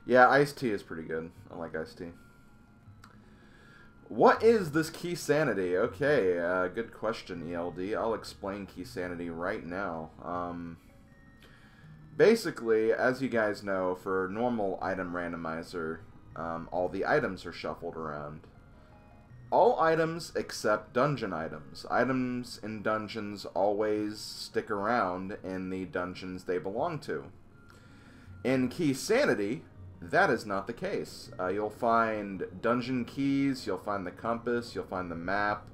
Yeah, iced tea is pretty good. I like iced tea. What is this Keysanity? Okay, good question, ELD. I'll explain Keysanity right now. Basically, as you guys know, for normal item randomizer, all the items are shuffled around. All items except dungeon items. Items in dungeons always stick around in the dungeons they belong to. In Keysanity, that is not the case. You'll find dungeon keys, you'll find the compass, you'll find the map,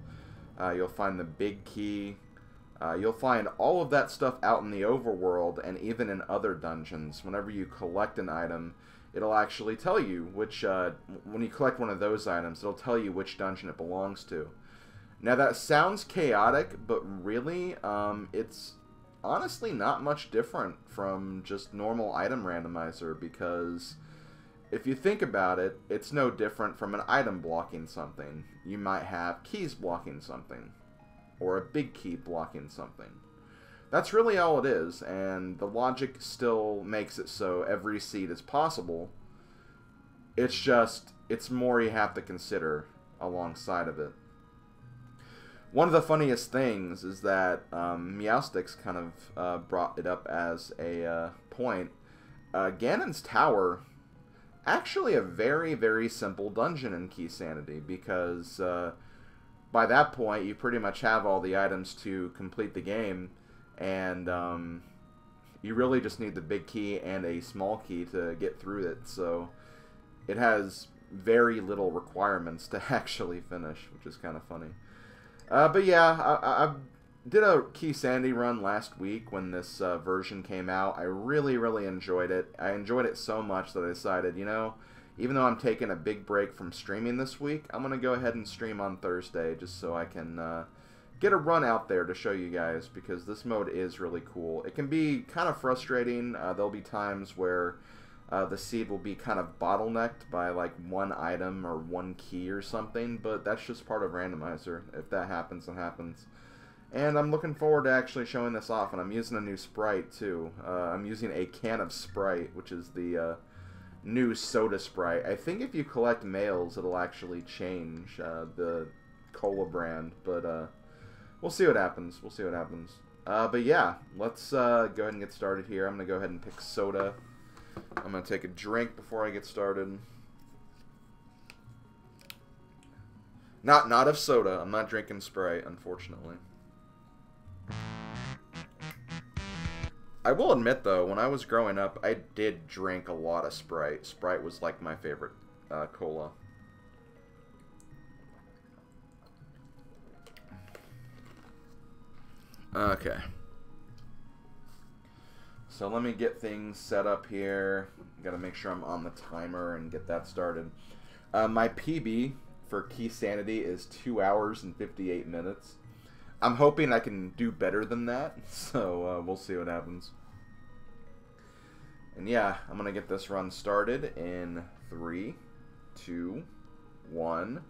you'll find the big key. You'll find all of that stuff out in the overworld and even in other dungeons. Whenever you collect an item, it'll actually tell you which, when you collect one of those items, it'll tell you which dungeon it belongs to. Now that sounds chaotic, but really, it's honestly not much different from just normal item randomizer, because if you think about it, it's no different from an item blocking something. You might have keys blocking something, or a big key blocking something. That's really all it is, and the logic still makes it so every seed is possible. It's just, it's more you have to consider alongside of it. One of the funniest things is that Meowsticks kind of brought it up as a point. Ganon's Tower, actually a very, very simple dungeon in Keysanity, because by that point you pretty much have all the items to complete the game, and you really just need the big key and a small key to get through it, so it has very little requirements to actually finish, which is kind of funny. But yeah, I did a Keysanity run last week when this version came out. I really, really enjoyed it. I enjoyed it so much that I decided, you know, even though I'm taking a big break from streaming this week, I'm going to go ahead and stream on Thursday just so I can get a run out there to show you guys, because this mode is really cool. It can be kind of frustrating. There'll be times where the seed will be kind of bottlenecked by like one item or one key or something, but that's just part of randomizer. If that happens, it happens. And I'm looking forward to actually showing this off, and I'm using a new Sprite too. I'm using a can of Sprite, which is the new soda Sprite. I think if you collect males, it'll actually change the cola brand, but we'll see what happens. We'll see what happens. But yeah, let's go ahead and get started here. I'm going to go ahead and pick soda. I'm going to take a drink before I get started. Not of soda. I'm not drinking Sprite, unfortunately. I will admit, though, when I was growing up, I did drink a lot of Sprite. Sprite was, like, my favorite cola. Okay. So let me get things set up here. Gotta make sure I'm on the timer and get that started. My PB for Keysanity is 2 hours and 58 minutes. I'm hoping I can do better than that, so we'll see what happens. And yeah, I'm gonna get this run started in 3, 2, 1,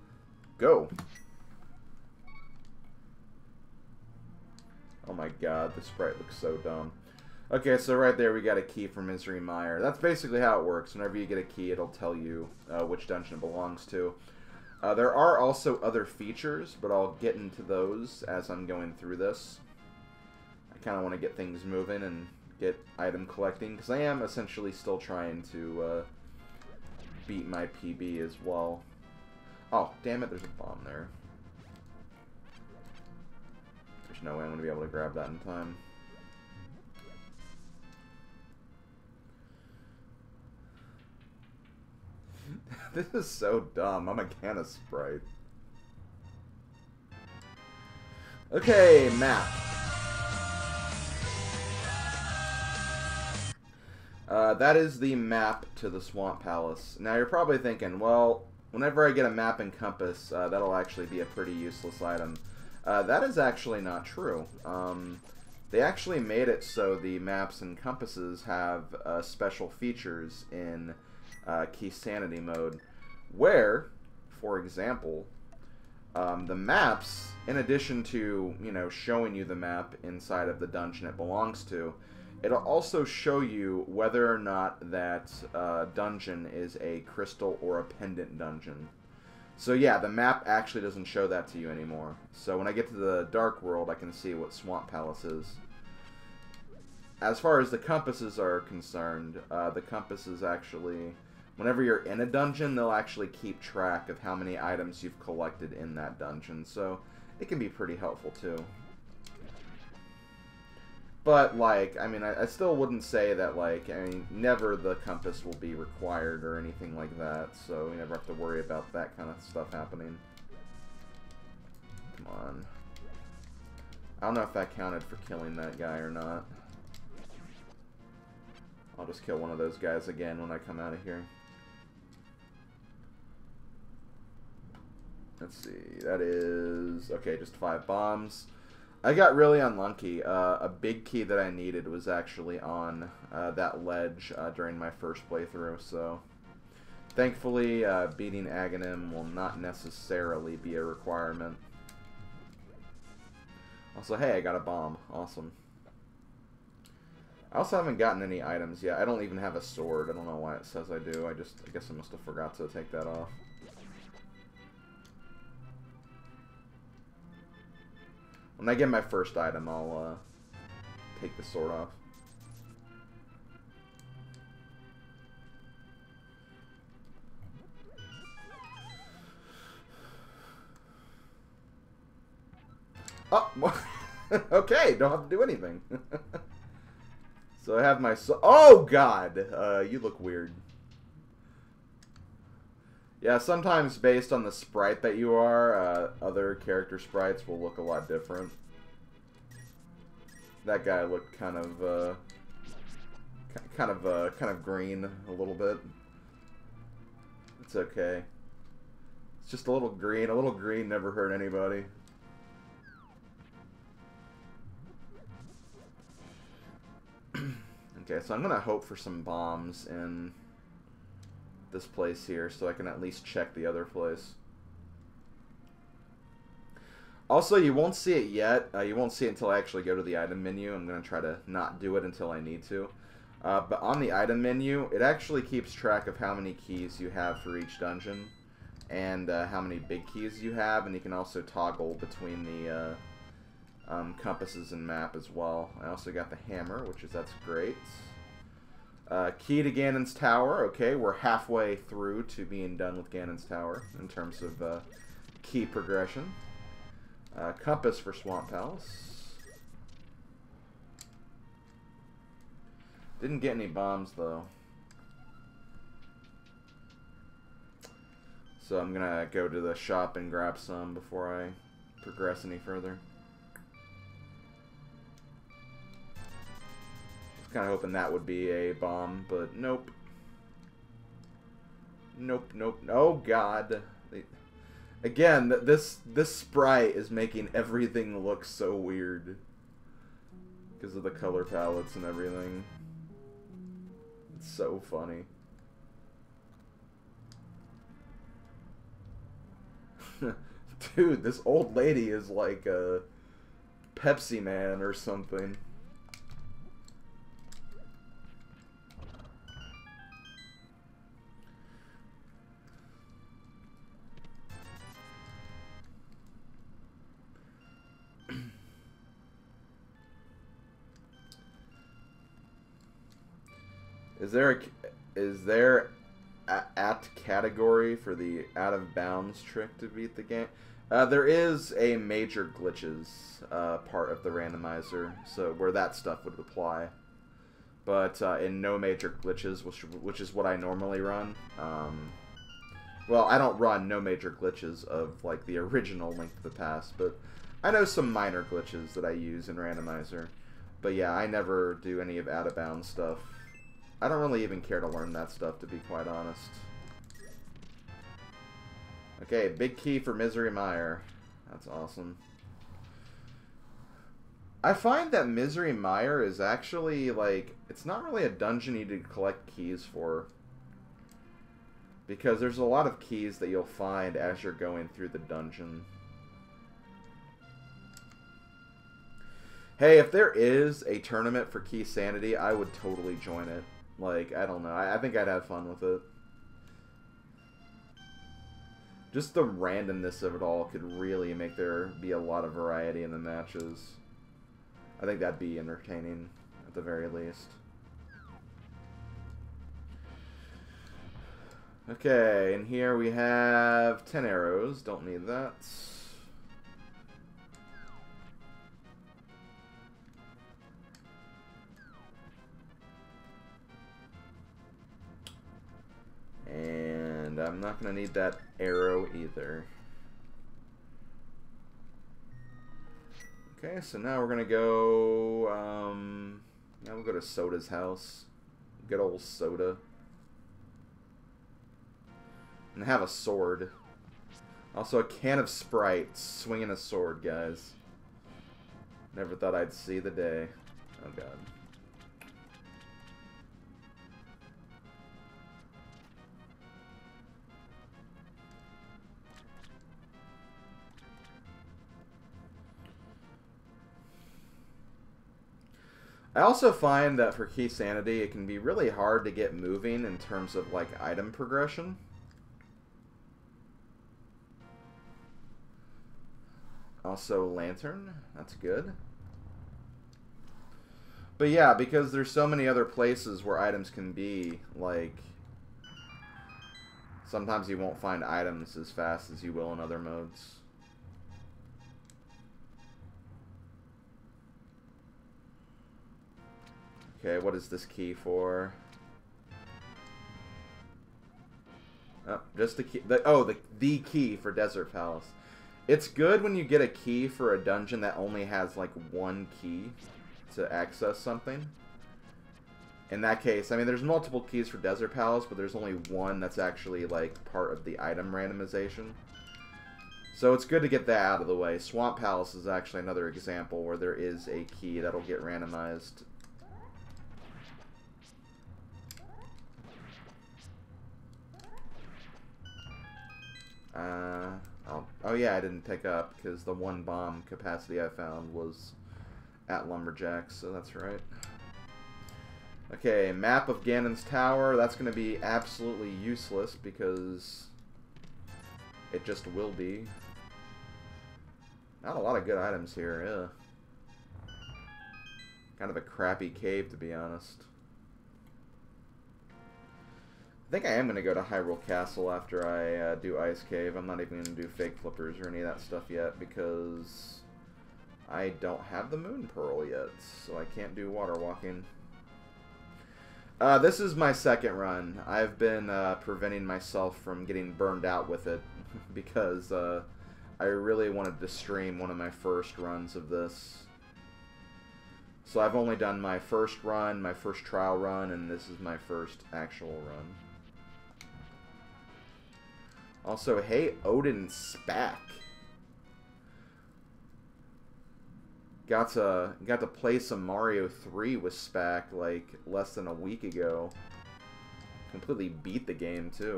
go. Oh my god, the Sprite looks so dumb. Okay, so right there we got a key for Misery Mire. That's basically how it works. Whenever you get a key, it'll tell you which dungeon it belongs to. There are also other features, but I'll get into those as I'm going through this. I kind of want to get things moving and get item collecting, because I am essentially still trying to beat my PB as well. Oh, damn it, there's a bomb there. There's no way I'm going to be able to grab that in time. This is so dumb. I'm a can of Sprite. Okay, map. That is the map to the Swamp Palace. Now you're probably thinking, well, whenever I get a map and compass, that'll actually be a pretty useless item. That is actually not true. They actually made it so the maps and compasses have special features in Keysanity mode, where, for example, the maps, in addition to, you know, showing you the map inside of the dungeon it belongs to, It'll also show you whether or not that dungeon is a crystal or a pendant dungeon. So yeah, the map actually doesn't show that to you anymore. So when I get to the Dark World, I can see what Swamp Palace is. As far as the compasses are concerned, the compasses actually, whenever you're in a dungeon, they'll actually keep track of how many items you've collected in that dungeon. So it can be pretty helpful too. But, like, I mean, I still wouldn't say that, like, I mean, never the compass will be required or anything like that, so you never have to worry about that kind of stuff happening. Come on. I don't know if that counted for killing that guy or not. I'll just kill one of those guys again when I come out of here. Let's see, that is... okay, just 5 bombs. I got really unlucky. A big key that I needed was actually on that ledge during my first playthrough, so thankfully beating Aghanim will not necessarily be a requirement. Also, hey, I got a bomb. Awesome. I also haven't gotten any items yet. I don't even have a sword. I don't know why it says I do. I guess I must have forgot to take that off. When I get my first item, I'll take the sword off. Oh, okay, don't have to do anything. So I have my oh god, you look weird. Yeah, sometimes based on the sprite that you are, other character sprites will look a lot different. That guy looked kind of green a little bit. It's okay. It's just a little green. A little green never hurt anybody. Okay, so I'm gonna hope for some bombs in this place here so I can at least check the other place. Also, you won't see it yet. You won't see it until I actually go to the item menu. I'm going to try to not do it until I need to. But on the item menu, it actually keeps track of how many keys you have for each dungeon and how many big keys you have, and you can also toggle between the compasses and map as well. I also got the hammer, that's great. Key to Ganon's Tower. Okay, we're halfway through to being done with Ganon's Tower in terms of key progression. Compass for Swamp Palace. Didn't get any bombs though. So I'm gonna go to the shop and grab some before I progress any further. Kind of hoping that would be a bomb, but nope. Nope, nope. Oh god. Again, this sprite is making everything look so weird because of the color palettes and everything. It's so funny. Dude, this old lady is like a Pepsi Man or something. Is there at category for the out of bounds trick to beat the game? There is a major glitches part of the randomizer, so where that stuff would apply. But in no major glitches, which is what I normally run. Well, I don't run no major glitches of like the original Link to the Past, but I know some minor glitches that I use in randomizer. But yeah, I never do any of out of bounds stuff. I don't really even care to learn that stuff, to be quite honest. Okay, big key for Misery Mire. That's awesome. I find that Misery Mire is actually, like, it's not really a dungeon you need to collect keys for. Because there's a lot of keys that you'll find as you're going through the dungeon. Hey, if there is a tournament for Keysanity, I would totally join it. Like, I don't know. I think I'd have fun with it. Just the randomness of it all could really make there be a lot of variety in the matches. I think that'd be entertaining, at the very least. Okay, and here we have 10 arrows. Don't need that. And I'm not going to need that arrow either. Okay, so now we're going to go, now we'll go to Soda's house. Good old Soda. And have a sword. Also a can of Sprite. Swinging a sword, guys. Never thought I'd see the day. Oh, God. I also find that for Keysanity, it can be really hard to get moving in terms of, like, item progression. Also, Lantern. That's good. But yeah, because there's so many other places where items can be, like, sometimes you won't find items as fast as you will in other modes. Okay, what is this key for? Oh, just the key. The key for Desert Palace. It's good when you get a key for a dungeon that only has, like, one key to access something. In that case, I mean, there's multiple keys for Desert Palace, but there's only one that's actually, like, part of the item randomization. So it's good to get that out of the way. Swamp Palace is actually another example where there is a key that'll get randomized. Oh yeah, I didn't pick up because the one bomb capacity I found was at Lumberjacks, so that's right. Okay, map of Ganon's Tower. That's going to be absolutely useless because it just will be. Not a lot of good items here, yeah. Kind of a crappy cave, to be honest. I think I am going to go to Hyrule Castle after I do Ice Cave. I'm not even going to do Fake Flippers or any of that stuff yet because I don't have the Moon Pearl yet, so I can't do Water Walking. This is my second run. I've been preventing myself from getting burned out with it because I really wanted to stream one of my first runs of this. So I've only done my first run, my first trial run, and this is my first actual run. Also, hey, Odin Spack. Got to play some Mario 3 with Spack like less than a week ago. Completely beat the game too.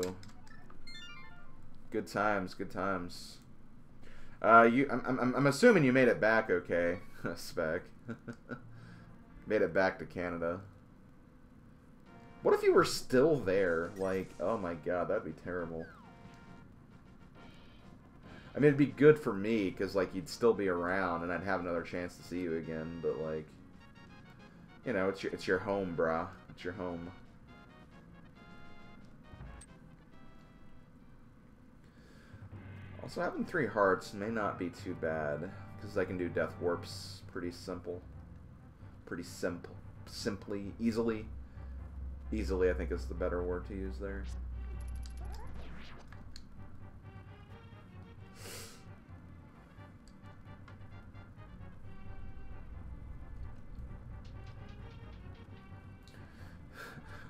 Good times, good times. I'm assuming you made it back okay, Spack. Made it back to Canada. What if you were still there? Like, oh my god, that'd be terrible. I mean, it'd be good for me, because, like, you'd still be around, and I'd have another chance to see you again, but, like, you know, it's your home, brah. It's your home. Also, having 3 hearts may not be too bad, because I can do Death Warps pretty simple. Pretty simple. Simply. Easily. Easily, I think, is the better word to use there.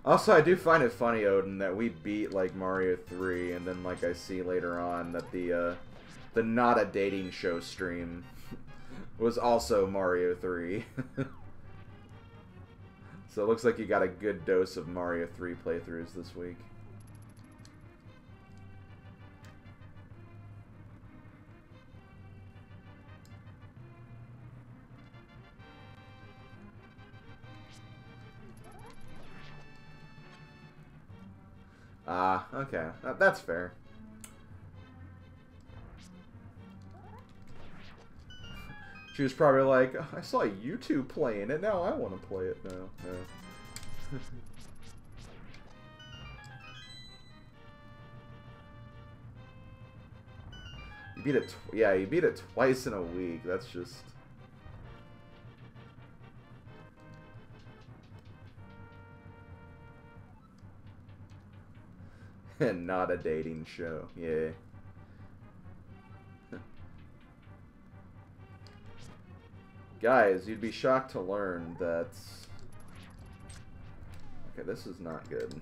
Also, I do find it funny, Odin, that we beat, like, Mario 3, and then, like, I see later on that the Not a Dating Show stream was also Mario 3. So it looks like you got a good dose of Mario 3 playthroughs this week. Ah, okay. That's fair. She was probably like, I saw you two playing it, now I want to play it now. Yeah. You beat it, yeah, you beat it twice in a week. That's just... And not a dating show, yeah. Guys, you'd be shocked to learn that... Okay, this is not good.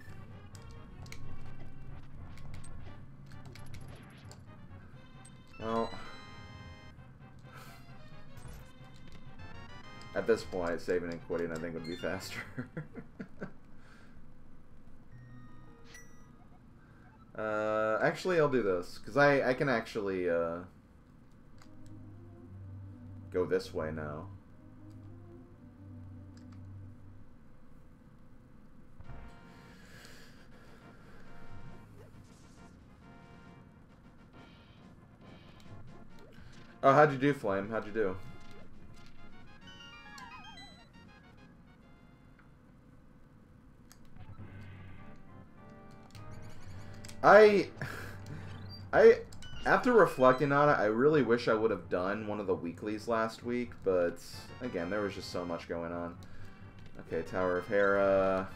Well... At this point, saving and quitting I think would be faster. Actually, I'll do this, because I can actually, go this way now. Oh, how'd you do, Flame? How'd you do? After reflecting on it, I really wish I would have done one of the weeklies last week, but again, there was just so much going on. Okay, Tower of Hera.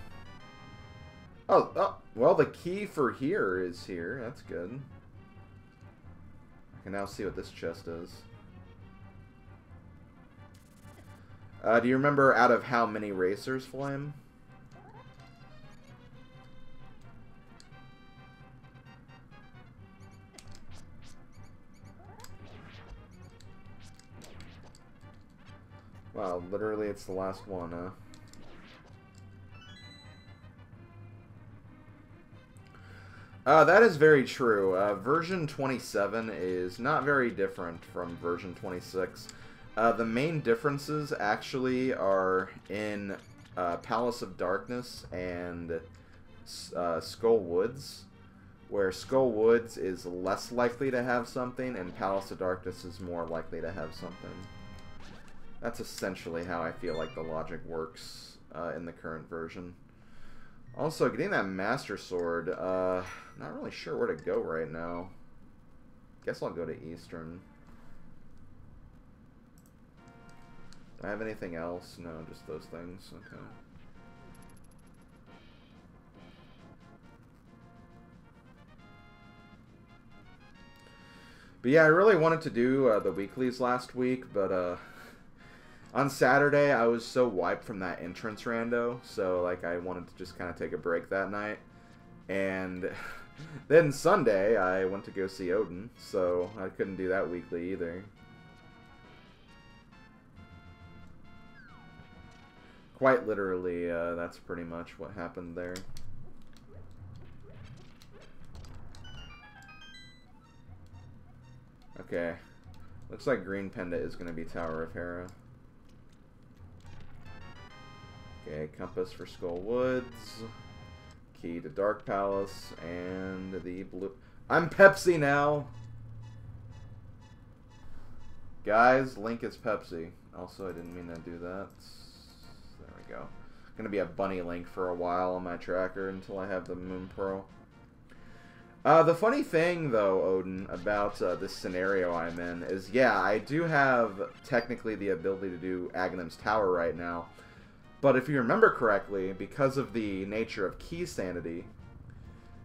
Oh, well, the key for here is here. That's good. I can now see what this chest is. Do you remember out of how many racers, Flame? Wow, literally it's the last one, huh? That is very true. Version 27 is not very different from version 26. The main differences actually are in Palace of Darkness and Skull Woods, where Skull Woods is less likely to have something and Palace of Darkness is more likely to have something. That's essentially how I feel like the logic works in the current version. Also, getting that Master Sword, not really sure where to go right now. Guess I'll go to Eastern. Do I have anything else? No, just those things. Okay. But yeah, I really wanted to do the weeklies last week, but on Saturday, I was so wiped from that entrance rando, so like I wanted to just kind of take a break that night. And then Sunday, I went to go see Odin, so I couldn't do that weekly either. Quite literally, that's pretty much what happened there. Okay. Looks like Green Panda is going to be Tower of Hera. Okay, compass for Skull Woods, key to Dark Palace, and the blue... I'm Pepsi now! Guys, Link is Pepsi. Also, I didn't mean to do that. There we go. Gonna be a bunny Link for a while on my tracker until I have the Moon Pearl. The funny thing, though, Odin, about this scenario I'm in is, yeah, I do have technically the ability to do Aghanim's Tower right now. But if you remember correctly, because of the nature of Keysanity,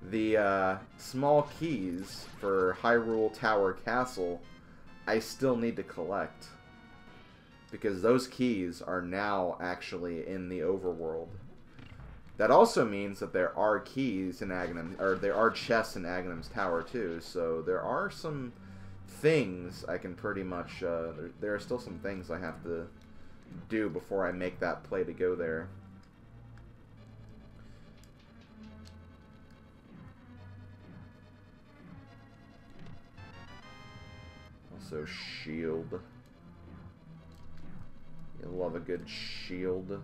the small keys for Hyrule Tower Castle, I still need to collect. Because those keys are now actually in the overworld. That also means that there are keys in Aghanim, or there are chests in Aghanim's Tower too, so there are some things I can pretty much, there are still some things I have to do before I make that play to go there. Also, shield. You love a good shield.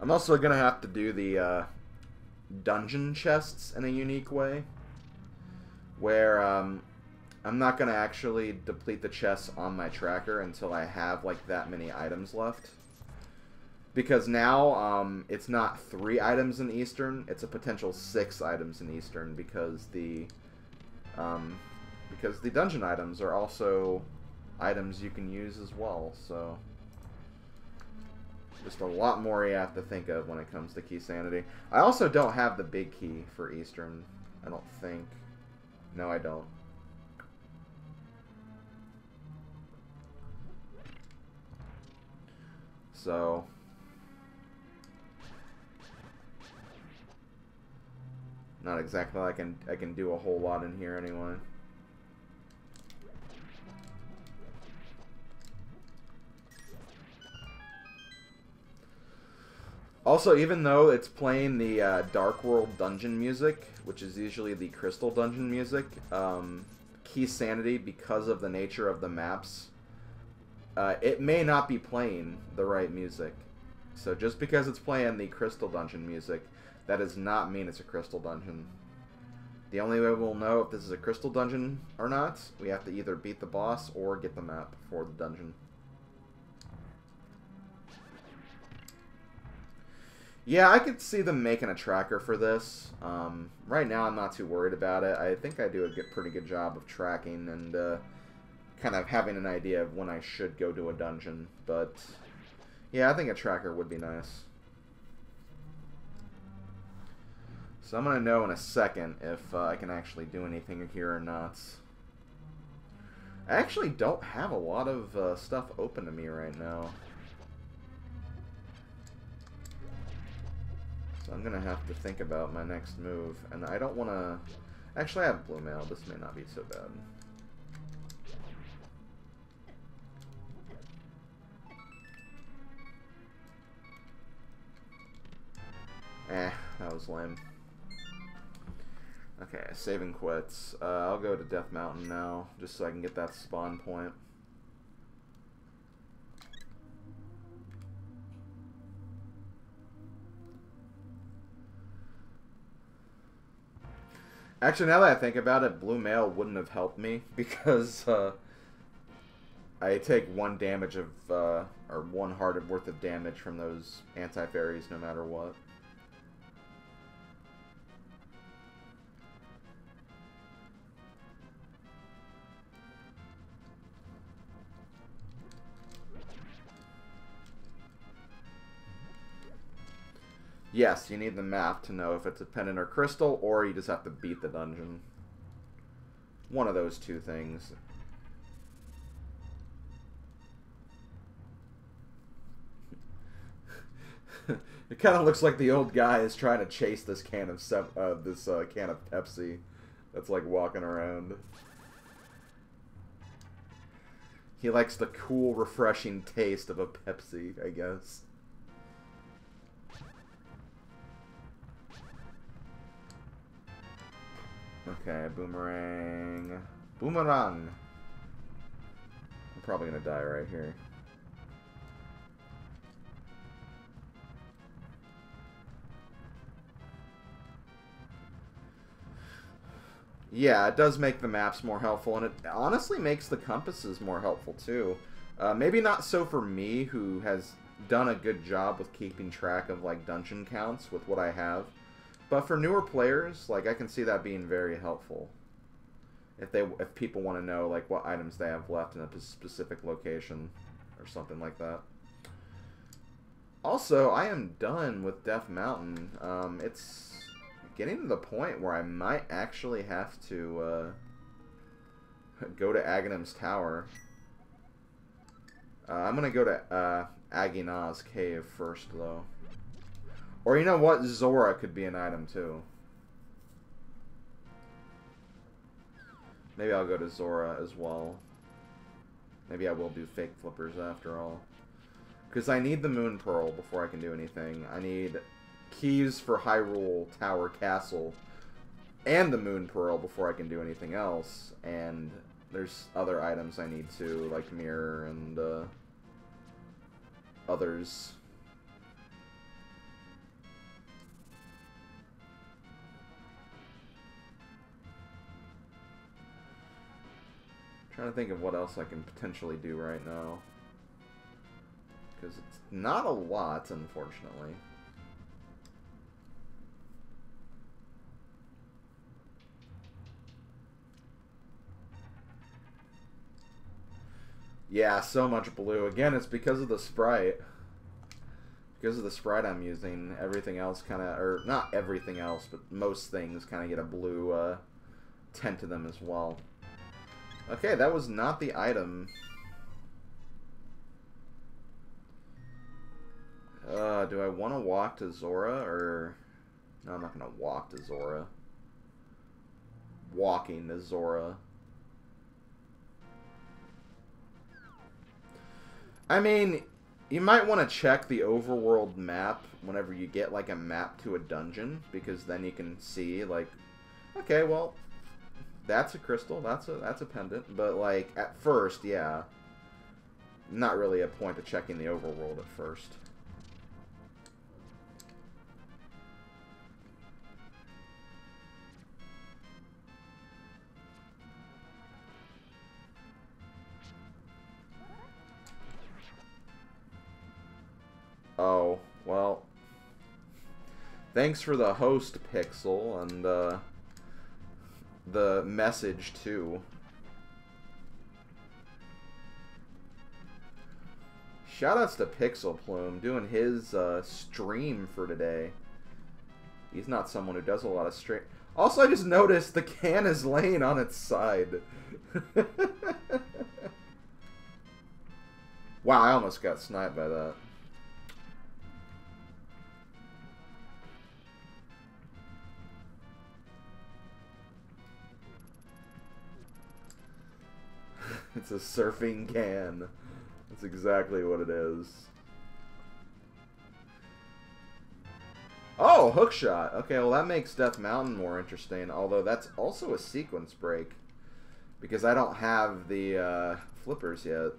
I'm also gonna have to do the dungeon chests in a unique way, where I'm not gonna actually deplete the chests on my tracker until I have like that many items left. Because now it's not 3 items in Eastern; it's a potential 6 items in Eastern because the dungeon items are also items you can use as well. So just a lot more you have to think of when it comes to Keysanity. I also don't have the big key for Eastern. I don't think. No, I don't. So not exactly like I can do a whole lot in here anyway. Also, even though it's playing the Dark World dungeon music, which is usually the Crystal dungeon music, Keysanity, because of the nature of the maps, it may not be playing the right music. So just because it's playing the Crystal dungeon music, that does not mean it's a Crystal dungeon. The only way we'll know if this is a Crystal dungeon or not, we have to either beat the boss or get the map for the dungeon. Yeah, I could see them making a tracker for this. Right now, I'm not too worried about it. I think I do a pretty good job of tracking and kind of having an idea of when I should go to a dungeon. But yeah, I think a tracker would be nice. So I'm going to know in a second if I can actually do anything here or not. I actually don't have a lot of stuff open to me right now. So I'm going to have to think about my next move. And I don't want to... Actually, I have blue mail. This may not be so bad. That was lame. Okay, save and quits. I'll go to Death Mountain now, just so I can get that spawn point. Actually, now that I think about it, blue mail wouldn't have helped me because I take 1 damage of, or 1 hearted worth of damage from those anti-fairies no matter what. Yes, you need the map to know if it's a pendant or crystal, or you just have to beat the dungeon. One of those 2 things. It kind of looks like the old guy is trying to chase this can of can of Pepsi that's like walking around. He likes the cool, refreshing taste of a Pepsi, I guess. Okay, boomerang. Boomerang! I'm probably gonna die right here. Yeah, it does make the maps more helpful, and it honestly makes the compasses more helpful, too. Maybe not so for me, who has done a good job with keeping track of, like, dungeon counts with what I have. But for newer players, like, I can see that being very helpful. If people want to know, like, what items they have left in a specific location or something like that. Also, I am done with Death Mountain. It's getting to the point where I might actually have to go to Aghanim's Tower. I'm going to go to Aghanim's Cave first, though. Or you know what? Zora could be an item too. Maybe I'll go to Zora as well. Maybe I will do fake flippers after all. Because I need the Moon Pearl before I can do anything. I need keys for Hyrule Tower Castle and the Moon Pearl before I can do anything else. And there's other items I need too, like Mirror and others. Trying to think of what else I can potentially do right now. Because it's not a lot, unfortunately. Yeah, so much blue. Again, it's because of the sprite. Because of the sprite I'm using, everything else kind of, or not everything else, but most things kind of get a blue tint to them as well. Okay, that was not the item. Do I want to walk to Zora, or... No, I'm not going to walk to Zora. Walking to Zora. I mean, you might want to check the overworld map whenever you get, like, a map to a dungeon, because then you can see, like, okay, well, that's a crystal, that's a pendant, but, like, at first, yeah, not really a point of checking the overworld at first. Oh, well, thanks for the host, Pixel, and, the message, too. Shoutouts to Pixel Plume, doing his, stream for today. He's not someone who does a lot of stream. Also, I just noticed the can is laying on its side. Wow, I almost got sniped by that. It's a surfing can. That's exactly what it is. Oh, hookshot. Okay, well that makes Death Mountain more interesting, although that's also a sequence break. Because I don't have the flippers yet.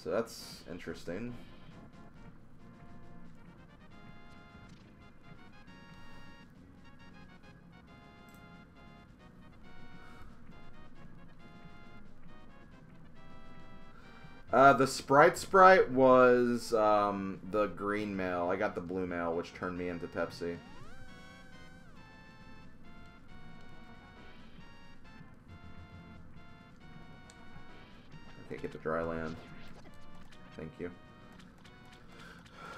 So that's interesting. The Sprite was the green mail. I got the blue mail, which turned me into Pepsi. Okay, get to dry land. Thank you.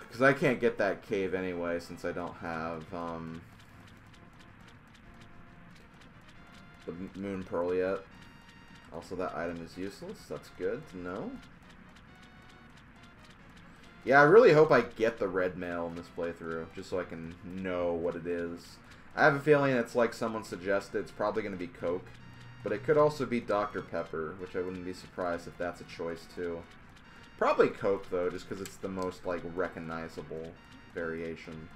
Because I can't get that cave anyway, since I don't have the Moon Pearl yet. Also, that item is useless. That's good to know. Yeah, I really hope I get the red mail in this playthrough, just so I can know what it is. I have a feeling it's like someone suggested. It's probably going to be Coke, but it could also be Dr. Pepper, which I wouldn't be surprised if that's a choice too. Probably Coke, though, just because it's the most, like, recognizable variation.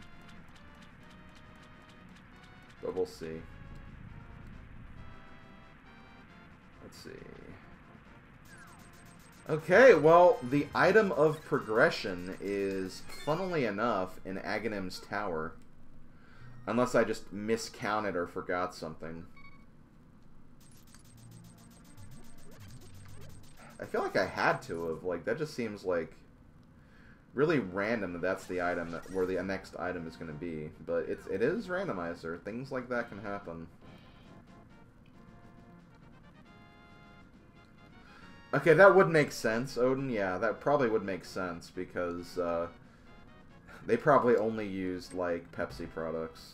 But we'll see. Let's see. Okay, well, the item of progression is, funnily enough, in Aghanim's Tower. Unless I just miscounted or forgot something. I feel like I had to have. Like, that just seems, like, really random that that's the item that, where the next item is going to be. But it is randomizer. Things like that can happen. Okay, that would make sense, Odin. Yeah, that probably would make sense because they probably only used, like, Pepsi products.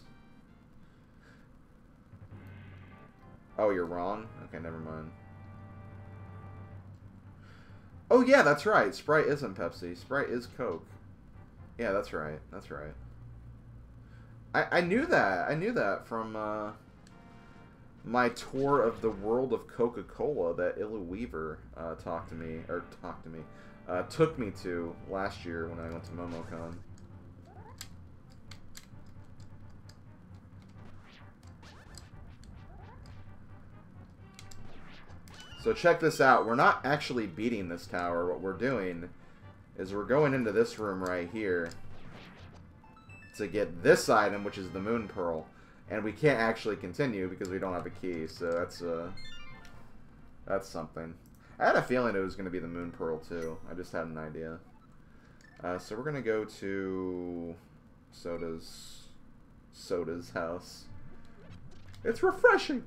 Oh, you're wrong? Okay, never mind. Oh, yeah, that's right. Sprite isn't Pepsi. Sprite is Coke. Yeah, that's right. That's right. I knew that. I knew that from my tour of the world of Coca-Cola that Illa Weaver took me to last year when I went to MomoCon. So check this out. We're not actually beating this tower. What we're doing is we're going into this room right here to get this item, which is the Moon Pearl. And we can't actually continue because we don't have a key, so that's something. I had a feeling it was going to be the Moon Pearl, too. I just had an idea. So we're going to go to Soda's house. It's refreshing!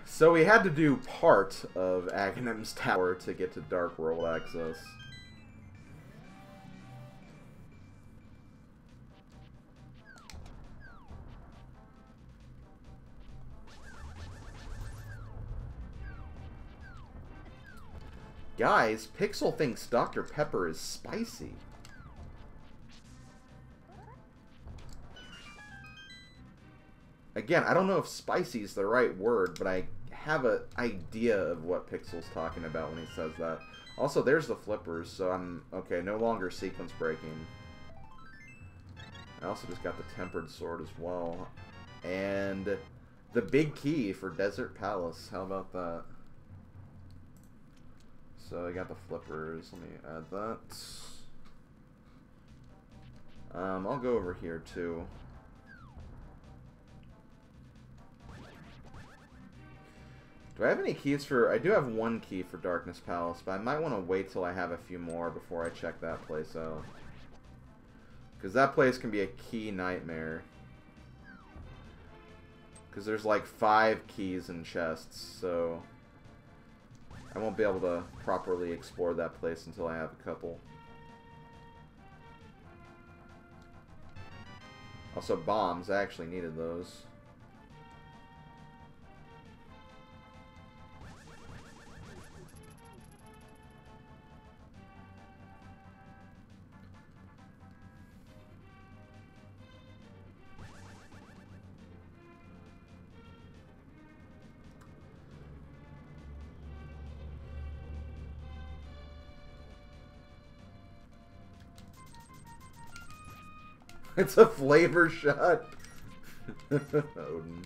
So we had to do part of Aghanim's Tower to get to Dark World access. Guys, Pixel thinks Dr. Pepper is spicy. Again, I don't know if spicy is the right word, but I have an idea of what Pixel's talking about when he says that. Also, there's the flippers, so I'm... Okay, no longer sequence breaking. I also just got the tempered sword as well. And the big key for Desert Palace. How about that? So I got the flippers. Let me add that. I'll go over here too. Do I have any keys for... I do have one key for Darkness Palace, but I might want to wait till I have a few more before I check that place out. Because that place can be a key nightmare. Because there's like 5 keys in chests, so... I won't be able to properly explore that place until I have a couple. Also, bombs. I actually needed those. It's a flavor shot. Odin.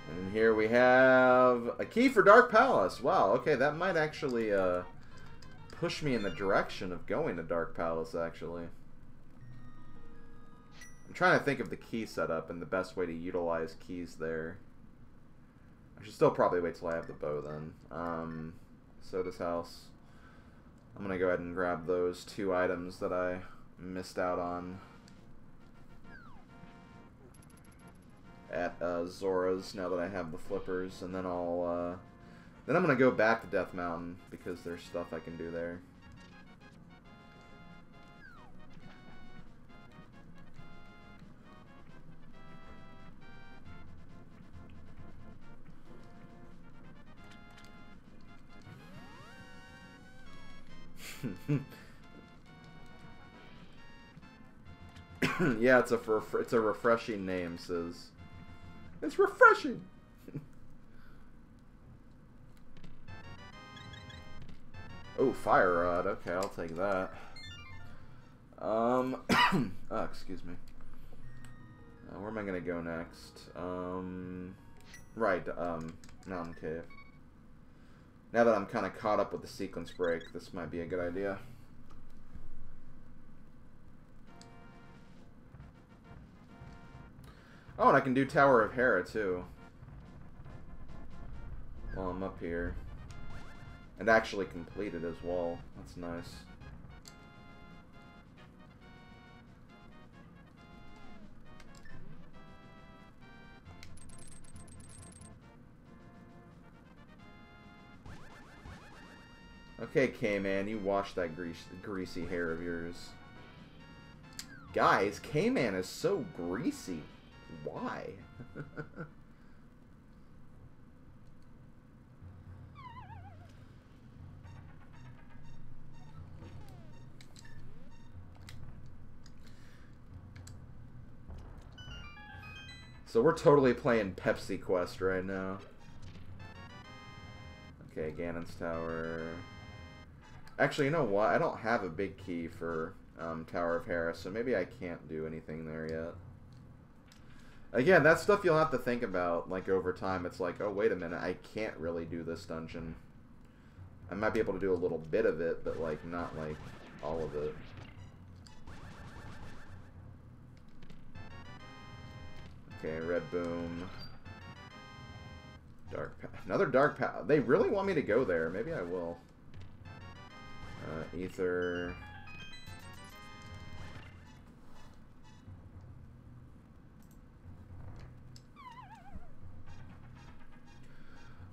And here we have a key for Dark Palace. Wow, okay, that might actually push me in the direction of going to Dark Palace, actually. I'm trying to think of the key setup and the best way to utilize keys there. I should still probably wait till I have the bow then. Soda's house. I'm going to go ahead and grab those 2 items that I missed out on at Zora's now that I have the flippers, and then then I'm going to go back to Death Mountain because there's stuff I can do there. Yeah, it's a refreshing name, says. It's refreshing. Oh, fire rod. Okay, I'll take that. Oh, excuse me. Where am I gonna go next? Right, Mountain Cave. Now that I'm kind of caught up with the sequence break, this might be a good idea. Oh, and I can do Tower of Hera, too. While I'm up here. And actually complete it as well. That's nice. Okay, K-Man, you wash that greasy hair of yours. Guys, K-Man is so greasy. Why? So we're totally playing Pepsi Quest right now. Okay, Ganon's Tower. Actually, you know what? I don't have a big key for Tower of Hera, so maybe I can't do anything there yet. Again, that's stuff you'll have to think about, like, over time. It's like, oh, wait a minute, I can't really do this dungeon. I might be able to do a little bit of it, but, like, not, like, all of it. Okay, Red Boom. Another Dark Path. They really want me to go there. Maybe I will. Ether.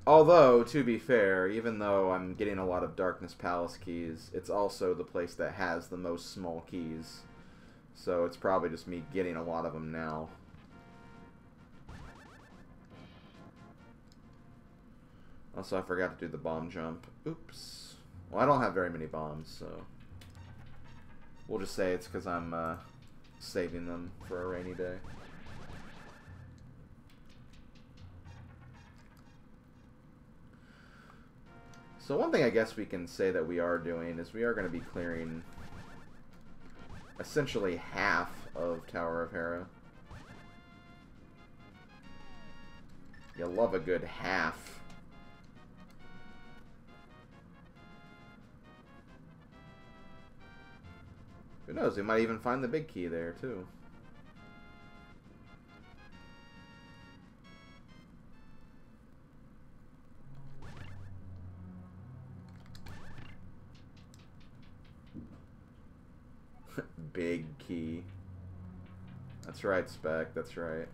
Although, to be fair, even though I'm getting a lot of Darkness Palace keys, it's also the place that has the most small keys. So it's probably just me getting a lot of them now. Also, I forgot to do the bomb jump. Oops. Well, I don't have very many bombs, so... We'll just say it's because I'm saving them for a rainy day. So one thing I guess we can say that we are doing is we are going to be clearing essentially half of Tower of Hera. You love a good half. Who knows, we might even find the big key there too. Big key. That's right, Spec. That's right.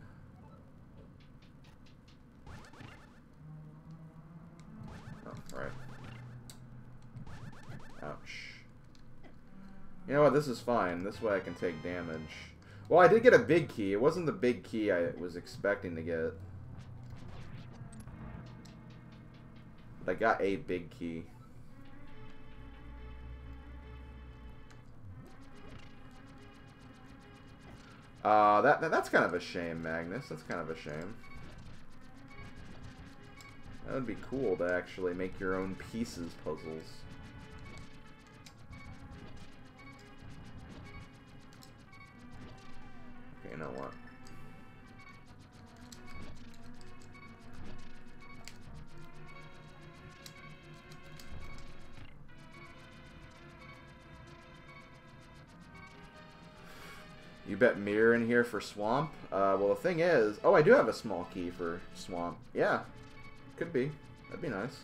Oh, right. Ouch. You know what? This is fine. This way I can take damage. Well, I did get a big key. It wasn't the big key I was expecting to get. But I got a big key. That's kind of a shame, Magnus. That's kind of a shame. That would be cool to actually make your own pieces puzzles. Okay, you know what? You bet mirror in here for Swamp? Well, the thing is... Oh, I do have a small key for Swamp. Yeah. Could be. That'd be nice.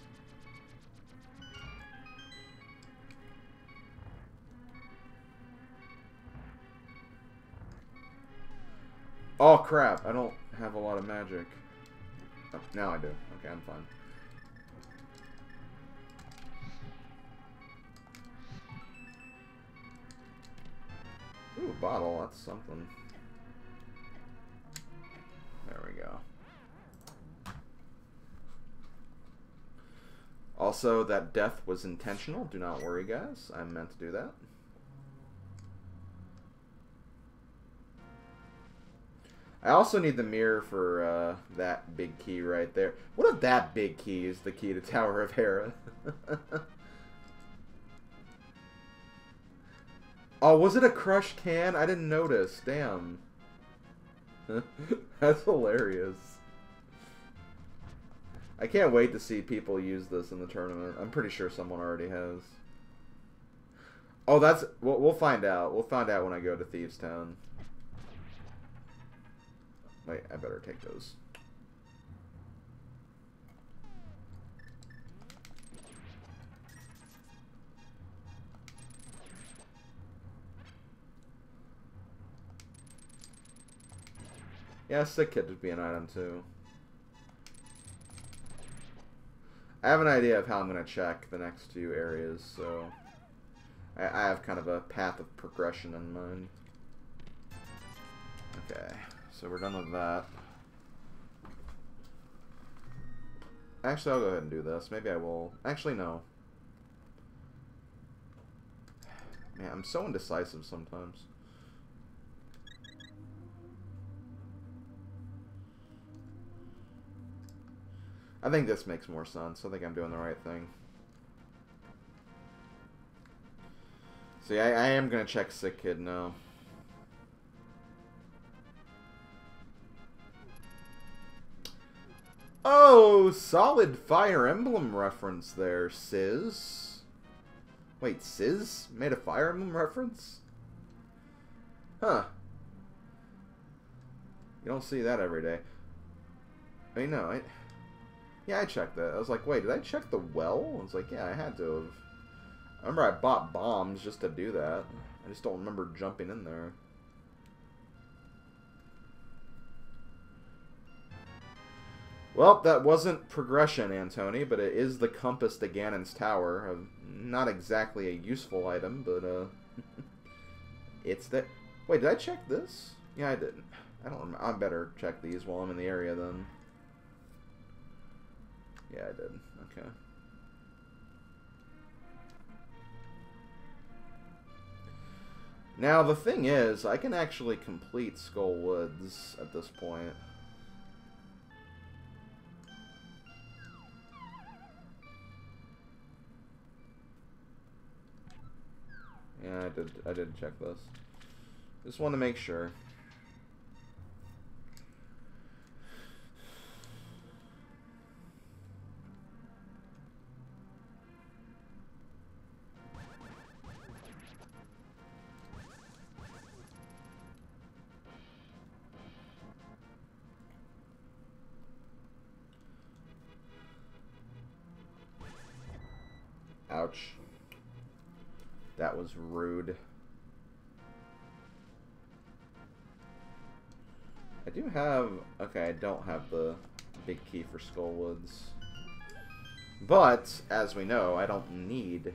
Oh, crap. I don't have a lot of magic. Oh, now I do. Okay, I'm fine. Ooh, bottle, that's something. There we go. Also, that death was intentional. Do not worry, guys. I meant to do that. I also need the mirror for that big key right there. What if that big key is the key to Tower of Hera? Oh, was it a crushed can? I didn't notice. Damn. That's hilarious. I can't wait to see people use this in the tournament. I'm pretty sure someone already has. Oh, that's... We'll find out. We'll find out when I go to Thieves Town. Wait, I better take those. Yeah, Sick Kit would be an item too. I have an idea of how I'm going to check the next two areas, so I have kind of a path of progression in mind. Okay, so we're done with that. Actually, I'll go ahead and do this. Maybe I will. Actually, no. Man, I'm so indecisive sometimes. I think this makes more sense. I think I'm doing the right thing. See, I am going to check Sick Kid now. Oh, solid Fire Emblem reference there, Sizz. Wait, Sizz made a Fire Emblem reference? Huh. You don't see that every day. I mean, no, yeah, I checked that. I was like, wait, did I check the well? I was like, yeah, I had to have. I remember I bought bombs just to do that. I just don't remember jumping in there. Well, that wasn't progression, Antony, but it is the compass to Ganon's tower. Not exactly a useful item, but it's that. Wait, did I check this? Yeah, I didn't. I don't remember. I better check these while I'm in the area then. Yeah, I did. Okay. Now, the thing is, I can actually complete Skull Woods at this point. Yeah, I did check this. Just want to make sure. Ouch. That was rude. I do have... Okay, I don't have the big key for Skull Woods. But, as we know, I don't need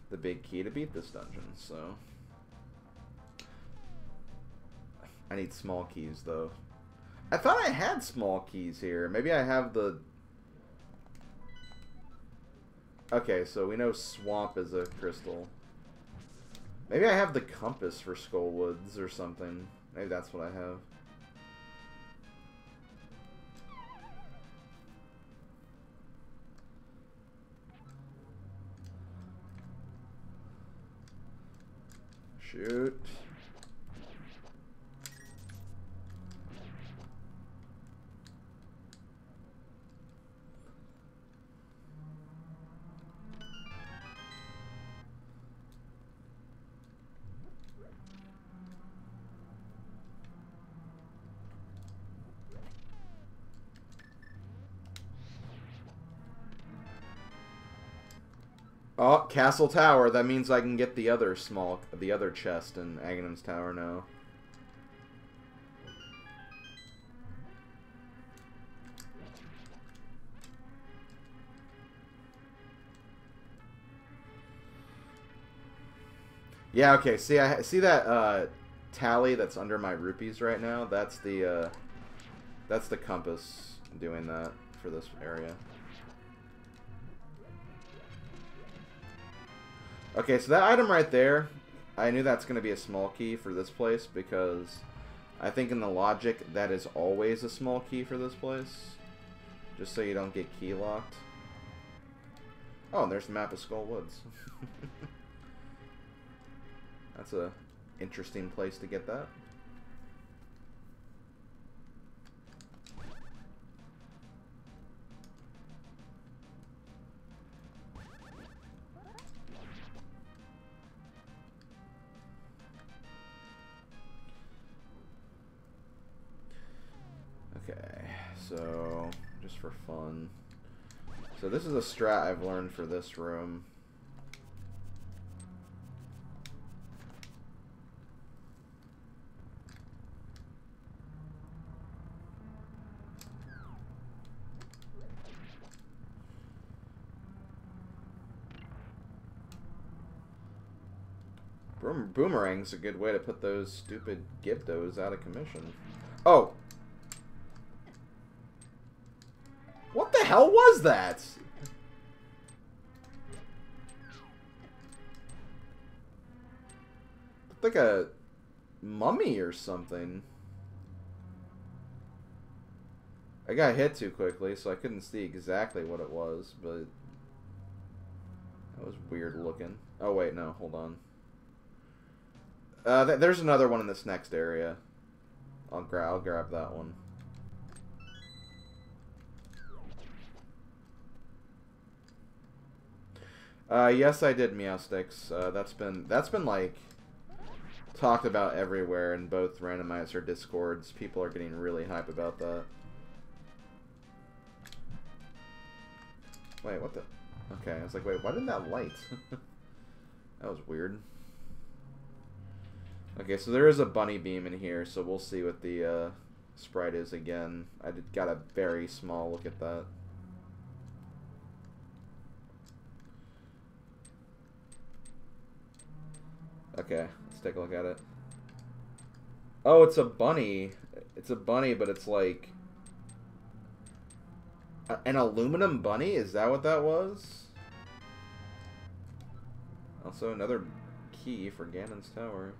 the big key to beat this dungeon, so... I need small keys, though. I thought I had small keys here. Maybe I have the... Okay, so we know Swamp is a crystal. Maybe I have the compass for Skull Woods or something. Maybe that's what I have. Shoot. Oh, Castle Tower. That means I can get the other chest in Aghanim's Tower now. Yeah, okay. See, I see that tally that's under my rupees right now. That's the compass doing that for this area. Okay, so that item right there, I knew that's going to be a small key for this place because I think in the logic that is always a small key for this place. Just so you don't get key locked. Oh, and there's the map of Skull Woods. That's a interesting place to get that. Okay, so just for fun. So this is a strat I've learned for this room. Boomerang's a good way to put those stupid Gibdos out of commission. Oh! What the hell was that? Like a mummy or something. I got hit too quickly, so I couldn't see exactly what it was, but that was weird looking. Oh wait, no, hold on. There's another one in this next area. I'll grab that one. Yes, I did Meowsticks. That's been like talked about everywhere in both randomizer discords. People are getting really hype about that. Wait, what the? Okay, I was like, wait, why didn't that light? That was weird. Okay, so there is a bunny beam in here, so we'll see what the sprite is again. Got a very small look at that. Okay, let's take a look at it. Oh, it's a bunny. It's a bunny, but it's like an aluminum bunny? Is that what that was? Also, another key for Ganon's Tower.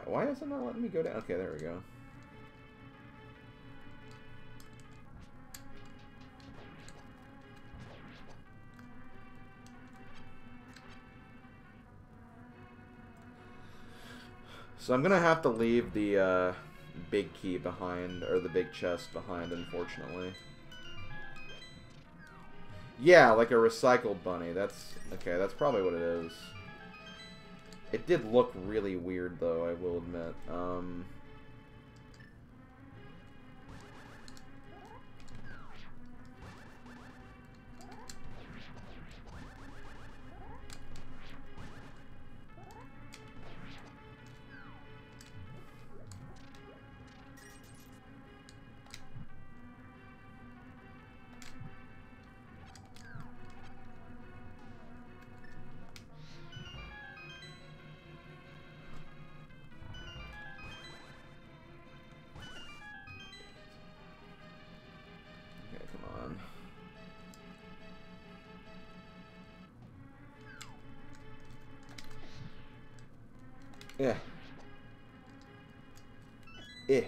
Why is it not letting me go down? Okay, there we go. So I'm gonna have to leave the big key behind, or the big chest behind, unfortunately. Yeah, like a recycled bunny. That's okay. That's probably what it is. It did look really weird, though, I will admit. Yeah. Eh.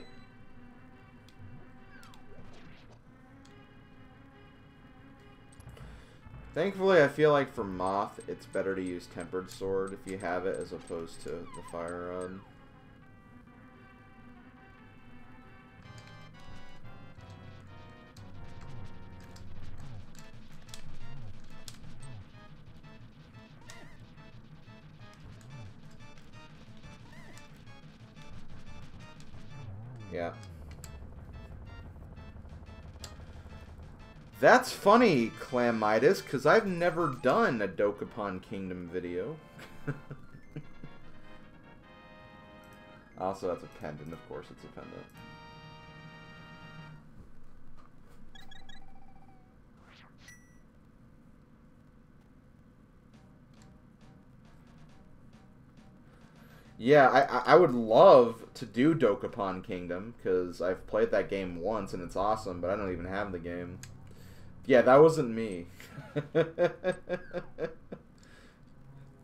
Thankfully, I feel like for Moth, it's better to use Tempered Sword if you have it, as opposed to the Fire Rod. Yeah. That's funny, Clamitis, because I've never done a Dokapon Kingdom video. Also, that's a pendant. Of course, it's a pendant. Yeah, I would love to do Dokapon Kingdom, because I've played that game once, and it's awesome, but I don't even have the game. Yeah, that wasn't me.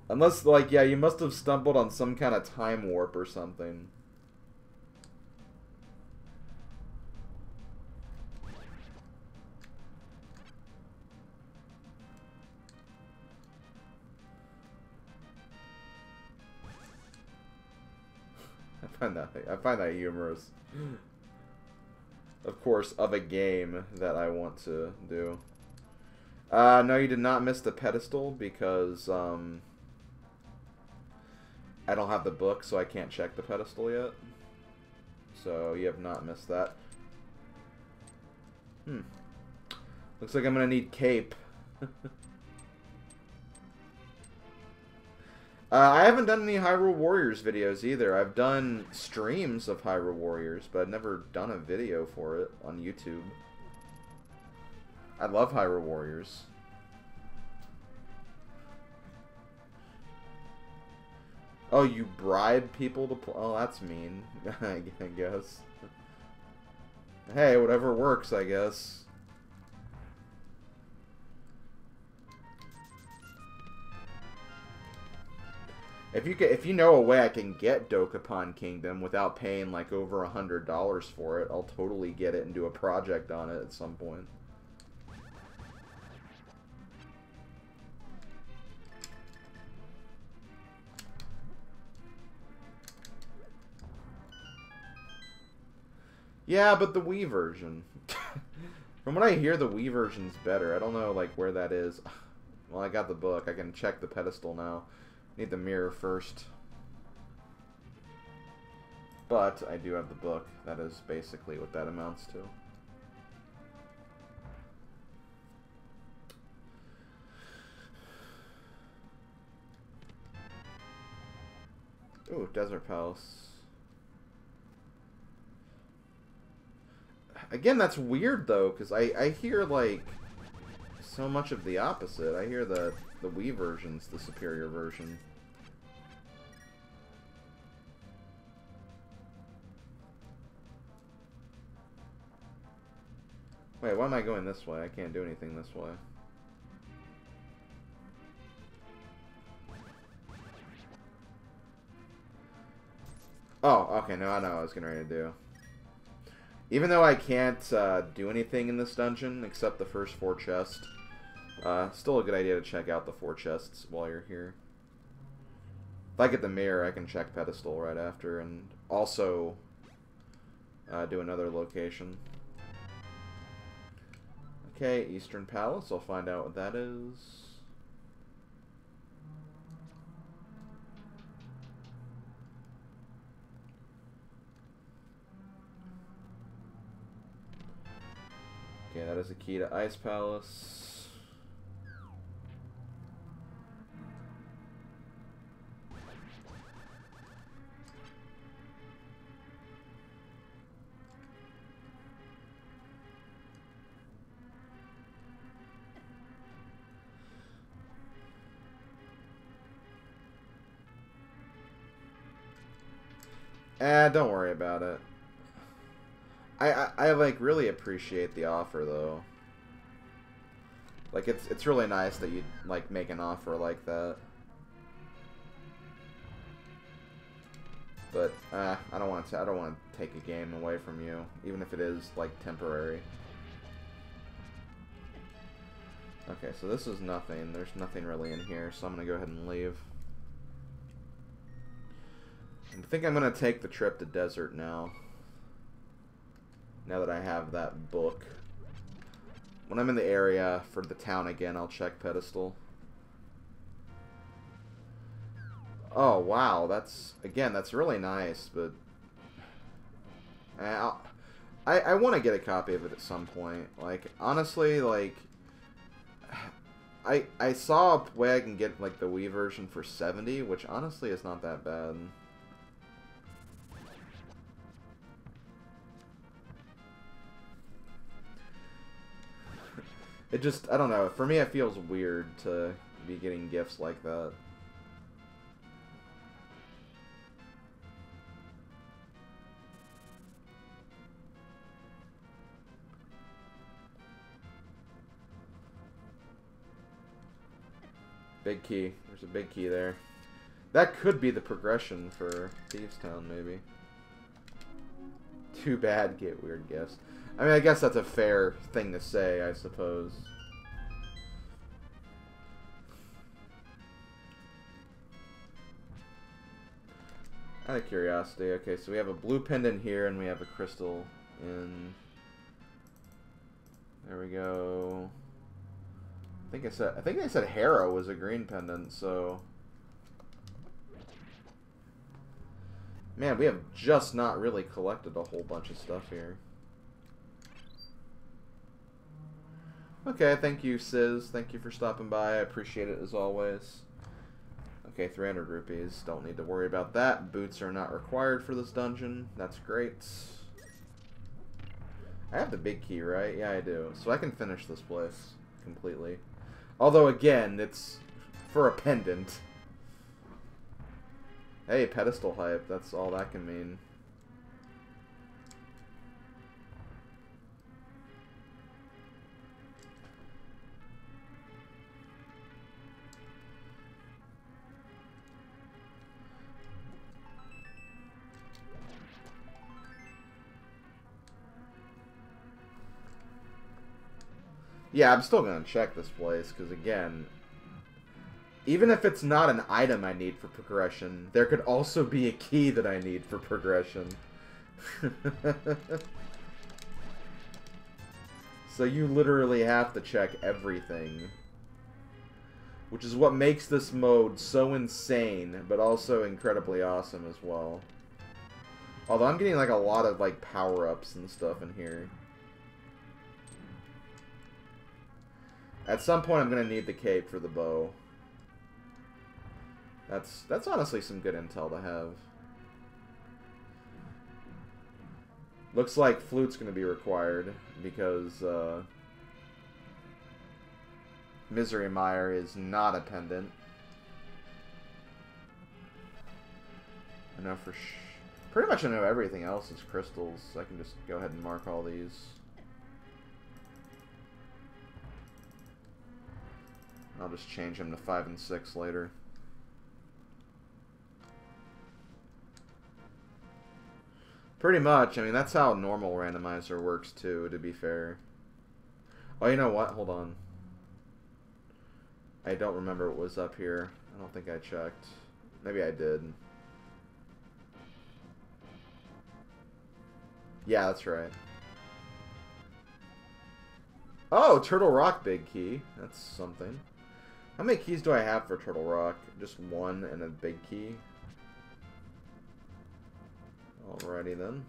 Unless, like, yeah, you must have stumbled on some kind of time warp or something. I find that humorous. Of course, of a game that I want to do. No, you did not miss the pedestal because I don't have the book, so I can't check the pedestal yet. So you have not missed that. Looks like I'm gonna need cape. I haven't done any Hyrule Warriors videos either. I've done streams of Hyrule Warriors, but I've never done a video for it on YouTube. I love Hyrule Warriors. Oh, you bribe people to play? Oh, that's mean, I guess. Hey, whatever works, I guess. if you know a way I can get Dokapon Kingdom without paying like over $100 for it, I'll totally get it and do a project on it at some point. Yeah, but the Wii version. From what I hear, the Wii version's better. I don't know like where that is. Well, I got the book. I can check the pedestal now. Need the mirror first. But I do have the book. That is basically what that amounts to. Ooh, Desert Palace. Again, that's weird though, because I hear like so much of the opposite. I hear the Wii version's the superior version. Wait, why am I going this way? I can't do anything this way. Oh, okay, no, I know what I was getting ready to do. Even though I can't do anything in this dungeon except the first 4 chests, still a good idea to check out the 4 chests while you're here. If I get the mirror, I can check pedestal right after and also do another location. Okay, Eastern Palace. I'll find out what that is. Okay, that is a key to Ice Palace. Don't worry about it. I like really appreciate the offer though. Like it's really nice that you like make an offer like that. But I don't want to take a game away from you, even if it is like temporary. Okay, so this is nothing. There's nothing really in here, so I'm gonna go ahead and leave. I think I'm gonna take the trip to Desert now. Now that I have that book. When I'm in the area for the town again, I'll check pedestal. Oh wow, that's really nice, but I want to get a copy of it at some point. Like honestly, like I saw a way I can get like the Wii version for 70, which honestly is not that bad. It just, I don't know, for me it feels weird to be getting gifts like that. Big key. There's a big key there. That could be the progression for Thieves Town, maybe. Too bad, get weird gifts. I mean, I guess that's a fair thing to say, I suppose. Out of curiosity, okay, so we have a blue pendant here, and we have a crystal in... There we go. I think they said Harrow was a green pendant, so... Man, we have just not really collected a whole bunch of stuff here. Okay, thank you, Sis. Thank you for stopping by. I appreciate it as always. Okay, 300 rupees. Don't need to worry about that. Boots are not required for this dungeon. That's great. I have the big key, right? Yeah, I do. So I can finish this place completely. Although, again, it's for a pendant. Hey, pedestal hype. That's all that can mean. Yeah, I'm still gonna check this place, because again, even if it's not an item I need for progression, there could also be a key that I need for progression. So you literally have to check everything. Which is what makes this mode so insane, but also incredibly awesome as well. Although I'm getting like a lot of like power-ups and stuff in here. At some point I'm gonna need the cape for the bow. That's honestly some good intel to have. Looks like flute's gonna be required because Misery Mire is not a pendant. I know for pretty much I know everything else is crystals, so I can just go ahead and mark all these. I'll just change them to 5 and 6 later. Pretty much. I mean, that's how normal randomizer works, too, to be fair. Oh, you know what? Hold on. I don't remember what was up here. I don't think I checked. Maybe I did. Yeah, that's right. Oh, Turtle Rock big key. That's something. How many keys do I have for Turtle Rock? Just one and a big key. Alrighty then.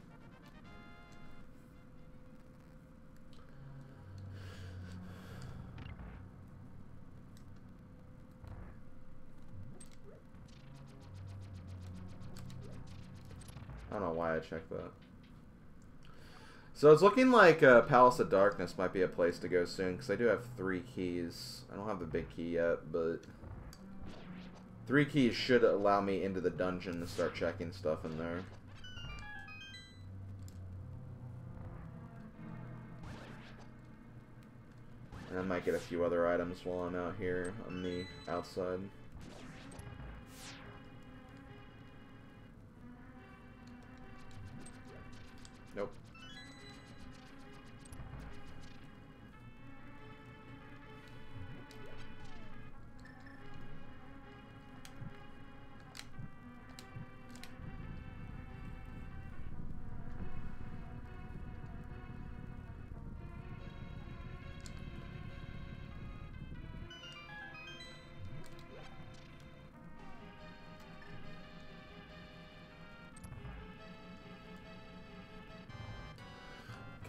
I don't know why I checked that. So it's looking like Palace of Darkness might be a place to go soon, because I do have 3 keys. I don't have the big key yet, but 3 keys should allow me into the dungeon to start checking stuff in there. And I might get a few other items while I'm out here on the outside. Nope.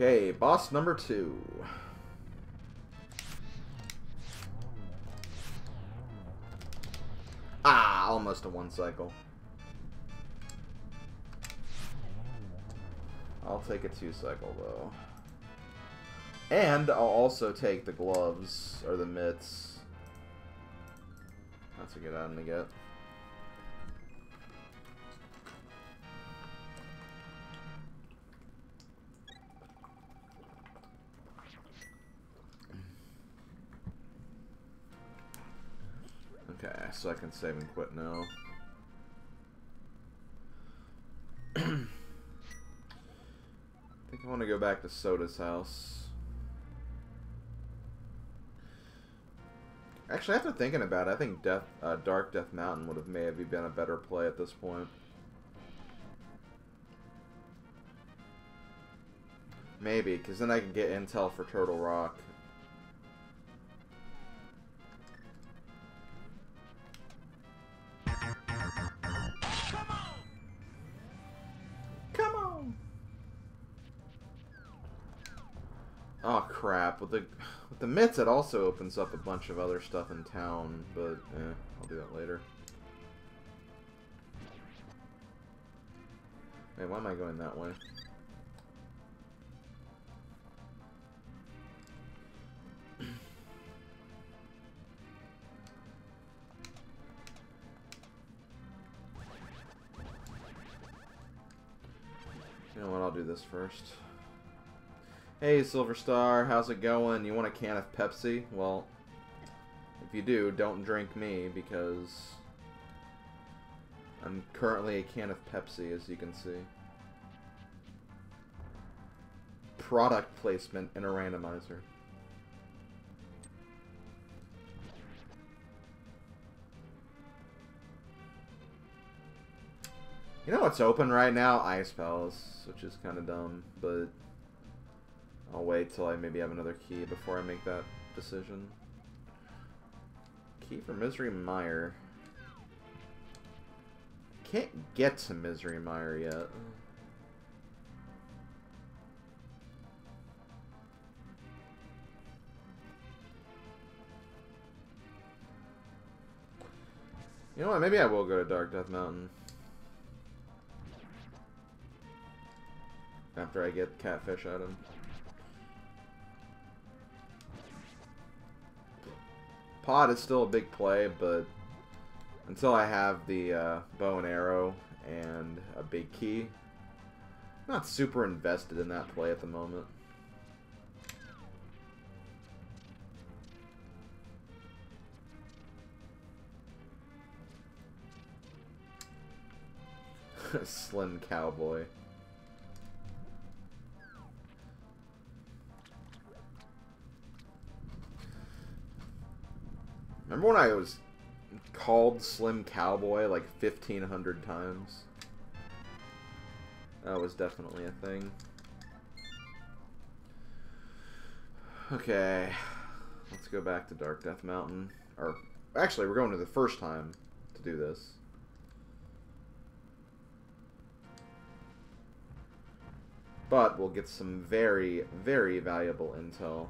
Okay, boss number 2. Ah, almost a 1 cycle. I'll take a 2 cycle though. And I'll also take the gloves, or the mitts. That's a good item to get. Okay, so I can save and quit now. I think I want to go back to Soda's house. Actually, after thinking about it, I think Dark Death Mountain would have maybe been a better play at this point. Maybe, because then I can get intel for Turtle Rock. Oh crap! With the mitts, it also opens up a bunch of other stuff in town, but I'll do that later. Wait, why am I going that way? You know what? I'll do this first. Hey, Silver Star, how's it going? You want a can of Pepsi? Well, if you do, don't drink me, because I'm currently a can of Pepsi, as you can see. Product placement in a randomizer. You know what's open right now? Ice Palace, which is kind of dumb, but I'll wait till I maybe have another key before I make that decision. Key for Misery Mire. Can't get to Misery Mire yet. You know what? Maybe I will go to Dark Death Mountain. After I get Catfish item. Pod is still a big play, but until I have the bow and arrow and a big key, I'm not super invested in that play at the moment. Slim Cowboy. Remember when I was called Slim Cowboy like 1,500 times? That was definitely a thing. Okay, let's go back to Dark Death Mountain. Or, actually, we're going to the first time to do this. But we'll get some very, very valuable intel.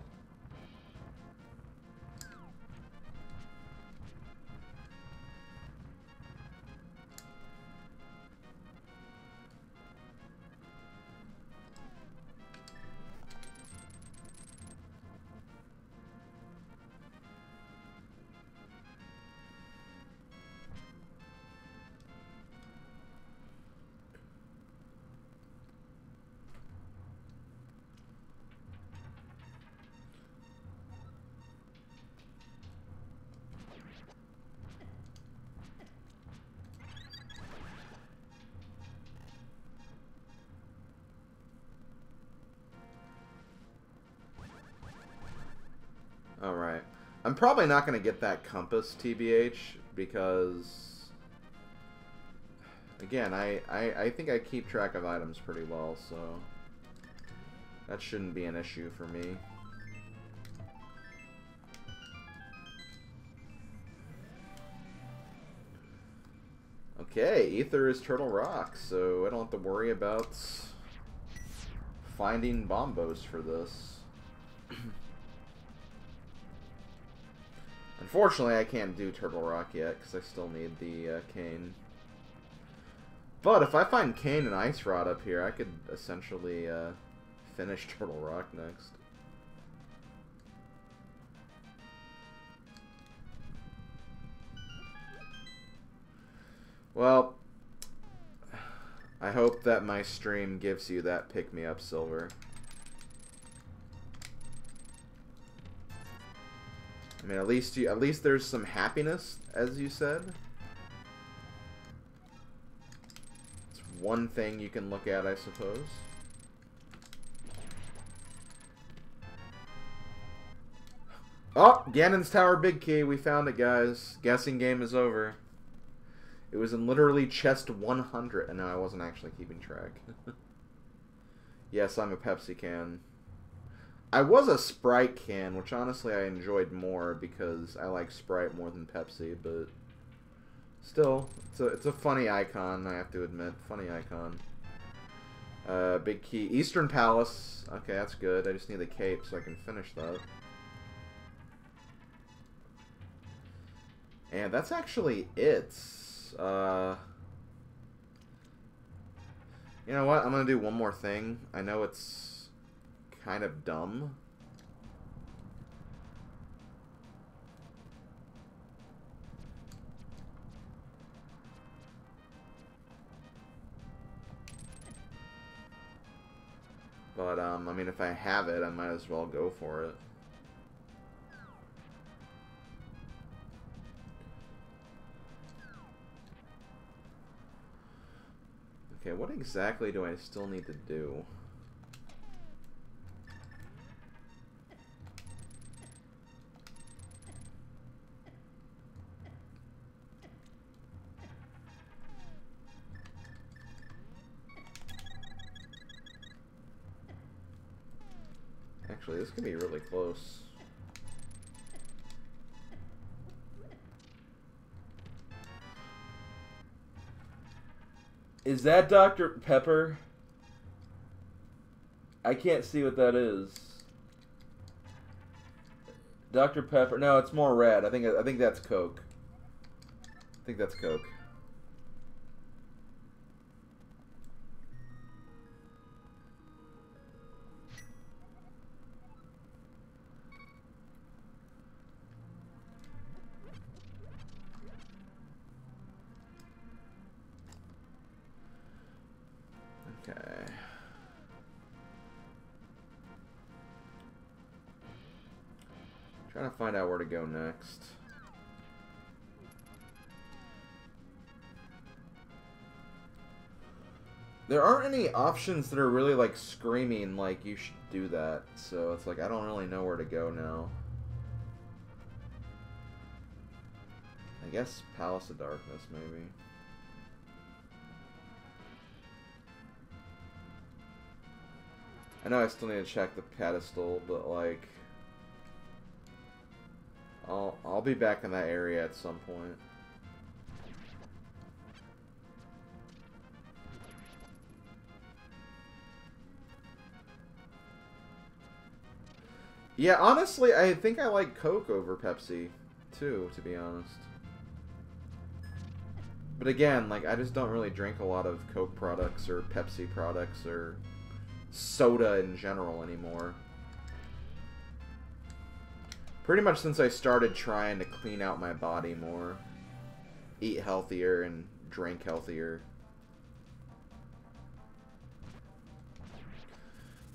Alright. I'm probably not going to get that compass, TBH, because, again, I think I keep track of items pretty well, so that shouldn't be an issue for me. Okay, Ether is Turtle Rock, so I don't have to worry about finding bombos for this. Unfortunately, I can't do Turtle Rock yet, because I still need the cane. But if I find cane and Ice Rod up here, I could essentially finish Turtle Rock next. Well, I hope that my stream gives you that pick-me-up silver. I mean, at least there's some happiness, as you said. It's one thing you can look at, I suppose. Oh, Ganon's Tower Big Key. We found it, guys. Guessing game is over. It was in literally chest 100, and no, I wasn't actually keeping track. Yes, I'm a Pepsi can. I was a Sprite can, which honestly I enjoyed more because I like Sprite more than Pepsi, but still, it's a funny icon, I have to admit. Funny icon. Big key. Eastern Palace. Okay, that's good. I just need the cape so I can finish that. And that's actually it. You know what? I'm going to do one more thing. I know it's kind of dumb. But, I mean, if I have it, I might as well go for it. Okay, what exactly do I still need to do? Actually, this could be really close. Is that Dr. Pepper? I can't see what that is. Dr. Pepper. No, it's more red. I think that's Coke. I think that's Coke. Okay. Trying to find out where to go next. There aren't any options that are really like screaming like you should do that, so it's like I don't really know where to go now. I guess Palace of Darkness, maybe. I know I still need to check the pedestal, but like I'll be back in that area at some point. Yeah, honestly, I think I like Coke over Pepsi, too, to be honest. But again, like, I just don't really drink a lot of Coke products or Pepsi products or soda in general anymore. Pretty much since I started trying to clean out my body more, eat healthier, and drink healthier.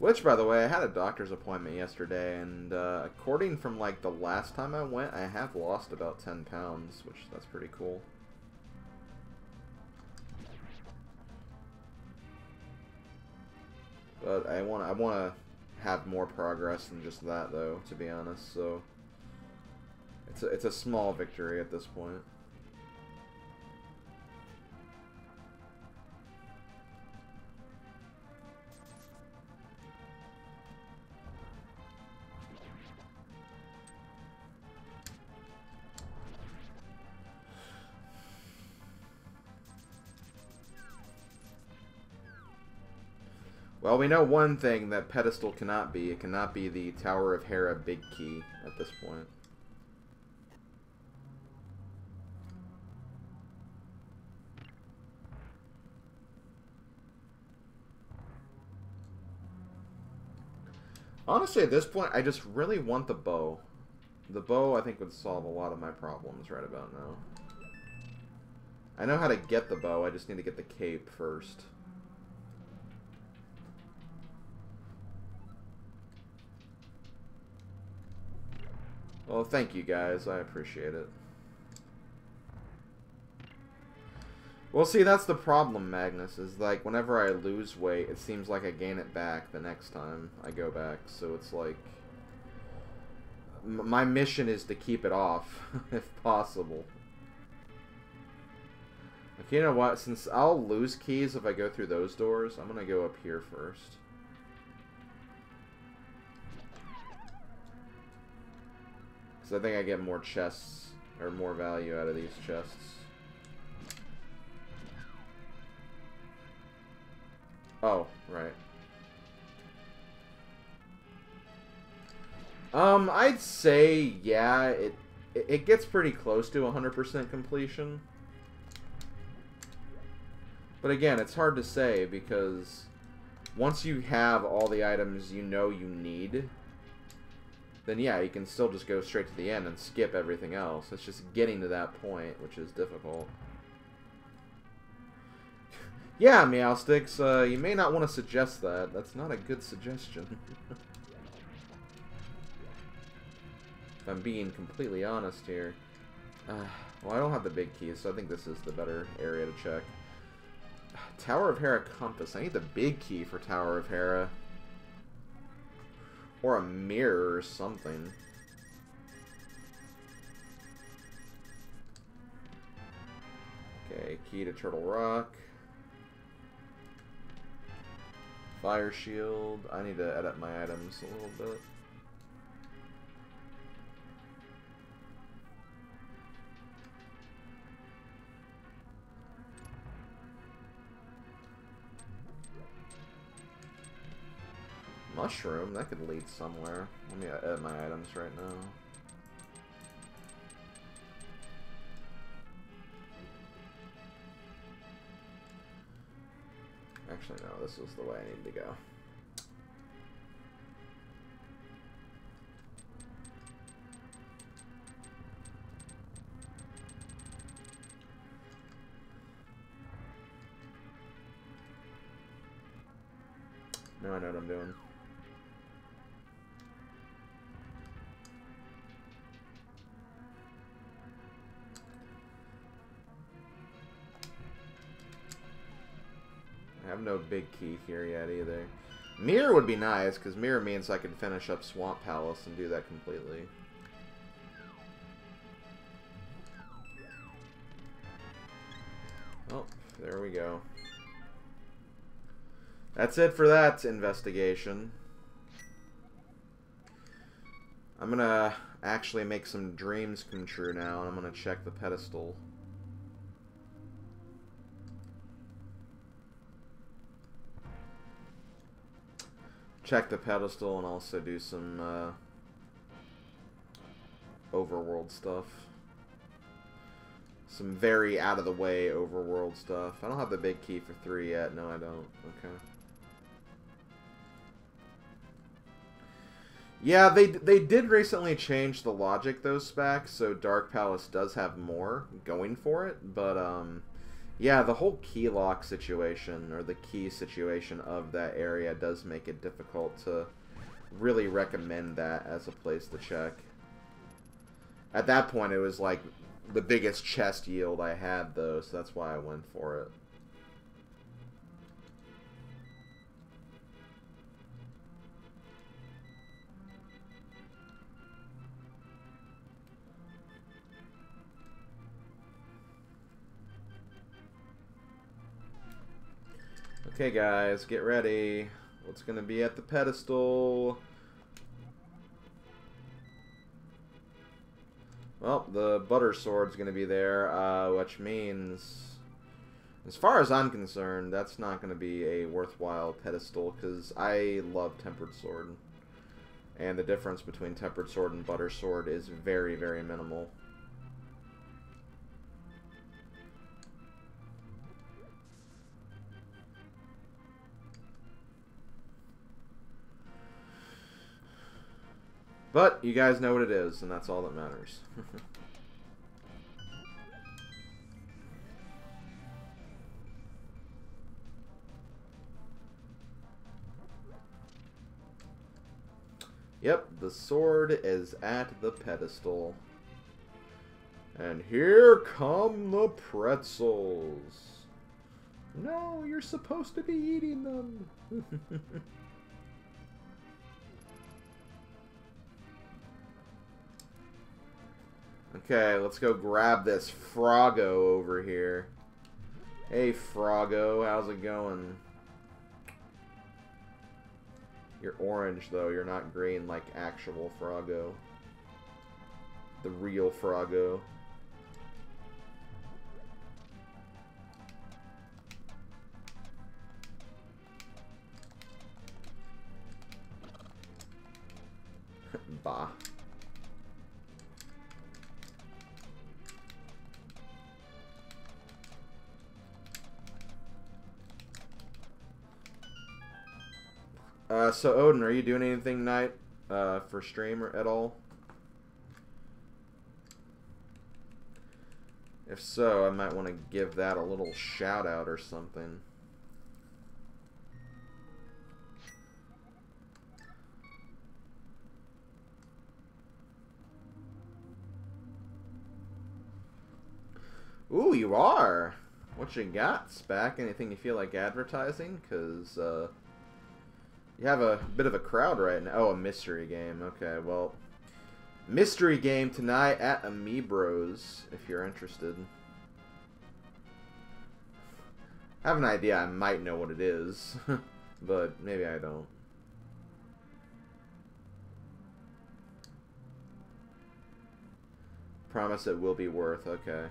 Which, by the way, I had a doctor's appointment yesterday, and according from, like, the last time I went, I have lost about 10 pounds, which, that's pretty cool. But I want to have more progress than just that, though, to be honest, so it's a small victory at this point. Well, we know one thing that pedestal cannot be. It cannot be the Tower of Hera big key at this point. Honestly, at this point, I just really want the bow. The bow, I think, would solve a lot of my problems right about now. I know how to get the bow, I just need to get the cape first. Well, thank you guys. I appreciate it. Well, see, that's the problem, Magnus, is like whenever I lose weight, it seems like I gain it back the next time I go back. So it's like my mission is to keep it off, if possible. Okay, you know what? Since I'll lose keys if I go through those doors, I'm going to go up here first. Because I think I get more chests, or more value out of these chests. Oh, right. I'd say, yeah, it gets pretty close to 100% completion. But again, it's hard to say, because once you have all the items you know you need, then yeah, you can still just go straight to the end and skip everything else. It's just getting to that point, which is difficult. Yeah, Meowsticks, you may not want to suggest that. That's not a good suggestion. If I'm being completely honest here. Well, I don't have the big keys, so I think this is the better area to check. Tower of Hera compass. I need the big key for Tower of Hera. Or a mirror or something. Okay, key to Turtle Rock. Fire shield. I need to edit my items a little bit. Mushroom, that could lead somewhere. Let me edit my items right now. Actually, no, this was the way I need to go. Now I know what I'm doing. I have no big key here yet either. Mirror would be nice, because mirror means I can finish up Swamp Palace and do that completely. Oh, there we go. That's it for that investigation. I'm gonna actually make some dreams come true now, and I'm gonna check the pedestal. Check the pedestal and also do some overworld stuff. Some very out-of-the-way overworld stuff. I don't have the big key for 3 yet. No, I don't. Okay. Yeah, they did recently change the logic, though, Spac, so Dark Palace does have more going for it, but, yeah, the whole key lock situation, or the key situation of that area does make it difficult to really recommend that as a place to check. At that point, it was, like, the biggest chest yield I had, though, so that's why I went for it. Okay, guys, get ready. What's going to be at the pedestal? Well, the butter sword's going to be there, which means, as far as I'm concerned, that's not going to be a worthwhile pedestal, because I love Tempered Sword. And the difference between Tempered Sword and Butter Sword is very, very minimal. But you guys know what it is, and that's all that matters. Yep, the sword is at the pedestal. And here come the pretzels. No, you're supposed to be eating them. Okay, let's go grab this Froggo over here. Hey, Froggo, how's it going? You're orange, though. You're not green like actual Froggo. The real Froggo. Bah. So Odin, are you doing anything tonight for stream or at all? If so, I might want to give that a little shout out or something. Ooh, you are! What you got, Spac? Anything you feel like advertising? Because, you have a bit of a crowd right now. Oh, a mystery game. Okay, well, mystery game tonight at Amiibros, if you're interested. I have an idea. I might know what it is, but maybe I don't. Promise it will be worth. Okay.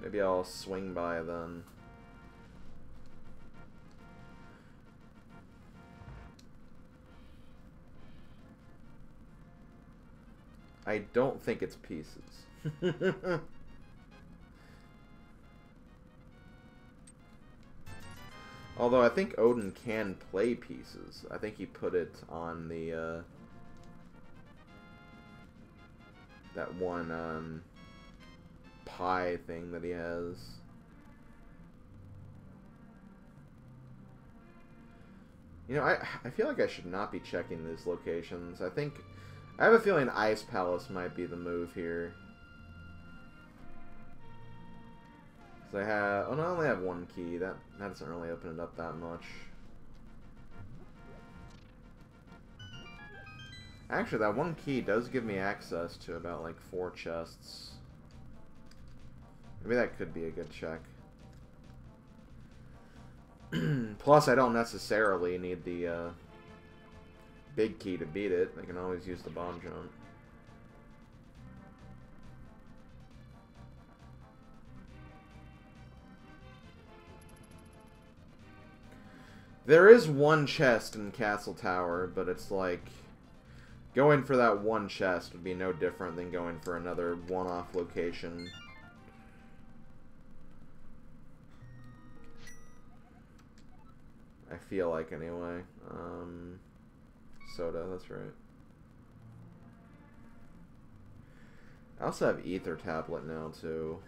Maybe I'll swing by then. I don't think it's pieces. Although I think Odin can play pieces. I think he put it on the that one pie thing that he has. You know, I feel like I should not be checking these locations. I have a feeling Ice Palace might be the move here. So I have... Oh, no, I only have one key. That doesn't really open it up that much. Actually, that one key does give me access to about, like, 4 chests. Maybe that could be a good check. Plus, I don't necessarily need the big key to beat it. I can always use the bomb jump. There is one chest in Castle Tower, but it's like... Going for that one chest would be no different than going for another one-off location. I feel like, anyway. Soda, that's right. I also have Ether Tablet now, too.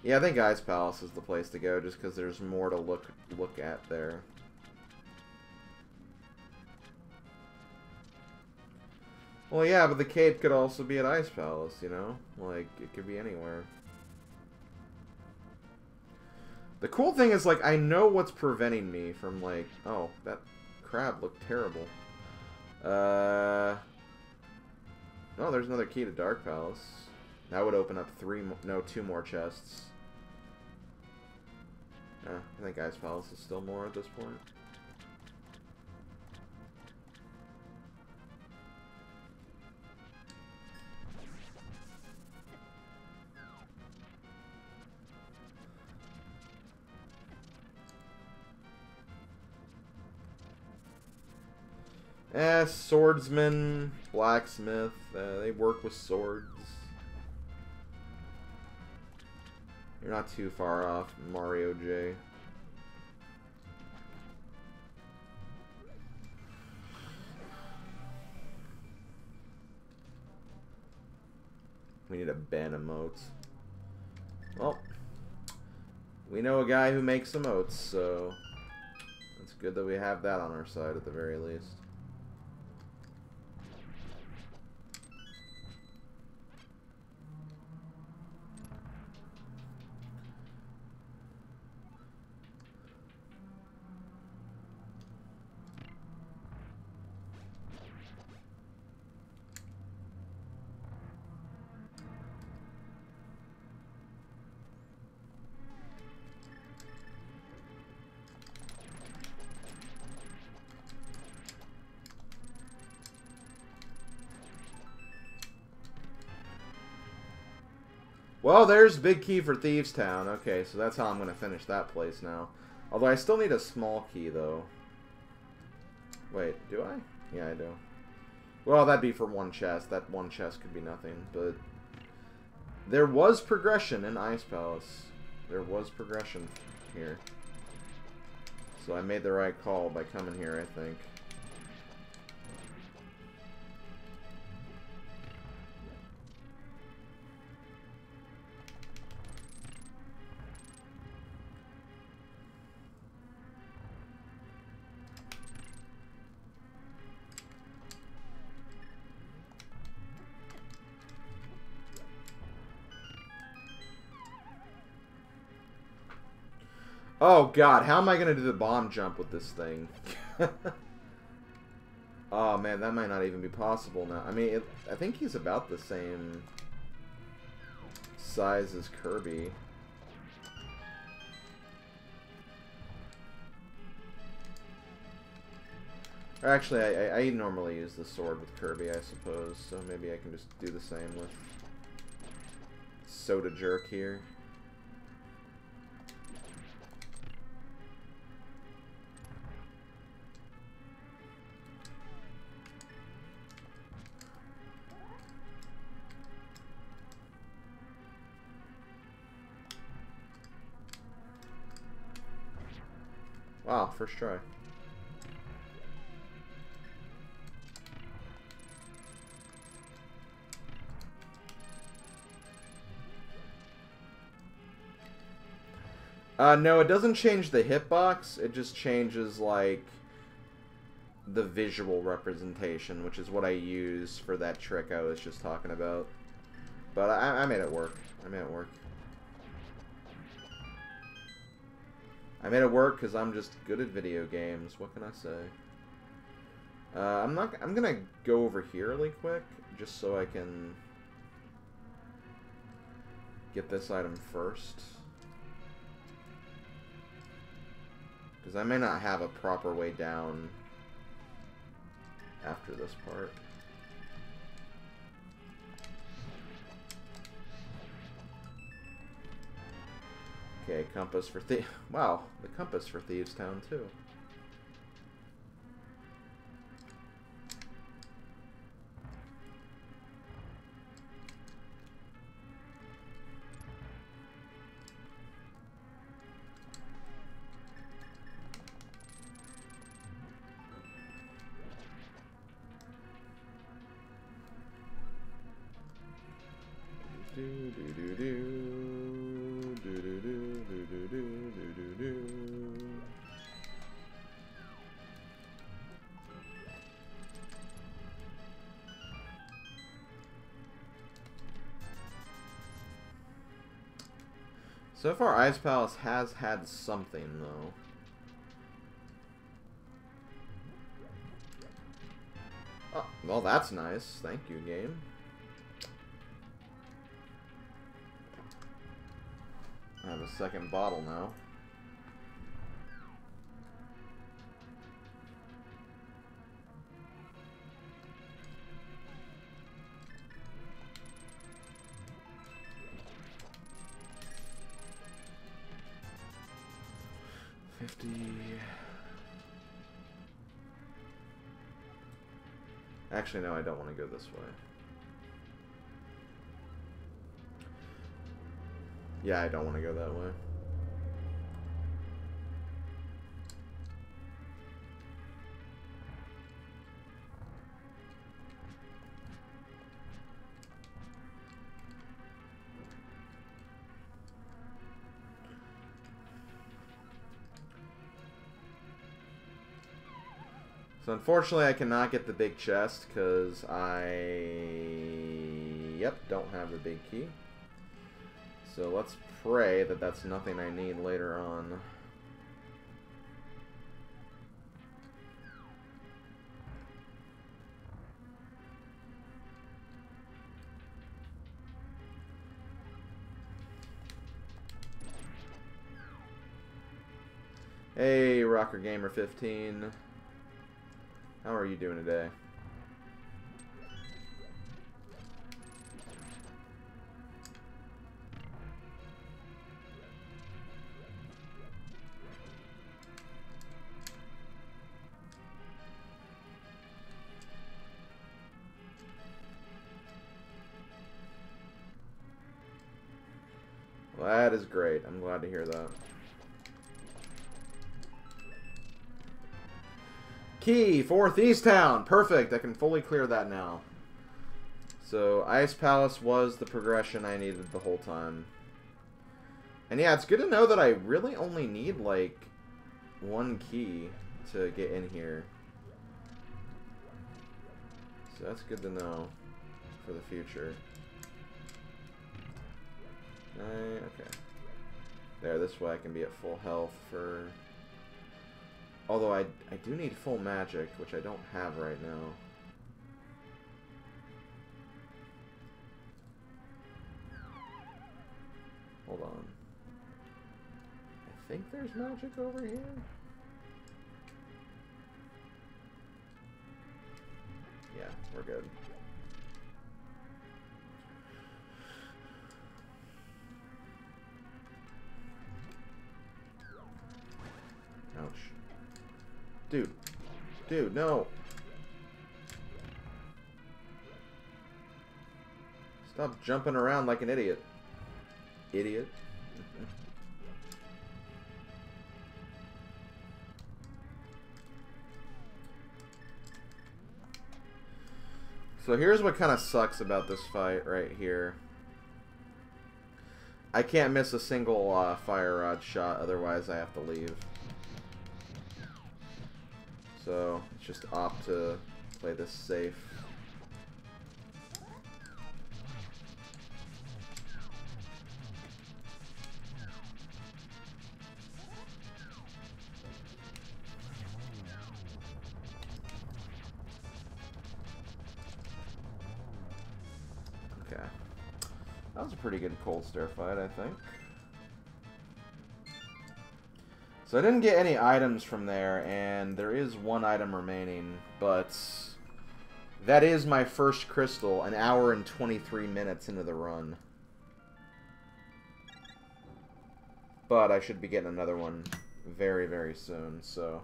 Yeah, I think Ice Palace is the place to go, just because there's more to look at there. Well, yeah, but the cape could also be at Ice Palace, you know? Like, it could be anywhere. The cool thing is, like, I know what's preventing me from, like... Oh, that crab looked terrible. Oh, there's another key to Dark Palace. That would open up 2 more chests. I think Ice Palace is still more at this point. Swordsman, blacksmith, they work with swords. You're not too far off, Mario J. We need a ban emote. Well, we know a guy who makes emotes, so it's good that we have that on our side at the very least. Well, there's big key for Thieves Town. Okay, so that's how I'm going to finish that place now. Although I still need a small key, though. Wait, do I? Yeah, I do. Well, that'd be for one chest. That one chest could be nothing, but... There was progression in Ice Palace. There was progression here. So I made the right call by coming here, I think. Oh god, how am I gonna do the bomb jump with this thing? Oh man, that might not even be possible now. I mean, I think he's about the same size as Kirby. Or actually, I normally use the sword with Kirby, I suppose, so maybe I can just do the same with Soda Jerk here. Wow, first try. No, it doesn't change the hitbox. It just changes, like, the visual representation, which is what I use for that trick I was just talking about. But I made it work. I made it work. I made it work because I'm just good at video games. What can I say? I'm gonna go over here really quick, just so I can get this item first. Because I may not have a proper way down after this part. Okay, compass for wow, the compass for Thieves Town too. So far, Ice Palace has had something, though. Oh, well, that's nice. Thank you, game. I have a second bottle now. Actually, no, I don't want to go this way. Yeah, I don't want to go that way. So unfortunately I cannot get the big chest because don't have the big key. So let's pray that that's nothing I need later on. Hey, Rocker Gamer 15. How are you doing today? Well, that is great. I'm glad to hear that. Key for Thieves Town. Perfect. I can fully clear that now. So Ice Palace was the progression I needed the whole time. And yeah, it's good to know that I really only need like one key to get in here. So that's good to know for the future. Okay. There, this way I can be at full health for... Although I do need full magic, which I don't have right now. Hold on. I think there's magic over here. Yeah, we're good. Ouch. Dude. Dude, no. Stop jumping around like an idiot. Idiot. So here's what kind of sucks about this fight right here. I can't miss a single fire rod shot, otherwise I have to leave. So, just opt to play this safe. Okay. That was a pretty good cold stare fight, I think. So I didn't get any items from there, and there is one item remaining, but that is my first crystal, an hour and 23 minutes into the run. But I should be getting another one very, very soon, so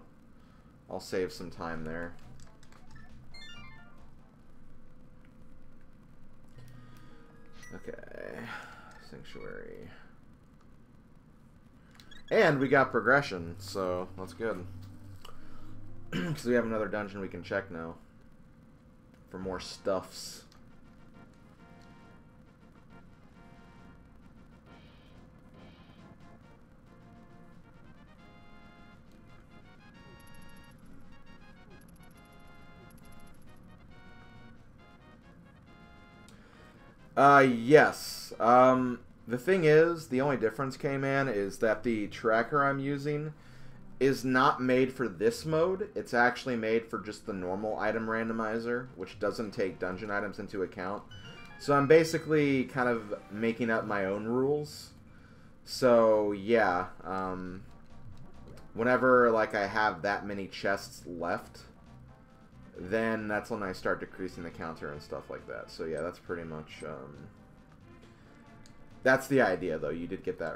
I'll save some time there. Okay, Sanctuary. And we got progression, so that's good. Because we have another dungeon we can check now. For more stuffs. Yes. The thing is, the only difference, K-Man, is that the tracker I'm using is not made for this mode. It's actually made for just the normal item randomizer, which doesn't take dungeon items into account. So I'm basically kind of making up my own rules. So, yeah. Whenever, like, I have that many chests left, then that's when I start decreasing the counter and stuff like that. So, yeah, that's pretty much... That's the idea, though. You did get that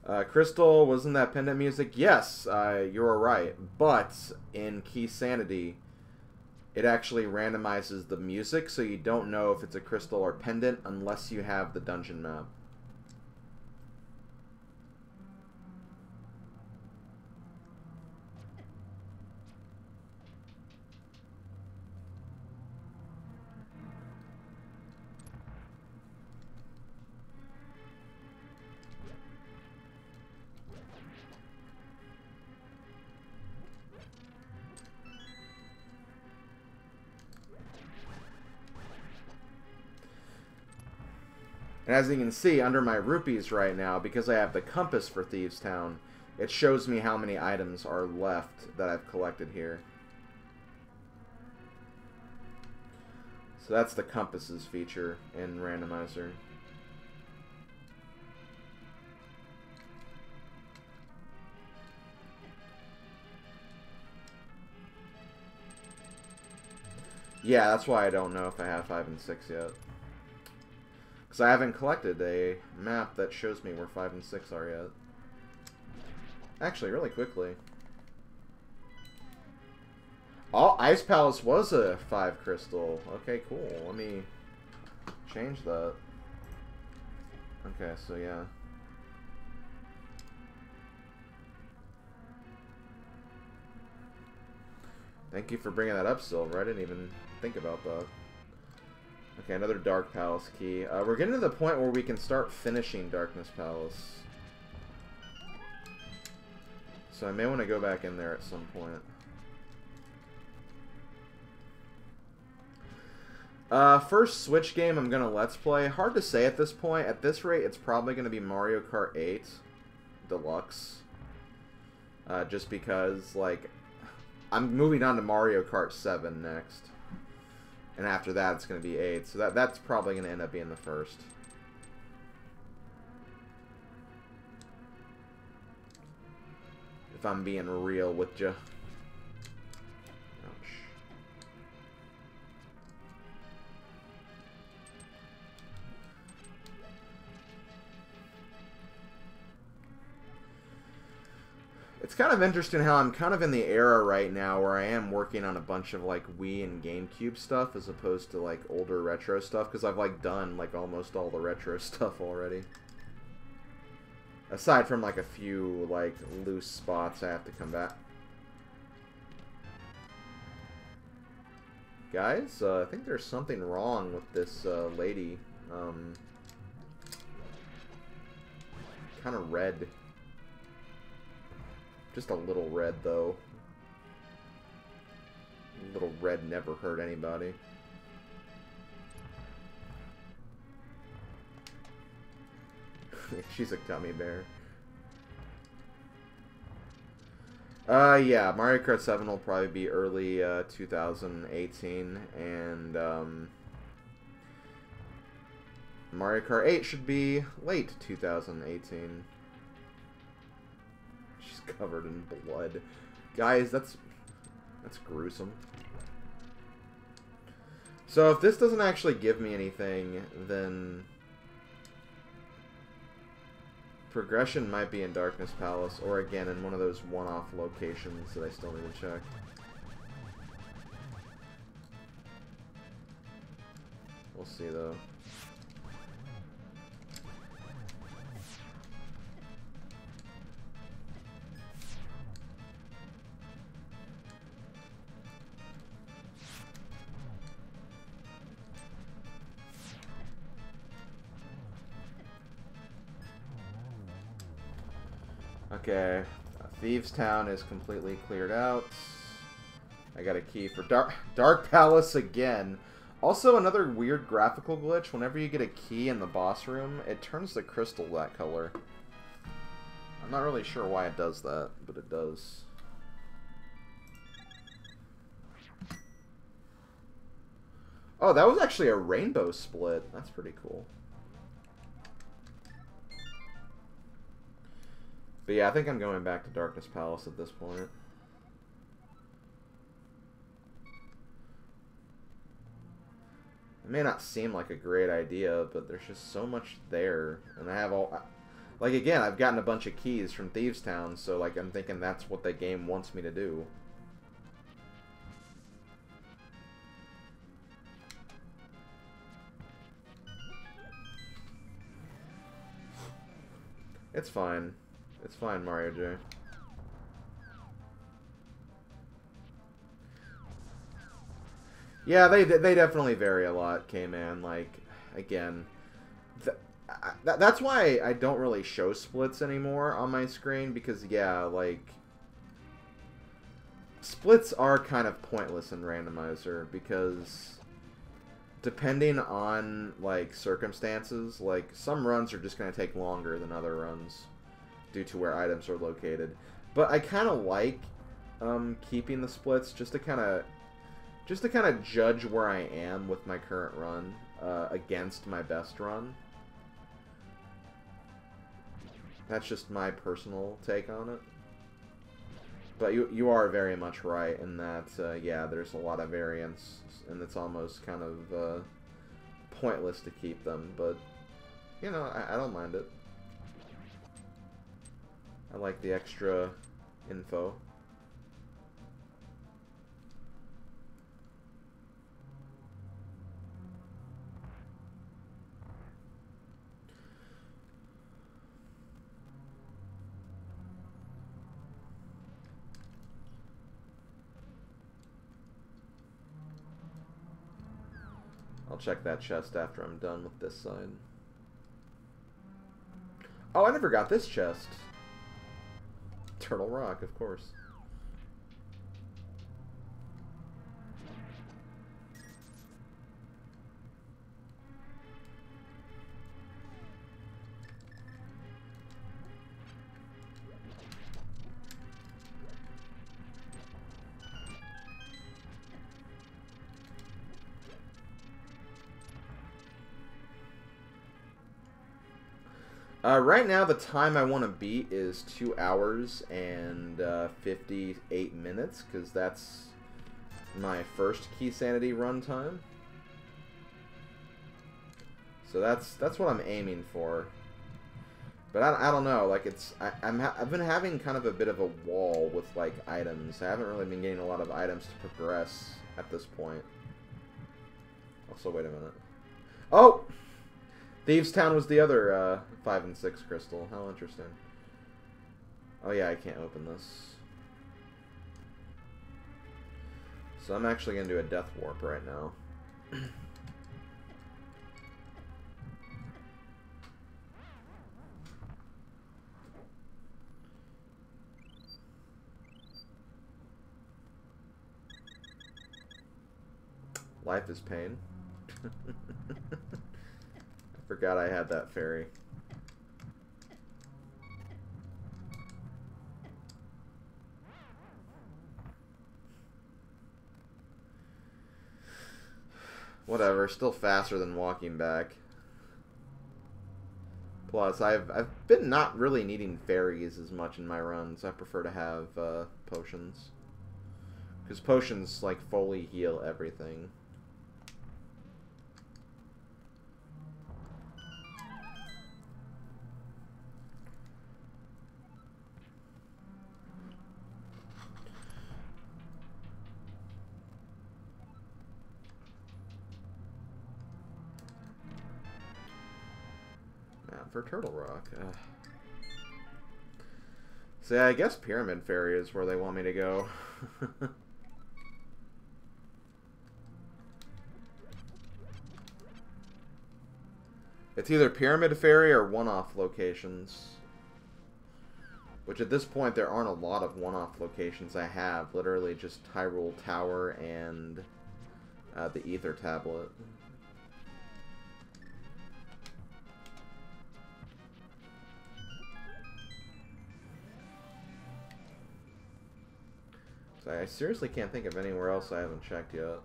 right. Crystal, wasn't that pendant music? Yes, you were right. But in Keysanity, it actually randomizes the music, so you don't know if it's a crystal or pendant unless you have the dungeon map. And as you can see, under my rupees right now, because I have the compass for Thieves Town, it shows me how many items are left that I've collected here. So that's the compasses feature in Randomizer. Yeah, that's why I don't know if I have 5 and 6 yet. Because I haven't collected a map that shows me where 5 and 6 are yet. Actually, really quickly. Oh, Ice Palace was a 5 crystal. Okay, cool. Let me change that. Okay, so yeah. Thank you for bringing that up, Silver. I didn't even think about that. Okay, another Dark Palace key. We're getting to the point where we can start finishing Darkness Palace. So I may want to go back in there at some point. First Switch game I'm going to Let's Play. Hard to say at this point. At this rate, it's probably going to be Mario Kart 8 Deluxe. Just because, like, I'm moving on to Mario Kart 7 next. And after that, it's going to be 8. So that's probably going to end up being the first. If I'm being real with you. Ouch. It's kind of interesting how I'm kind of in the era right now where I am working on a bunch of like Wii and GameCube stuff as opposed to like older retro stuff, because I've like done like almost all the retro stuff already. Aside from, like, a few, like, loose spots I have to come back. Guys, I think there's something wrong with this lady. Kind of red. Just a little red, though. A little red never hurt anybody. She's a gummy bear. Yeah, Mario Kart 7 will probably be early 2018, and Mario Kart 8 should be late 2018. She's covered in blood. Guys, that's gruesome. So if this doesn't actually give me anything, then progression might be in Darkness Palace, or again in one of those one-off locations that I still need to check. We'll see, though. Okay, Thieves Town is completely cleared out. I got a key for Dark Palace again. Also, another weird graphical glitch. Whenever you get a key in the boss room, it turns the crystal that color. I'm not really sure why it does that, but it does. Oh, that was actually a rainbow split. That's pretty cool. But yeah, I think I'm going back to Darkness Palace at this point. It may not seem like a great idea, but there's just so much there. And I have all... Like, again, I've gotten a bunch of keys from Thieves Town, so, like, I'm thinking that's what the game wants me to do. It's fine. It's fine, Mario J. Yeah, they definitely vary a lot, K-Man. Like, again, that's why I don't really show splits anymore on my screen, because, yeah, like, splits are kind of pointless in Randomizer, because depending on, like, circumstances, like, some runs are just going to take longer than other runs due to where items are located. But I kind of like keeping the splits just to kind of judge where I am with my current run against my best run. That's just my personal take on it. But you are very much right in that, yeah, there's a lot of variance, and it's almost kind of pointless to keep them. But, you know, I don't mind it. I like the extra info. I'll check that chest after I'm done with this side. Oh, I never got this chest. Turtle Rock, of course. Right now, the time I want to beat is 2 hours and 58 minutes, because that's my first Keysanity run time. So that's what I'm aiming for. But I don't know, like, I've been having kind of a bit of a wall with, like, items. I haven't really been getting a lot of items to progress at this point. Also, wait a minute. Oh! Thieves Town was the other 5 and 6 crystal. How interesting. Oh yeah, I can't open this. So I'm actually going to do a death warp right now. Life is pain. I forgot I had that fairy. Whatever, still faster than walking back. Plus, I've been not really needing fairies as much in my runs. I prefer to have potions. Because potions, like, fully heal everything. For Turtle Rock. So yeah, I guess Pyramid Fairy is where they want me to go. It's either Pyramid Fairy or one-off locations. Which at this point there aren't a lot of one-off locations I have. Literally just Hyrule Tower and the Ether Tablet. I seriously can't think of anywhere else I haven't checked yet.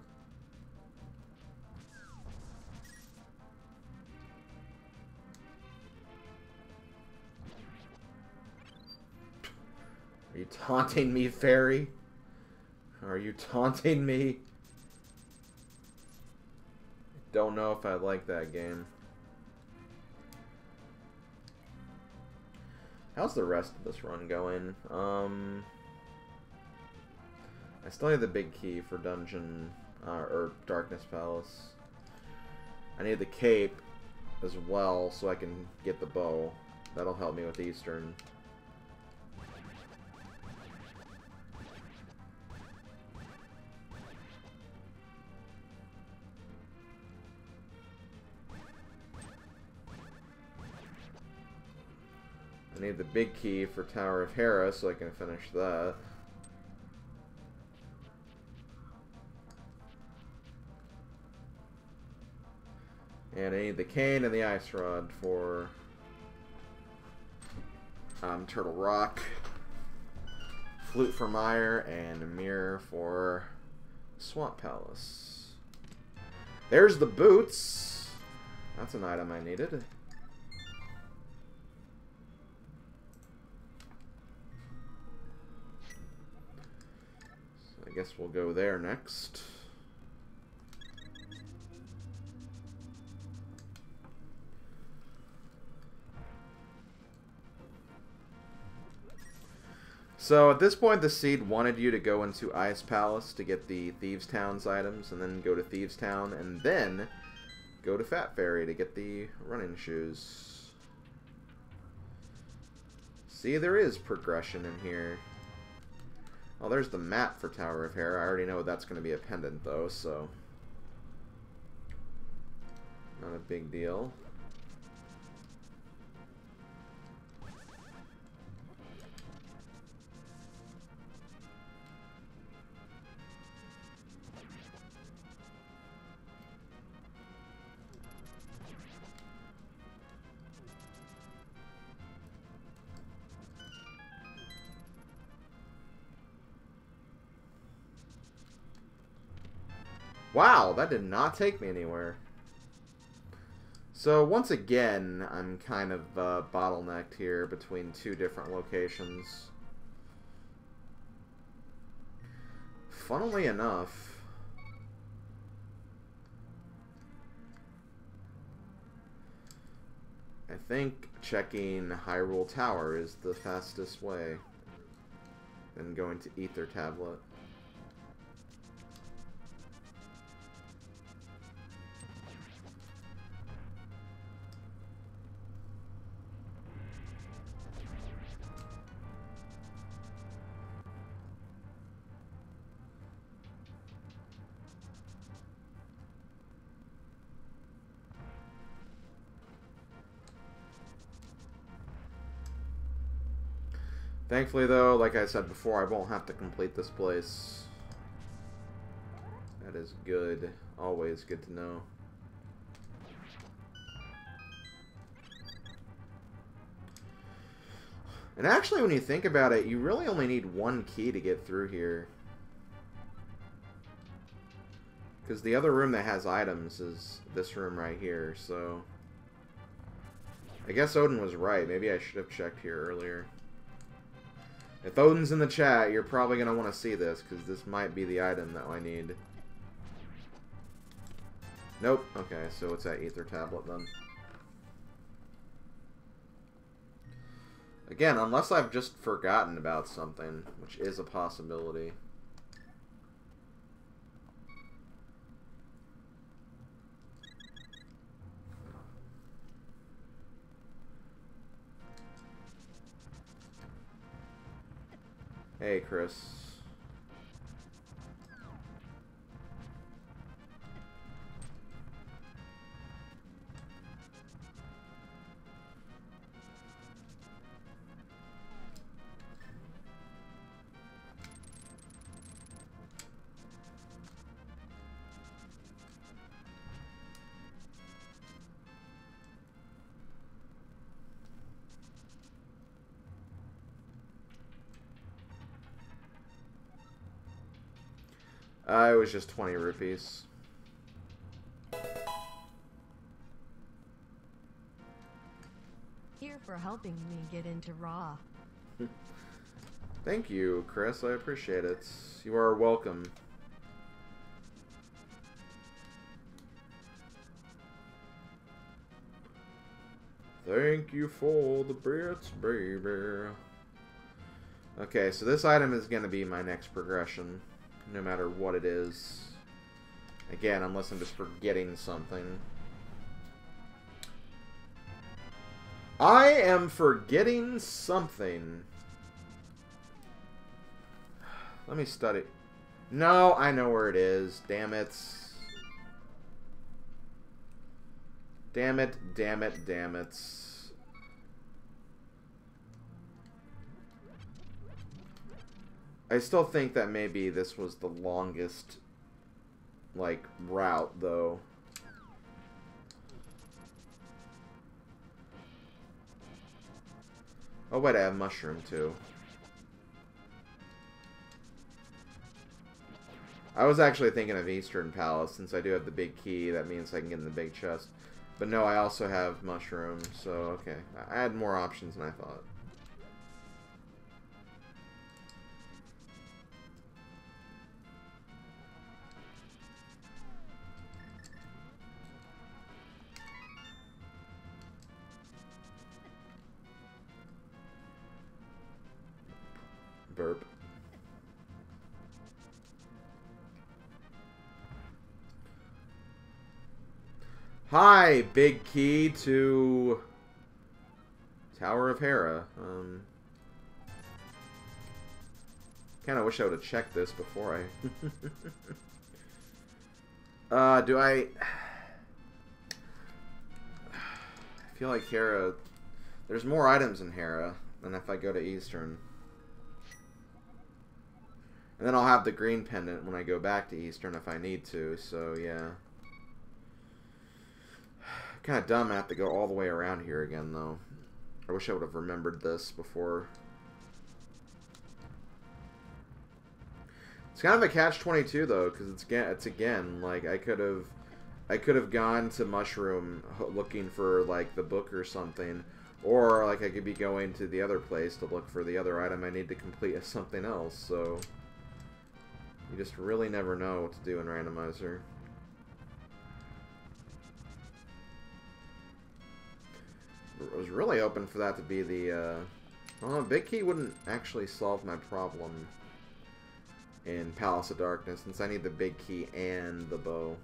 Are you taunting me, fairy? Are you taunting me? Don't know if I like that game. How's the rest of this run going? I still need the big key for Dungeon, or Darkness Palace. I need the cape as well so I can get the bow. That'll help me with Eastern. I need the big key for Tower of Hera so I can finish that. And I need the cane and the ice rod for Turtle Rock, flute for Mire, and a mirror for Swamp Palace. There's the boots. That's an item I needed. So I guess we'll go there next. So at this point, the Seed wanted you to go into Ice Palace to get the Thieves Town's items, and then go to Thieves Town, and then go to Fat Fairy to get the running shoes. See, there is progression in here. Oh, there's the map for Tower of Hera. I already know that's going to be a pendant, though, so not a big deal. Wow, that did not take me anywhere. So once again, I'm kind of bottlenecked here between two different locations. Funnily enough, I think checking Hyrule Tower is the fastest way than going to Ether Tablet. Thankfully, though, like I said before, I won't have to complete this place. That is good. Always good to know. And actually, when you think about it, you really only need one key to get through here. Because the other room that has items is this room right here, so... I guess Odin was right. Maybe I should have checked here earlier. If Odin's in the chat, you're probably going to want to see this, because this might be the item that I need. Nope. Okay, so it's that ether tablet then. Again, unless I've just forgotten about something, which is a possibility. Hey, Chris. It was just 20 rupees. Here for helping me get into Raw. Thank you, Chris. I appreciate it. You are welcome. Thank you for the bits, baby. Okay, so this item is going to be my next progression, no matter what it is. Again, unless I'm just forgetting something. I am forgetting something. Let me study. No, I know where it is. Damn it. Damn it, damn it, damn it. I still think that maybe this was the longest, like, route, though. Oh, wait, I have mushroom, too. I was actually thinking of Eastern Palace. Since I do have the big key, that means I can get in the big chest. But no, I also have mushroom, so okay. I had more options than I thought. Burp. Hi, big key to Tower of Hera. Kind of wish I would have checked this before I... do I feel like Hera... There's more items in Hera than if I go to Eastern. And then I'll have the green pendant when I go back to Eastern if I need to, so yeah. Kind of dumb I have to go all the way around here again, though. I wish I would have remembered this before. It's kind of a catch-22 though, because it's again like I could have gone to Mushroom looking for like the book or something, or like I could be going to the other place to look for the other item I need to complete as something else. So you just really never know what to do in Randomizer. I was really hoping for that to be the, well, Big Key wouldn't actually solve my problem in Palace of Darkness, since I need the Big Key and the bow.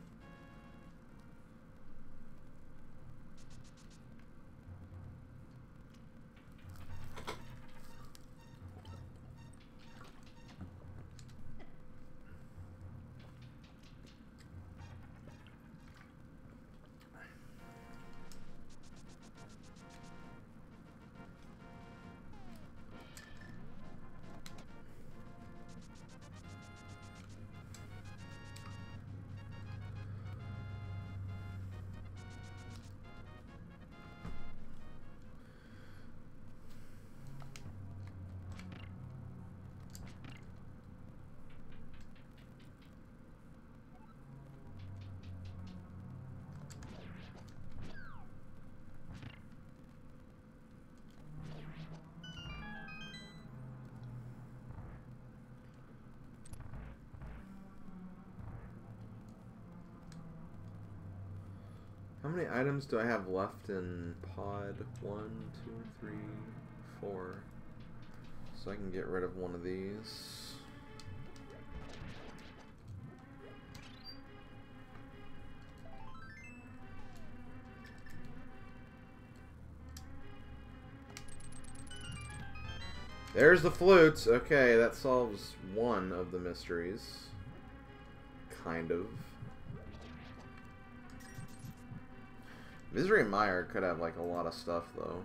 How many items do I have left in pod? 1, 2, 3, 4. So I can get rid of one of these. There's the flutes. Okay, that solves one of the mysteries. Kind of. Misery Mire could have like a lot of stuff though.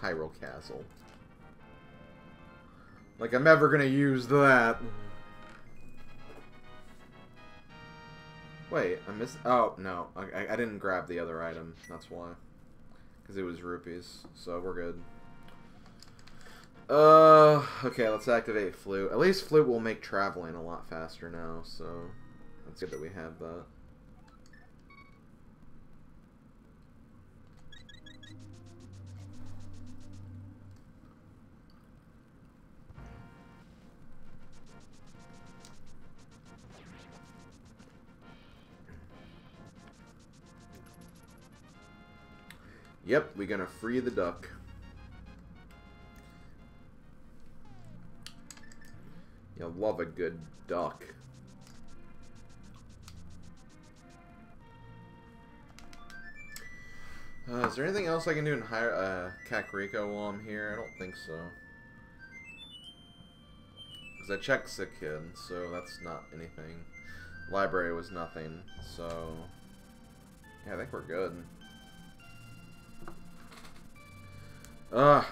Hyrule Castle. Like I'm ever gonna use that. Wait, I missed. Oh no, I didn't grab the other item. That's why, because it was rupees. So we're good. Okay, let's activate Flute. At least Flute will make traveling a lot faster now. So it's good that we have that. Yep, we're gonna free the duck. You love a good duck. Is there anything else I can do in Kakariko while I'm here? I don't think so. Because I checked Sick Kid, so that's not anything. Library was nothing, so... yeah, I think we're good.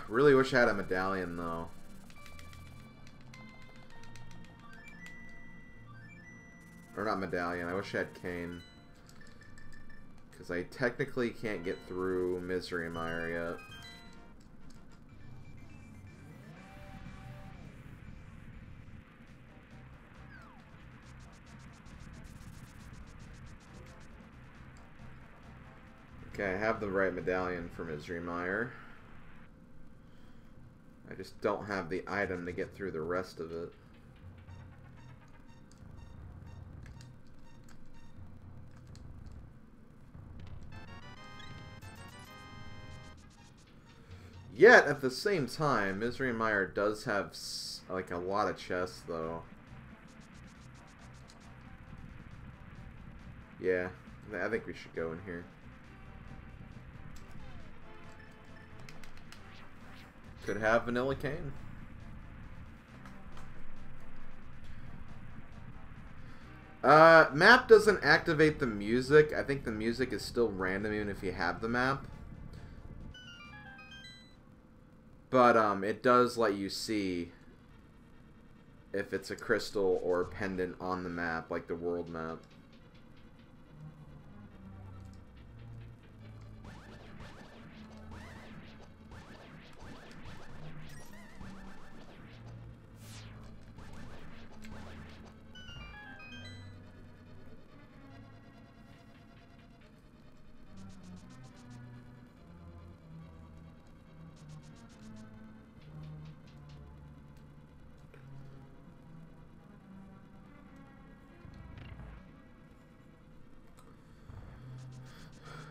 Really wish I had a medallion, though. Or not medallion, I wish I had cane. Because I technically can't get through Misery Mire yet. Okay, I have the right medallion for Misery Mire. I just don't have the item to get through the rest of it. Yet, at the same time, Misery Mire does have, like, a lot of chests, though. Yeah, I think we should go in here. Could have Vanilla Cane. Map doesn't activate the music. I think the music is still random even if you have the map. But, it does let you see if it's a crystal or a pendant on the map, like the world map.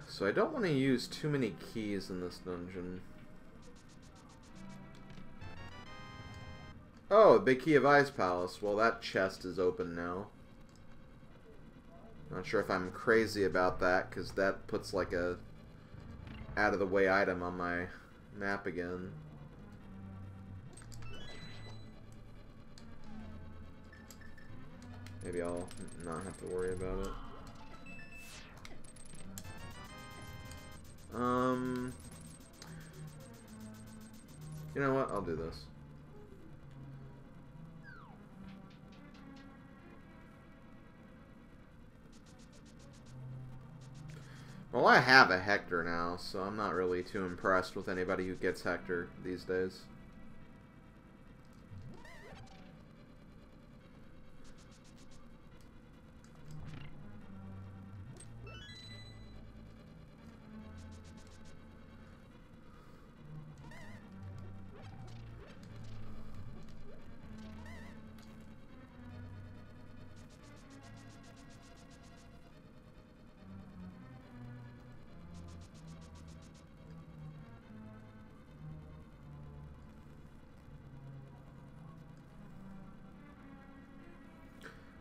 So I don't want to use too many keys in this dungeon. Oh, Big Key of Ice Palace. Well, that chest is open now. Not sure if I'm crazy about that, because that puts like a out-of-the-way item on my map again. Maybe I'll not have to worry about it. You know what? I'll do this. Well, I have a Hector now, so I'm not really too impressed with anybody who gets Hector these days.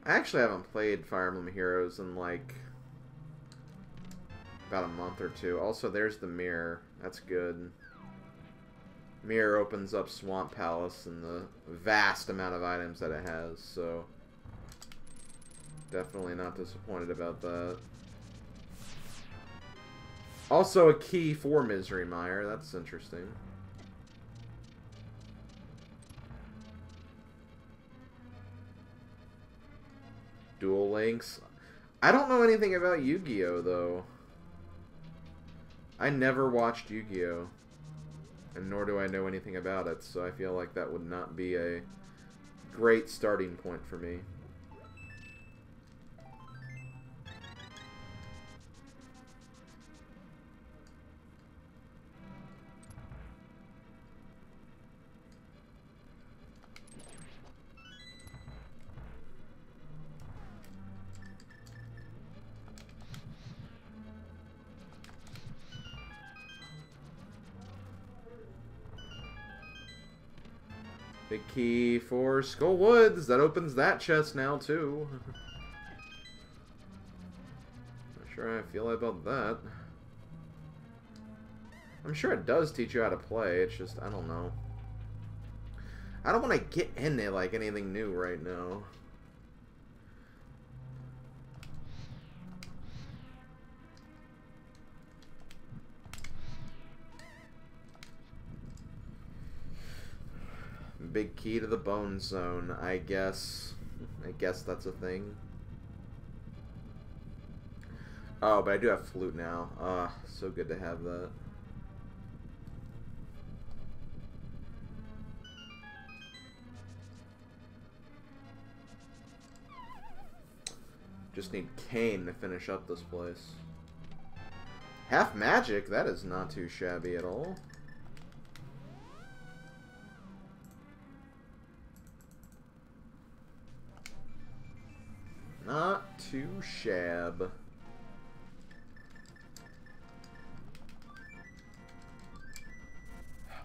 I actually haven't played Fire Emblem Heroes in like about a month or two. Also, there's the mirror. That's good. Mirror opens up Swamp Palace and the vast amount of items that it has, so definitely not disappointed about that. Also a key for Misery Mire. That's interesting. Duel Links. I don't know anything about Yu-Gi-Oh, though. I never watched Yu-Gi-Oh, and nor do I know anything about it, so I feel like that would not be a great starting point for me. Big key for Skull Woods. That opens that chest now, too. Not sure how I feel about that. I'm sure it does teach you how to play. It's just, I don't know. I don't want to get into, like, anything new right now. Big key to the Bone Zone, I guess. I guess that's a thing. Oh, but I do have Flute now. Ah, so good to have that. Just need Cane to finish up this place. Half magic, that is not too shabby at all. Not too shab.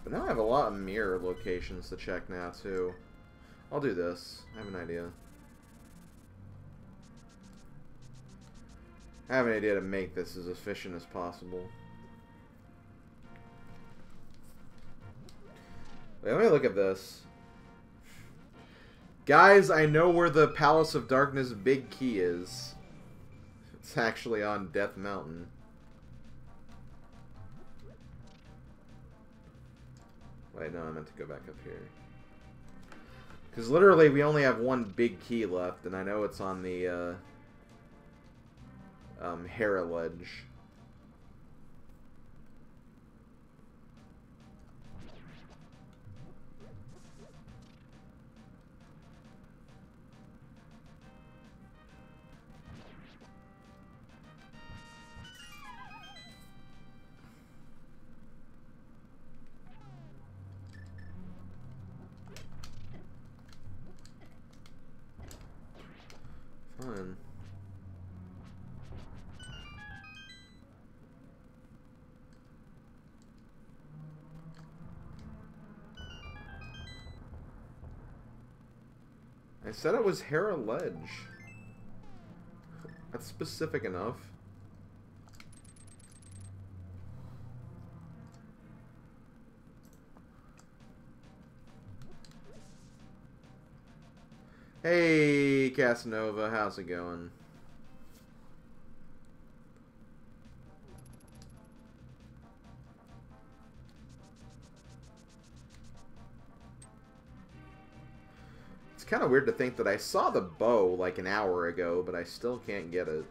But now I have a lot of mirror locations to check now, too. I'll do this. I have an idea. I have an idea to make this as efficient as possible. Wait, let me look at this. Guys, I know where the Palace of Darkness big key is. It's actually on Death Mountain. Wait, no, I meant to go back up here. Because literally we only have one big key left, and I know it's on the Hera Ledge. Fine. I said it was Hera Ledge. That's specific enough. Hey, Casanova, how's it going? It's kind of weird to think that I saw the bow like an hour ago, but I still can't get it.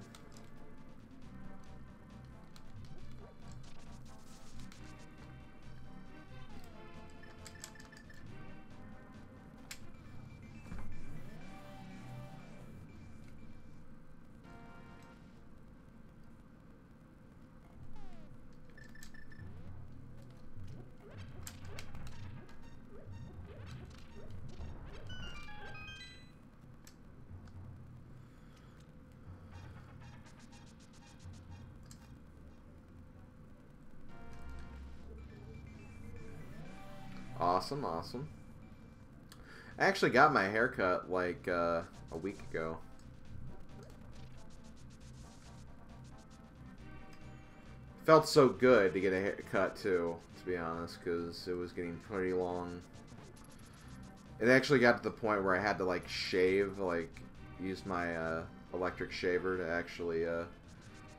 Awesome, awesome. I actually got my haircut like a week ago. Felt so good to get a haircut too, to be honest, because it was getting pretty long. It actually got to the point where I had to like shave, like use my electric shaver to actually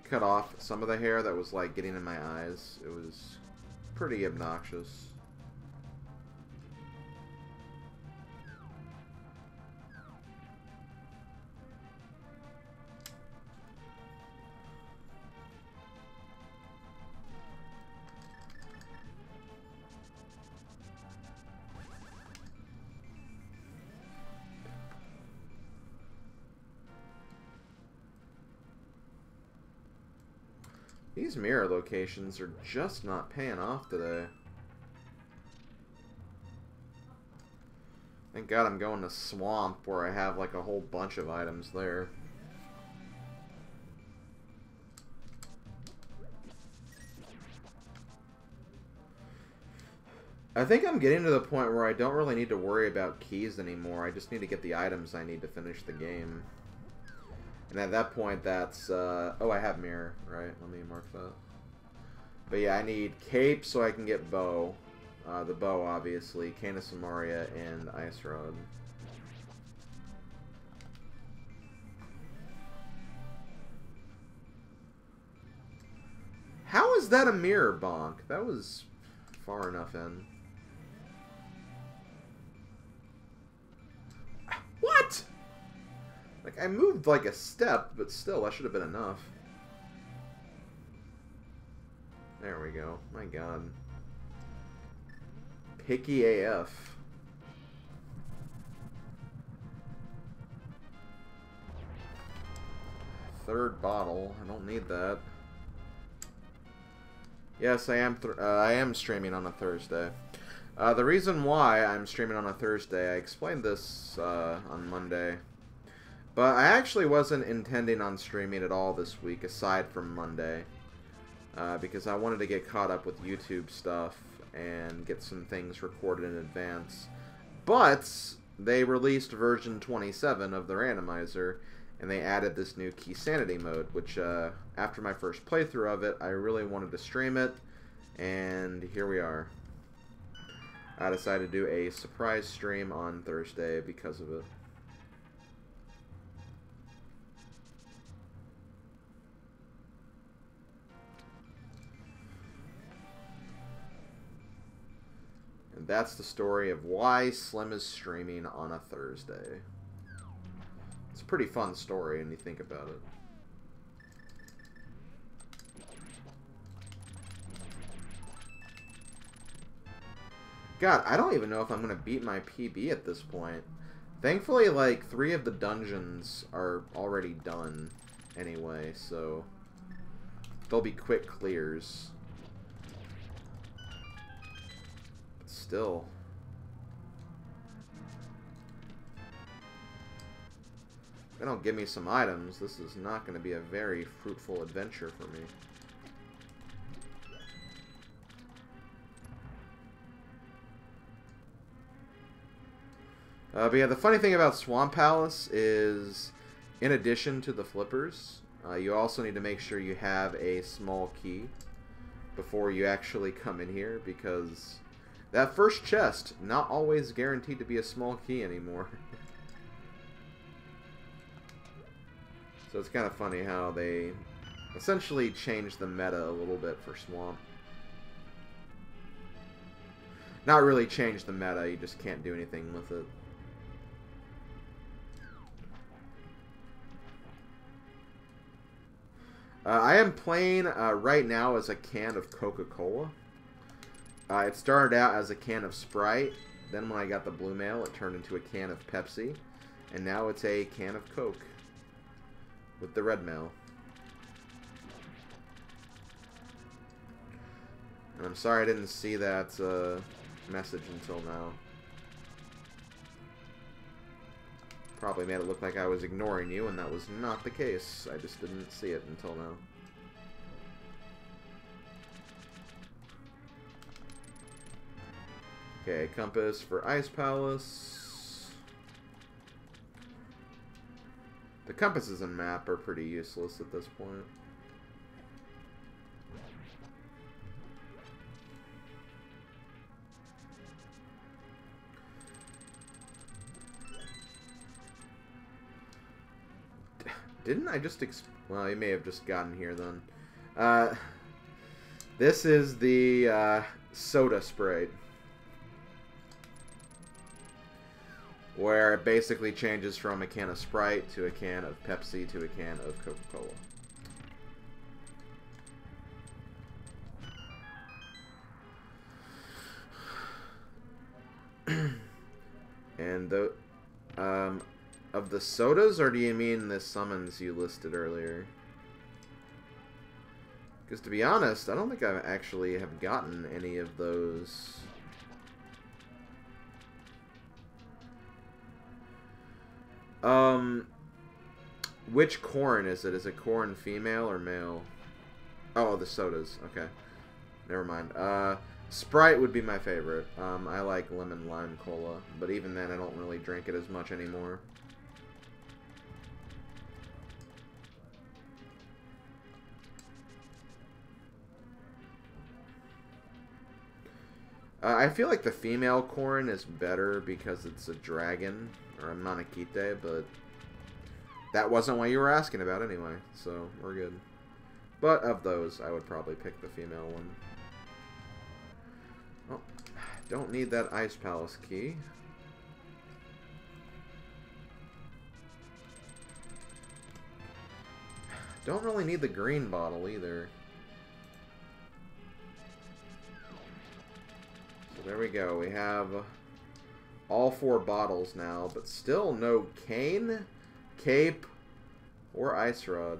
cut off some of the hair that was like getting in my eyes. It was pretty obnoxious. These mirror locations are just not paying off today. Thank God I'm going to Swamp where I have like a whole bunch of items there. I think I'm getting to the point where I don't really need to worry about keys anymore. I just need to get the items I need to finish the game. And at that point, that's, oh, I have mirror, right? Let me mark that. But yeah, I need cape so I can get bow. The bow, obviously, Cane of Samaria, and Ice Rod. How is that a mirror bonk? That was far enough in. What? Like, I moved like a step, but still, that should have been enough. There we go. My God. Picky AF. Third bottle. I don't need that. Yes, I am streaming on a Thursday. The reason why I'm streaming on a Thursday, I explained this on Monday. But I actually wasn't intending on streaming at all this week, aside from Monday. Because I wanted to get caught up with YouTube stuff and get some things recorded in advance. But they released version 27 of the randomizer, and they added this new Keysanity mode, which after my first playthrough of it, I really wanted to stream it, and here we are. I decided to do a surprise stream on Thursday because of it. And that's the story of why Slim is streaming on a Thursday. It's a pretty fun story when you think about it. God, I don't even know if I'm going to beat my PB at this point. Thankfully, like, 3 of the dungeons are already done anyway, so they'll be quick clears. But still. If they don't give me some items, this is not going to be a very fruitful adventure for me. But yeah, the funny thing about Swamp Palace is, in addition to the flippers, you also need to make sure you have a small key before you actually come in here, because that first chest, not always guaranteed to be a small key anymore. So it's kind of funny how they essentially changed the meta a little bit for Swamp. Not really change the meta, you just can't do anything with it. I am playing right now as a can of Coca-Cola. It started out as a can of Sprite. Then when I got the blue mail, it turned into a can of Pepsi. And now it's a can of Coke with the red mail. And I'm sorry I didn't see that message until now. Probably made it look like I was ignoring you, and that was not the case. I just didn't see it until now. Okay, compass for Ice Palace. The compasses and map are pretty useless at this point. Didn't I just well, you may have just gotten here then. This is the soda Sprite, where it basically changes from a can of Sprite to a can of Pepsi to a can of Coca-Cola. And the of the sodas, or do you mean the summons you listed earlier? Because to be honest, I don't think I actually have gotten any of those. Which corn is it? Is it corn female or male? Oh, the sodas. Okay. Never mind. Sprite would be my favorite. I like lemon lime cola, but even then I don't really drink it as much anymore. I feel like the female corn is better because it's a dragon, or a Manakite, but that wasn't what you were asking about anyway, so we're good. But of those, I would probably pick the female one. Oh, don't need that Ice Palace key. Don't really need the green bottle either. There we go. We have all 4 bottles now, but still no cane, cape, or ice rod.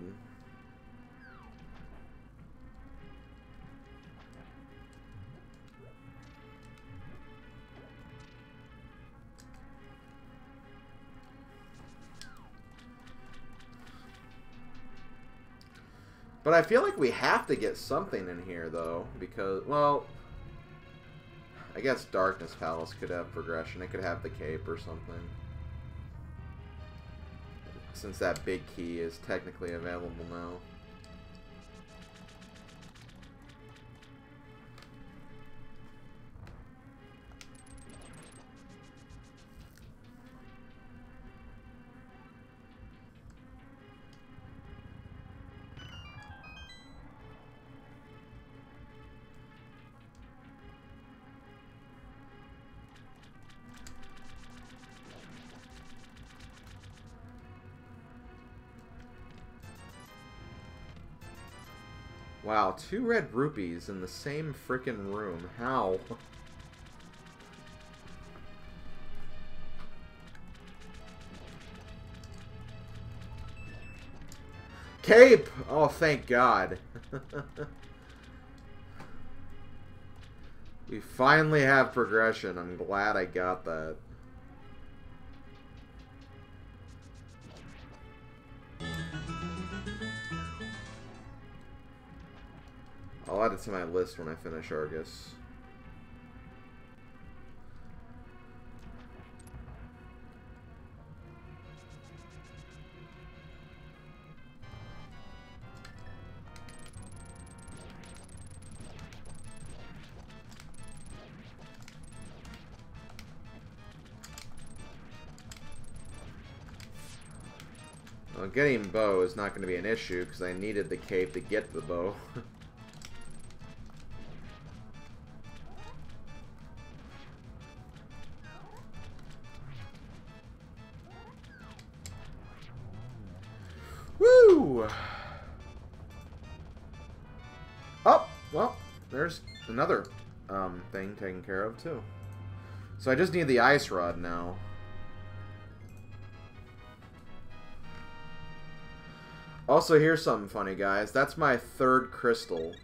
But I feel like we have to get something in here, though, because, well, I guess Darkness Palace could have progression. It could have the cape or something. Since that big key is technically available now. Wow, 2 red rupees in the same frickin' room. How? Cape! Oh, thank God. We finally have progression. I'm glad I got that. I'll add it to my list when I finish Argus. Well, getting bow is not going to be an issue because I needed the cape to get the bow. Woo! Oh, well, there's another thing taken care of too. So I just need the ice rod now. Also, here's something funny, guys. That's my 3rd crystal.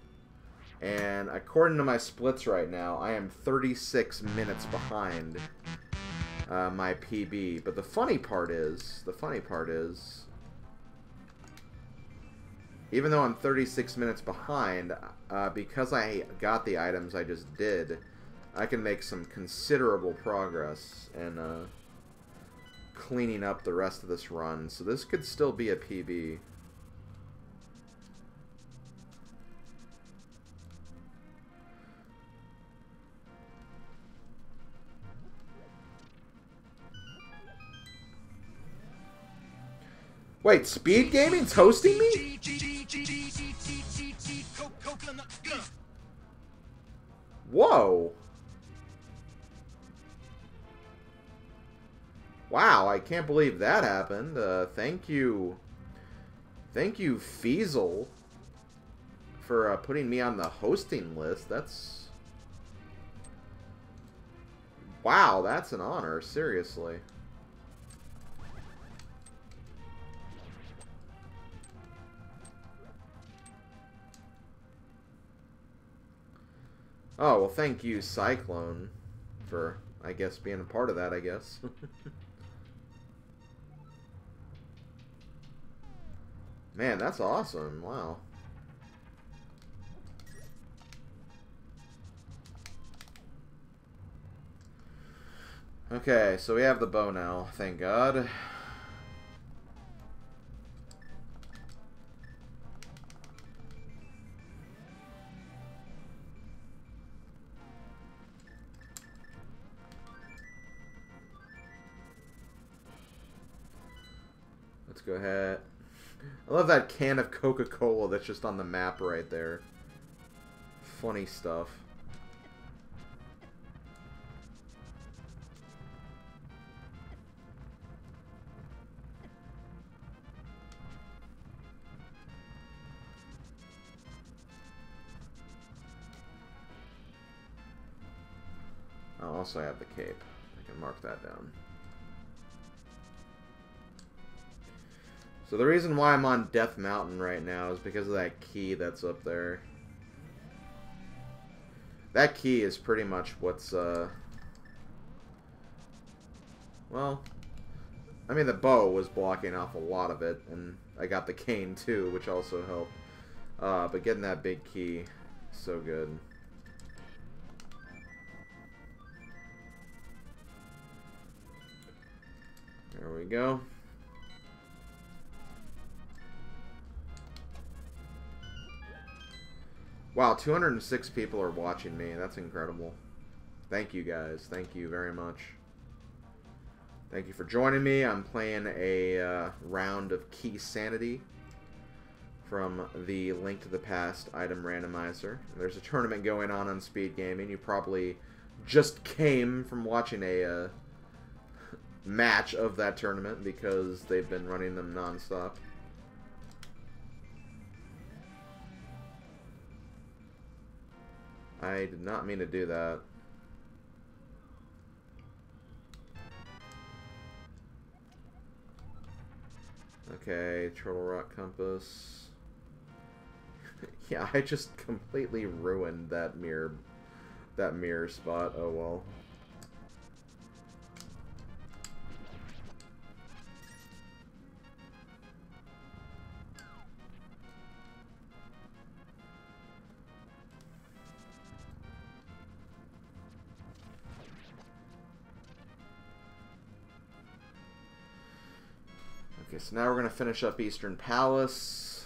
And according to my splits right now, I am 36 minutes behind my PB. But the funny part is, even though I'm 36 minutes behind, because I got the items I just did, I can make some considerable progress in cleaning up the rest of this run. So this could still be a PB. Wait, Speed Gaming's hosting me? Whoa. Wow, I can't believe that happened. Thank you. Thank you, Feasel, for putting me on the hosting list. That's... Wow, that's an honor, seriously. Oh, well, thank you, Cyclone, for, I guess, being a part of that, I guess. Man, that's awesome. Wow. Okay, so we have the bow now, thank God. Let's go ahead. I love that can of Coca-Cola that's just on the map right there. Funny stuff. I'll also have the cape. I can mark that down. So the reason why I'm on Death Mountain right now is because of that key that's up there. That key is pretty much what's, well, I mean, the bow was blocking off a lot of it, and I got the cane too, which also helped. But getting that big key, so good. There we go. Wow, 206 people are watching me. That's incredible. Thank you, guys. Thank you very much. Thank you for joining me. I'm playing a round of Keysanity from the Link to the Past item randomizer. There's a tournament going on Speed Gaming. You probably just came from watching a match of that tournament because they've been running them non-stop. I did not mean to do that. Okay, Turtle Rock Compass. Yeah, I just completely ruined that mirror spot. Oh well. Okay, so now we're going to finish up Eastern Palace.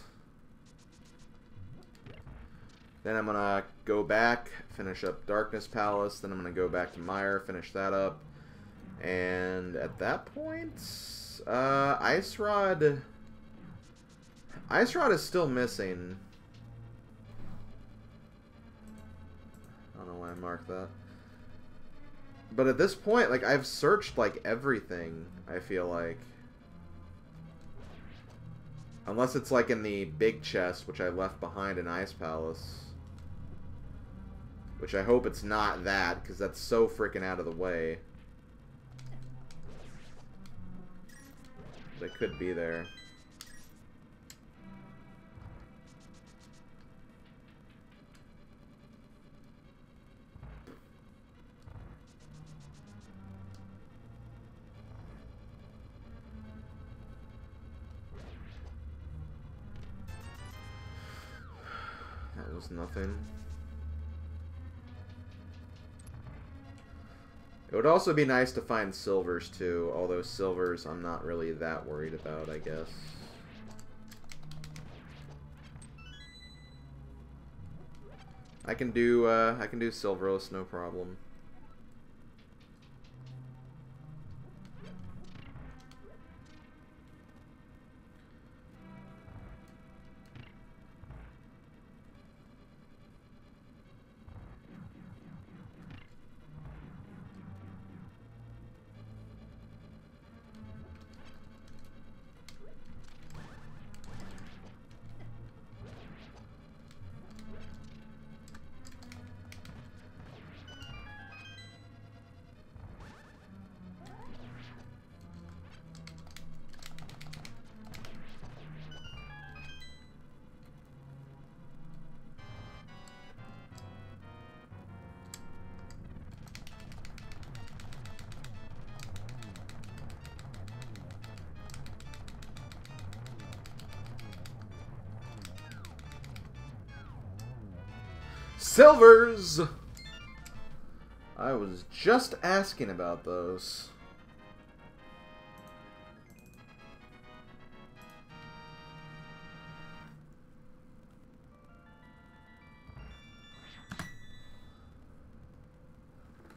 Then I'm going to go back, finish up Darkness Palace. Then I'm going to go back to Mire, finish that up. And at that point, Ice Rod is still missing. I don't know why I marked that. But at this point, like, I've searched, like, everything, I feel like. Unless it's like in the big chest, which I left behind in Ice Palace. Which I hope it's not that, because that's so freaking out of the way. But it could be there. That was nothing. It would also be nice to find silvers too, although silvers I'm not really that worried about, I guess. I can do silverless, no problem. Silvers! I was just asking about those.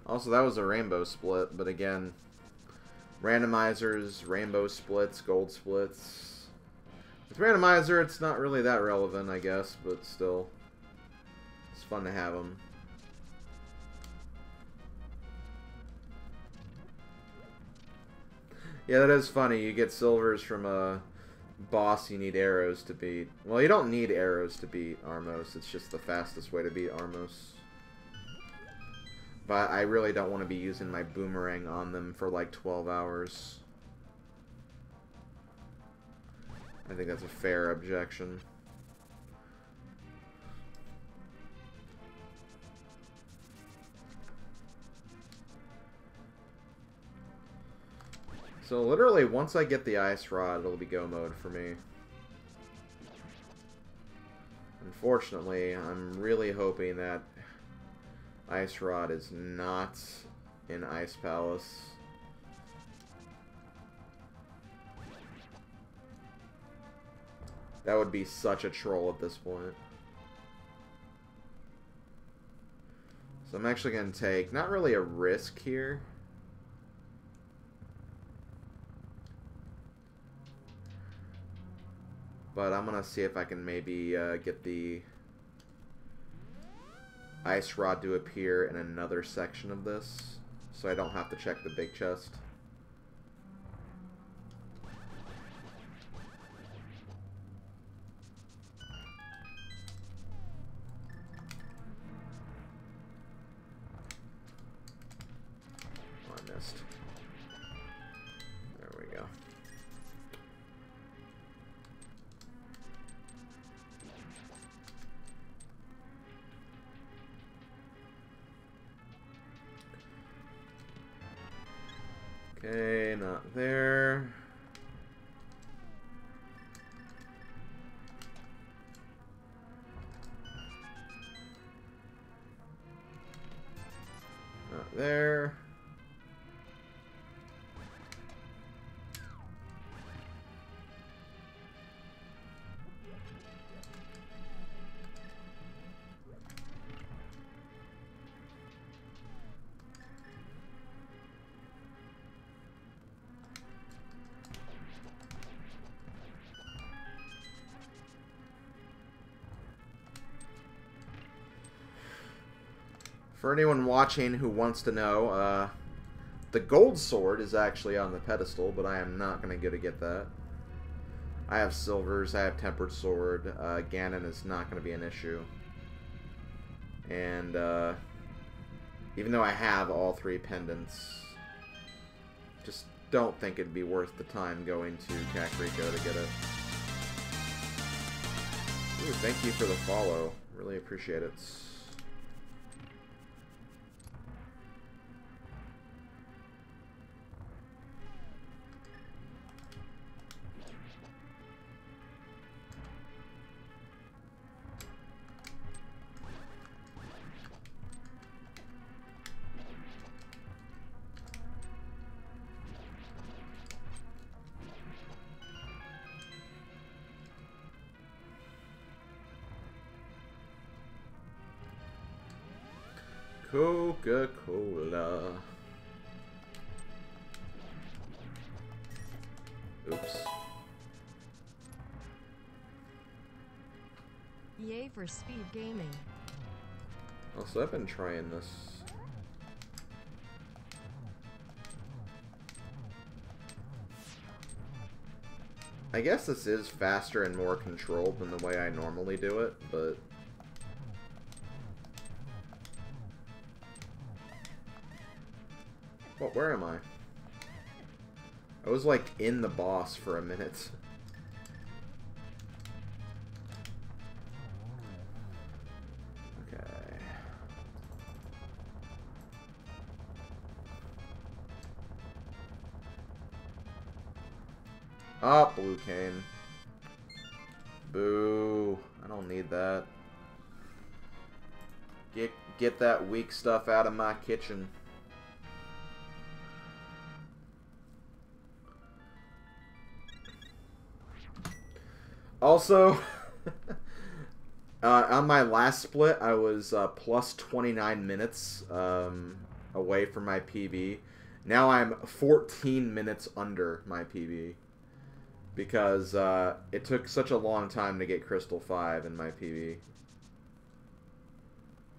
Also, that was a rainbow split, but again, randomizers, rainbow splits, gold splits. With randomizer, it's not really that relevant, I guess, but still. It's fun to have them. Yeah, that is funny. You get silvers from a boss you need arrows to beat. Well, you don't need arrows to beat Armos. It's just the fastest way to beat Armos. But I really don't want to be using my boomerang on them for like 12 hours. I think that's a fair objection. So literally, once I get the ice rod, it'll be go mode for me. Unfortunately, I'm really hoping that ice rod is not in Ice Palace. That would be such a troll at this point. So I'm actually going to take, not really a risk here. But I'm going to see if I can maybe get the ice rod to appear in another section of this, so I don't have to check the big chest. Oh, I missed. There we go. Okay, not there. Not there. For anyone watching who wants to know, the gold sword is actually on the pedestal, but I am not going to get that. I have silvers, I have tempered sword, Ganon is not going to be an issue. And even though I have all three pendants, just don't think it'd be worth the time going to Kakariko to get it. Ooh, thank you for the follow. Really appreciate it. Coca-Cola. Oops. Yay for speed gaming. Also, I've been trying this. I guess this is faster and more controlled than the way I normally do it, but... What, where am I? I was, like, in the boss for a minute. Okay. Oh, blue cane. Boo. I don't need that. Get that weak stuff out of my kitchen. Also, on my last split, I was plus 29 minutes away from my PB. Now I'm 14 minutes under my PB. Because it took such a long time to get Crystal 5 in my PB.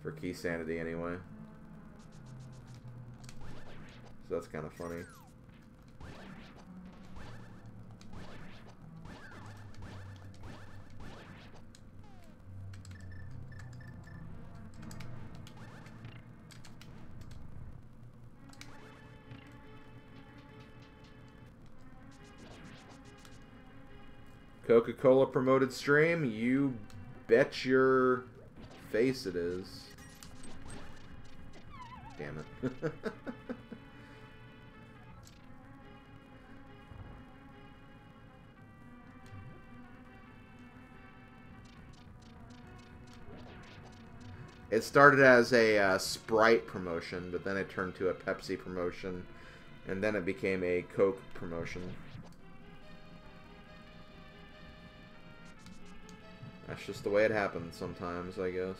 For Keysanity, anyway. So that's kind of funny. Coca-Cola promoted stream? You bet your face it is. Damn it. It started as a Sprite promotion, but then it turned to a Pepsi promotion, and then it became a Coke promotion. That's just the way it happens sometimes, I guess.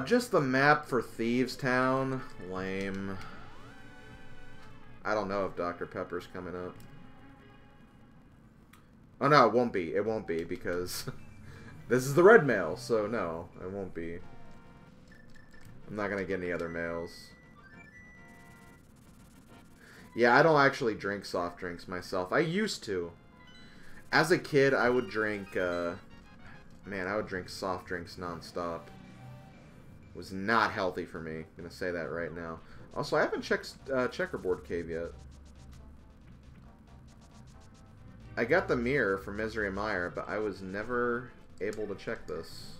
Just the map for Thieves Town. Lame. I don't know if Dr. Pepper's coming up. Oh no, it won't be. It won't be because this is the red mail, so no, it won't be. I'm not gonna get any other mails. Yeah, I don't actually drink soft drinks myself. I used to. As a kid, I would drink, man, I would drink soft drinks nonstop. It was not healthy for me. I'm gonna say that right now. Also, I haven't checked Checkerboard Cave yet. I got the mirror from Misery Mire, but I was never able to check this.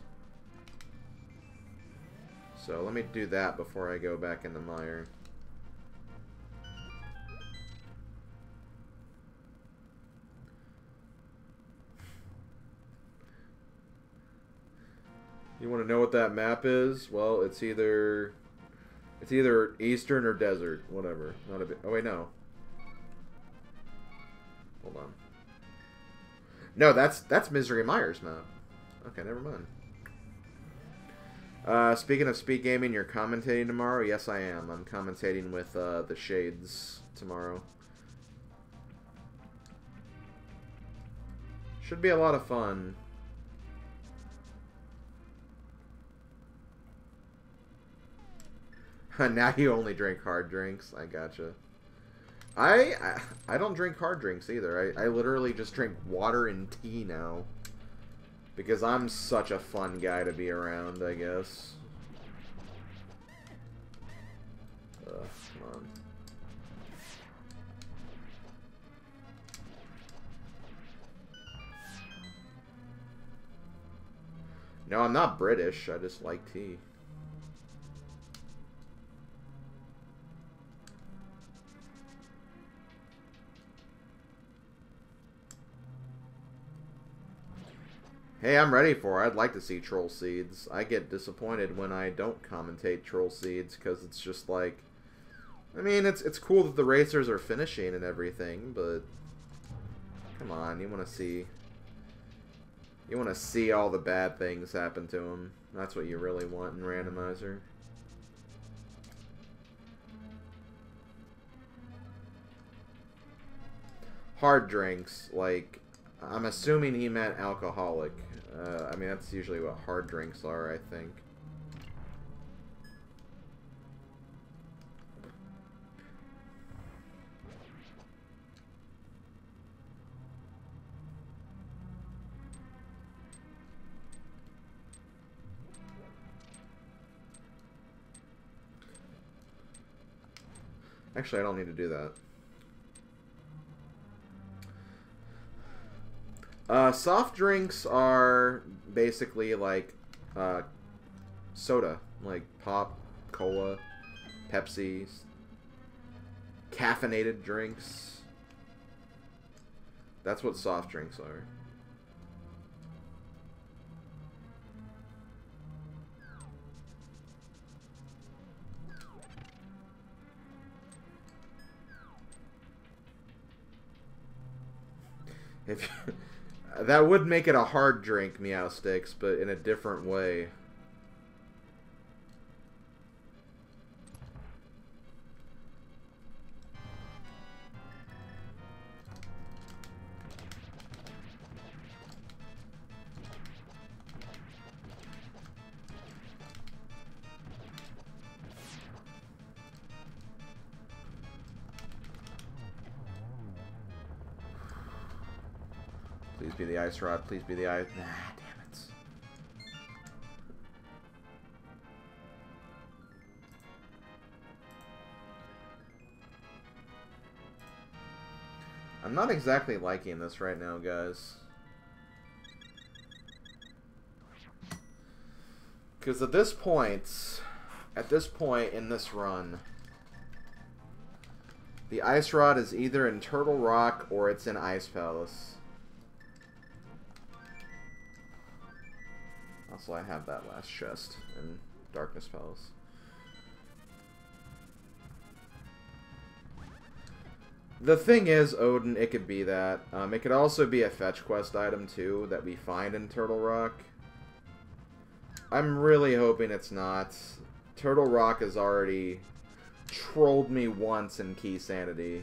So let me do that before I go back into Mire. You want to know what that map is? Well, it's either Eastern or Desert, whatever. Not a bit. Oh wait, no. Hold on. No, that's Misery Mire's map. Okay, never mind. Speaking of speed gaming, you're commentating tomorrow? Yes, I am. I'm commentating with the Shades tomorrow. Should be a lot of fun. Now you only drink hard drinks. I gotcha. I don't drink hard drinks either. I literally just drink water and tea now. Because I'm such a fun guy to be around, I guess. Come on. No, I'm not British. I just like tea. Hey, I'm ready for it. I'd like to see Troll Seeds. I get disappointed when I don't commentate Troll Seeds because it's just like I mean, it's cool that the racers are finishing and everything, but come on, you want to see all the bad things happen to them. That's what you really want in randomizer. Hard drinks, like, I'm assuming he meant alcoholic. I mean, that's usually what hard drinks are, I think. Actually, I don't need to do that. Soft drinks are basically like soda, like pop, cola, Pepsi, caffeinated drinks. That's what soft drinks are. If that would make it a hard drink, Meow Sticks, but in a different way. Please be the ice rod. Please be the ice. Nah, damn it. I'm not exactly liking this right now, guys. Because at this point in this run, the ice rod is either in Turtle Rock or it's in Ice Palace. Also, I have that last chest in Darkness Palace. The thing is, Odin, it could be that. It could also be a fetch quest item, too, that we find in Turtle Rock. I'm really hoping it's not. Turtle Rock has already trolled me once in Keysanity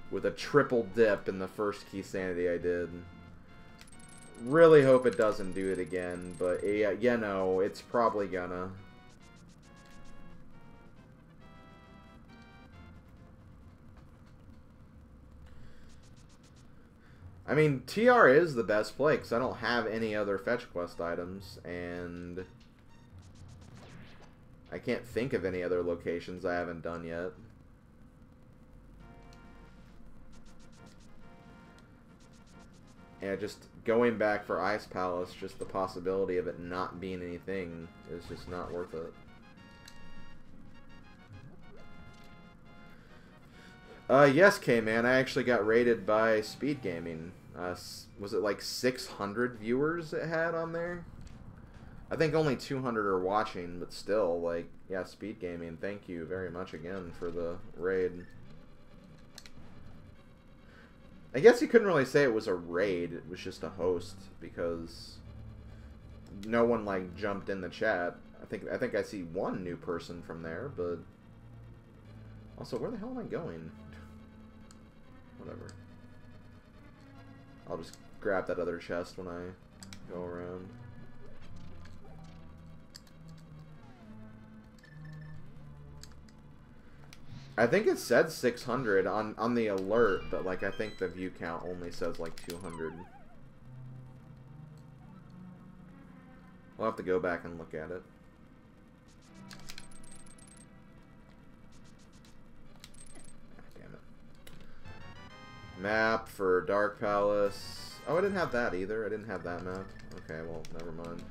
with a triple dip in the first Keysanity I did. Really hope it doesn't do it again, but yeah, you know, it's probably gonna. I mean, TR is the best play, because I don't have any other fetch quest items, and I can't think of any other locations I haven't done yet. And just going back for Ice Palace, just the possibility of it not being anything is just not worth it. Yes, K-Man, I actually got rated by Speed Gaming. Was it like 600 viewers it had on there? I think only 200 are watching, but still, like, yeah, Speed Gaming, thank you very much again for the raid. I guess you couldn't really say it was a raid, it was just a host, because no one, like, jumped in the chat. I think I see one new person from there, but also, where the hell am I going? Whatever. I'll just grab that other chest when I go around. I think it said 600 on the alert, but like I think the view count only says like 200. We'll have to go back and look at it. Damn it. Map for Dark Palace. Oh, I didn't have that either. I didn't have that map. Okay, well, never mind.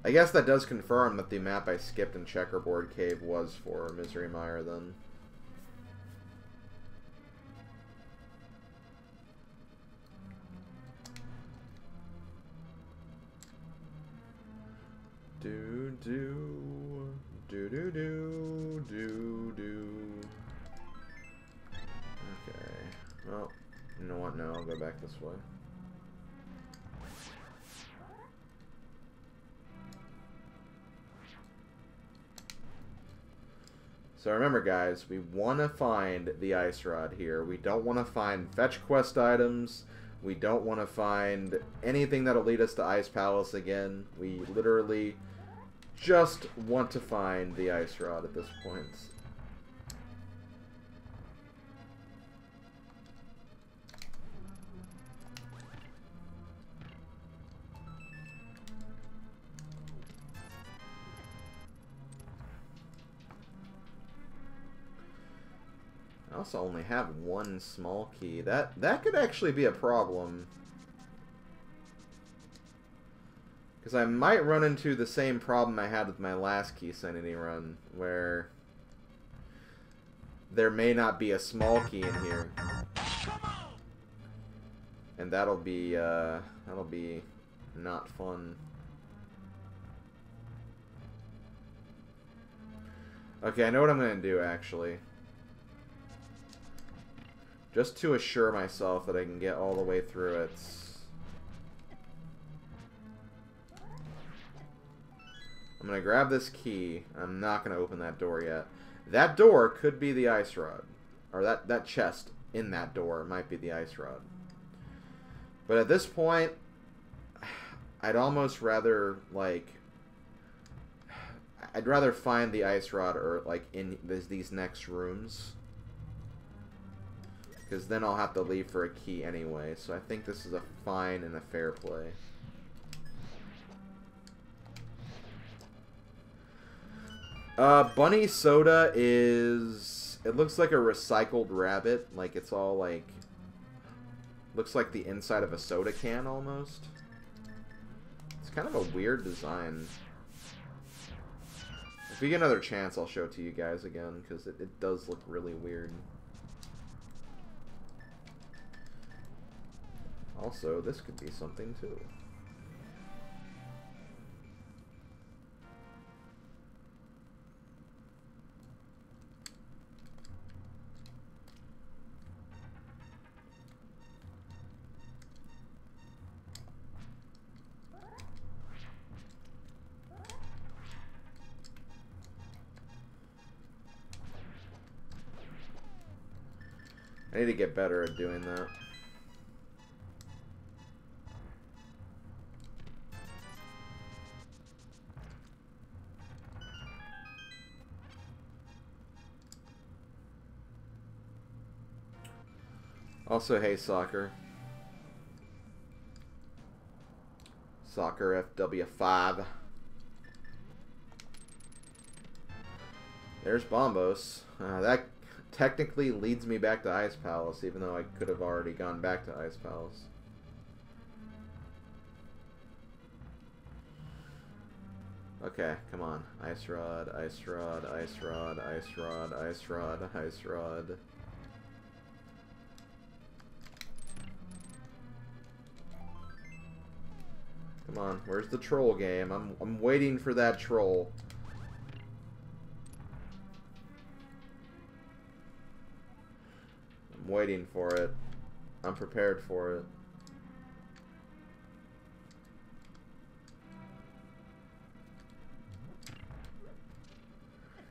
I guess that does confirm that the map I skipped in Checkerboard Cave was for Misery Mire, then. Do, do, Do do do do do. Okay. Well, you know what? No, I'll go back this way. So remember, guys, we want to find the ice rod here. We don't want to find fetch quest items. We don't want to find anything that'll lead us to Ice Palace again. We literally just want to find the ice rod at this point. I also only have one small key. That could actually be a problem. Because I might run into the same problem I had with my last Keysanity run, where there may not be a small key in here. And that'll be not fun. Okay, I know what I'm going to do, actually. Just to assure myself that I can get all the way through it. I'm going to grab this key. I'm not going to open that door yet. That door could be the ice rod. Or that chest in that door might be the ice rod. But at this point, I'd almost rather, like... I'd rather find the ice rod or, like, in these next rooms. Because then I'll have to leave for a key anyway. So I think this is a fine and a fair play. Bunny soda is... It looks like a recycled rabbit. Like, it's all, like... Looks like the inside of a soda can, almost. It's kind of a weird design. If we get another chance, I'll show it to you guys again. Because it does look really weird. Also, this could be something too. I need to get better at doing that. Also, hey, Soccer. Soccer FW5. There's Bombos. That technically leads me back to Ice Palace, even though I could have already gone back to Ice Palace. Okay, come on. Ice Rod, Ice Rod, Ice Rod, Ice Rod, Ice Rod, Ice Rod. Come on, where's the troll game? I'm waiting for that troll. I'm waiting for it. I'm prepared for it.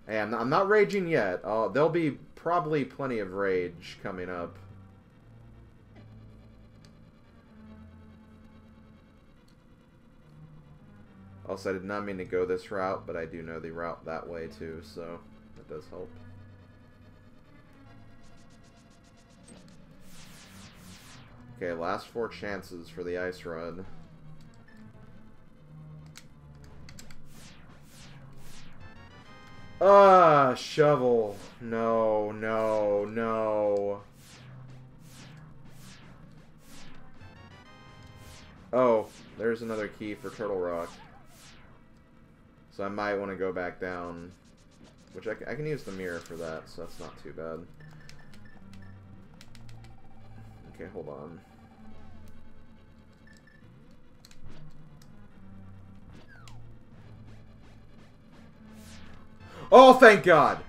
Hey, I'm not raging yet. There'll be probably plenty of rage coming up. Also, I did not mean to go this route, but I do know the route that way too, so that does help. Okay, last 4 chances for the ice rod. Ah, shovel. No, no, no. Oh, there's another key for Turtle Rock. So I might want to go back down. Which I can use the mirror for that, so that's not too bad. Okay, hold on. Oh, thank God!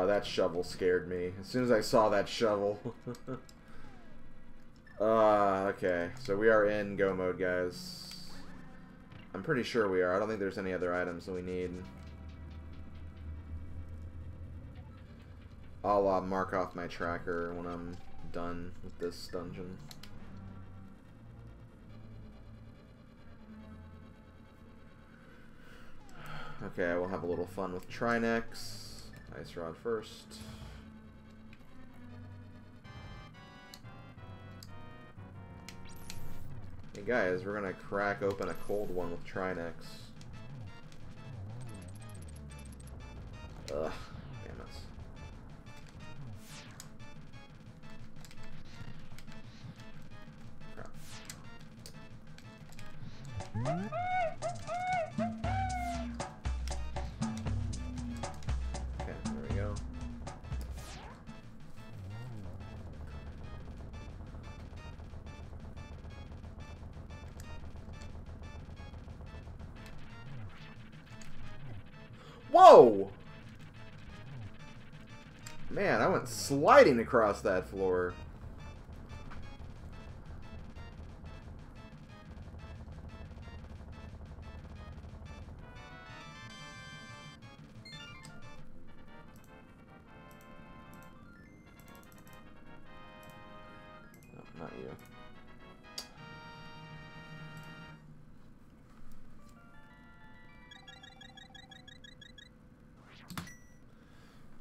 That shovel scared me. As soon as I saw that shovel. Okay. So we are in go mode, guys. I'm pretty sure we are. I don't think there's any other items that we need. I'll mark off my tracker when I'm done with this dungeon. Okay, we'll have a little fun with Trinex. Ice Rod first. Hey guys, we're gonna crack open a cold one with Trinex. Ugh, damn it. Crap. Okay, there we go. Whoa! Man, I went sliding across that floor. No, not you.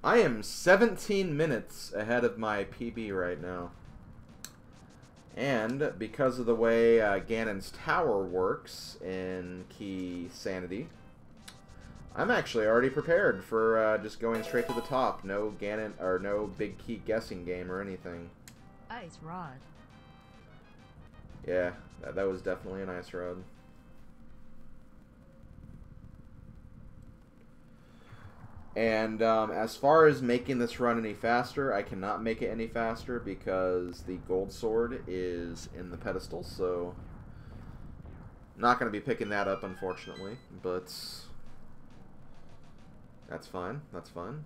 I am 17 minutes ahead of my PB right now. And because of the way Ganon's Tower works in Keysanity, I'm actually already prepared for just going straight to the top. No Ganon or no big key guessing game or anything. Ice Rod. Yeah, that was definitely an ice rod. And as far as making this run any faster, I cannot make it any faster because the gold sword is in the pedestal, so not going to be picking that up, unfortunately, but that's fine. That's fine.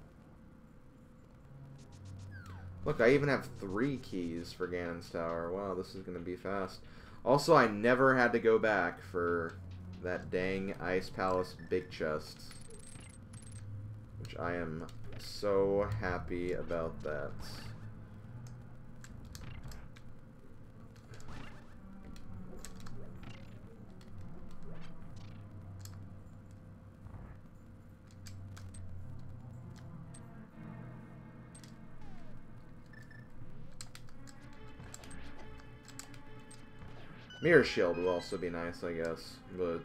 Look, I even have 3 keys for Ganon's Tower. Wow, this is going to be fast. Also, I never had to go back for that dang Ice Palace big chest, which I am so happy about that. Mirror Shield will also be nice, I guess, but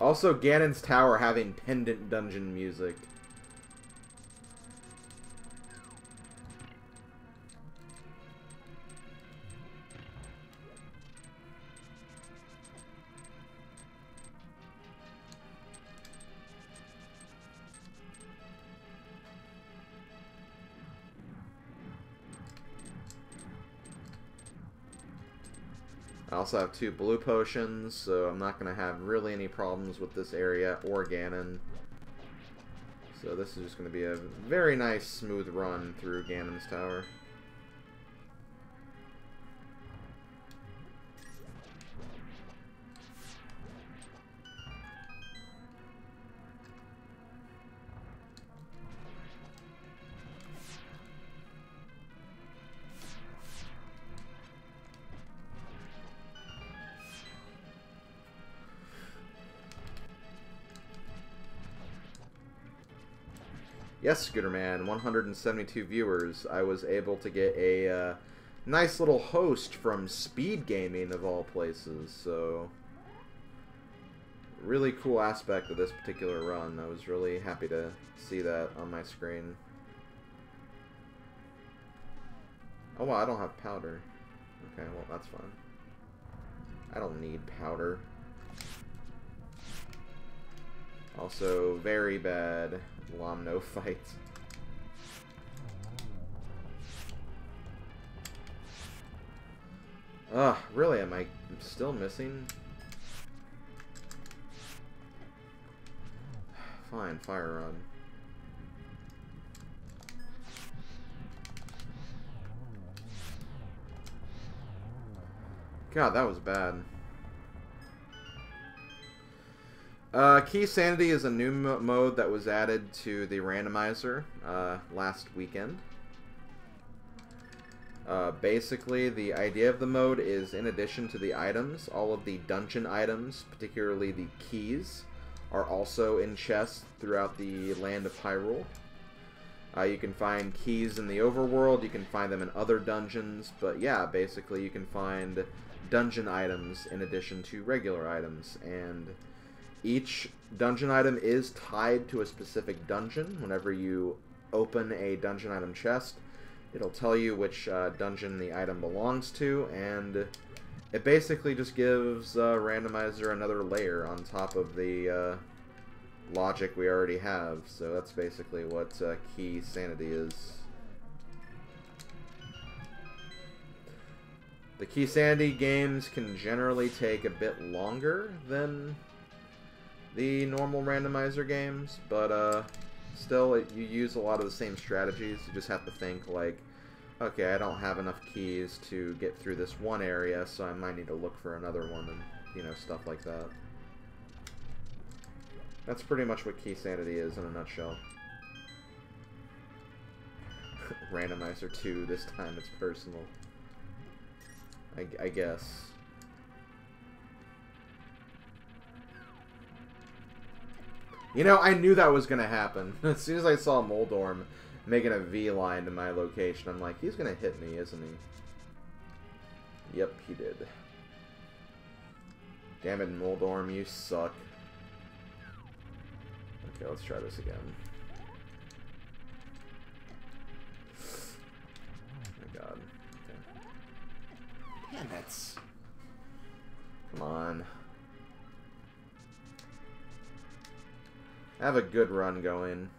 also Ganon's Tower having pendant dungeon music. I also have 2 blue potions, so I'm not going to have really any problems with this area or Ganon. So this is just going to be a very nice, smooth run through Ganon's Tower. Yes, Scooterman, 172 viewers. I was able to get a nice little host from Speed Gaming, of all places, so really cool aspect of this particular run. I was really happy to see that on my screen. Oh wow, I don't have powder. Okay, well, that's fine. I don't need powder. Also, very bad Lomno fight. Ugh, really? Am I still missing? Fine, fire run. God, that was bad. Keysanity is a new mode that was added to the randomizer last weekend. Basically, the idea of the mode is, in addition to the items, all of the dungeon items, particularly the keys, are also in chests throughout the land of Hyrule. You can find keys in the overworld, you can find them in other dungeons, but yeah, basically you can find dungeon items in addition to regular items, and each dungeon item is tied to a specific dungeon. Whenever you open a dungeon item chest, it'll tell you which dungeon the item belongs to, and it basically just gives Randomizer another layer on top of the logic we already have. So that's basically what Keysanity is. The Keysanity games can generally take a bit longer than the normal randomizer games, but still, you use a lot of the same strategies. You just have to think like, okay, I don't have enough keys to get through this one area, so I might need to look for another one, and, you know, stuff like that. That's pretty much what Keysanity is in a nutshell. Randomizer 2, this time it's personal. I guess. You know, I knew that was going to happen. As soon as I saw Moldorm making a V-line to my location, I'm like, he's going to hit me, isn't he? Yep, he did. Damn it, Moldorm, you suck. Okay, let's try this again. Oh my god. Okay. Damn it. Come on. I have a good run going.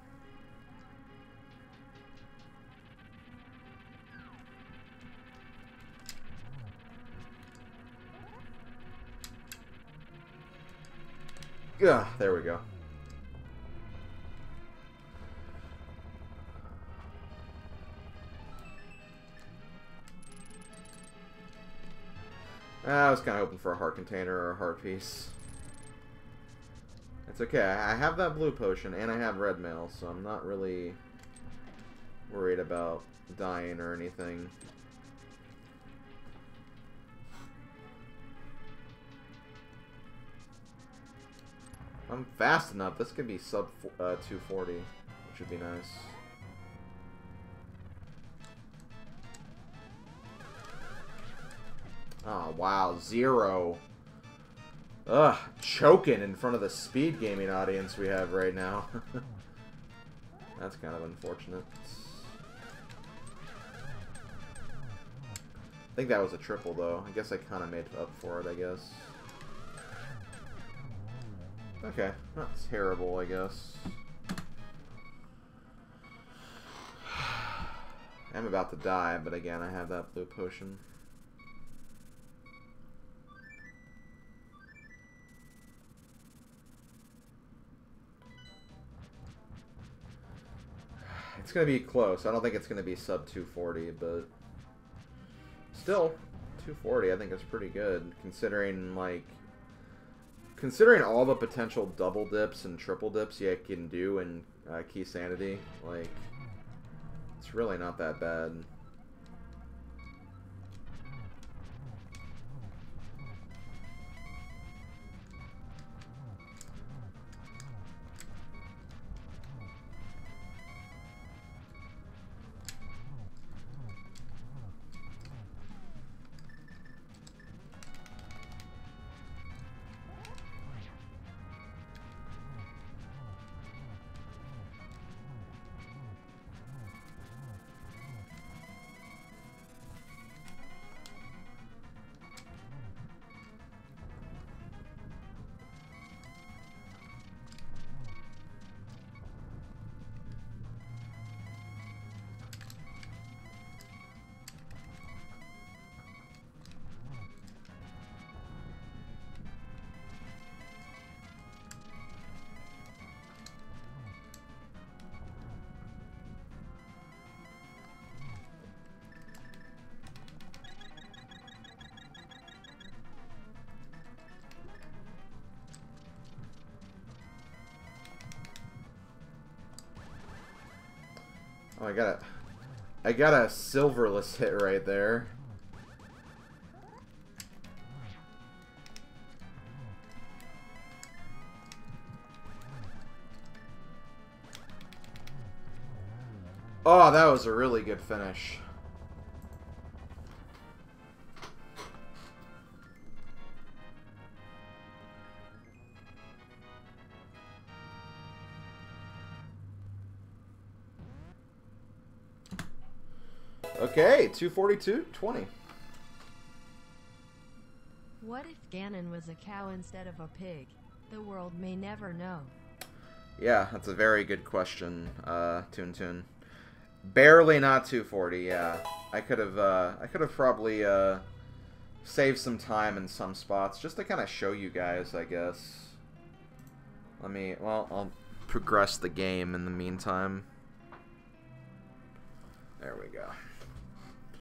Ugh, there we go. I was kind of hoping for a heart container or a heart piece. It's okay, I have that blue potion and I have red mail, so I'm not really worried about dying or anything. I'm fast enough. This could be sub 240, which would be nice. Oh, wow. 0. Ugh, choking in front of the speed gaming audience we have right now. That's kind of unfortunate. I think that was a triple, though. I guess I kind of made up for it, I guess. Okay, not terrible, I guess. I'm about to die, but again, I have that blue potion. It's going to be close. I don't think it's going to be sub 240, but still, 240 I think is pretty good, considering, like, considering all the potential double dips and triple dips you can do in Keysanity. Like, it's really not that bad. Oh, I got a silverless hit right there. Oh, that was a really good finish. Okay, 242-20. What if Ganon was a cow instead of a pig? The world may never know. Yeah, that's a very good question, Toon. Barely not 240. Yeah, I could have probably saved some time in some spots just to kind of show you guys, I guess. Well, I'll progress the game in the meantime. There we go.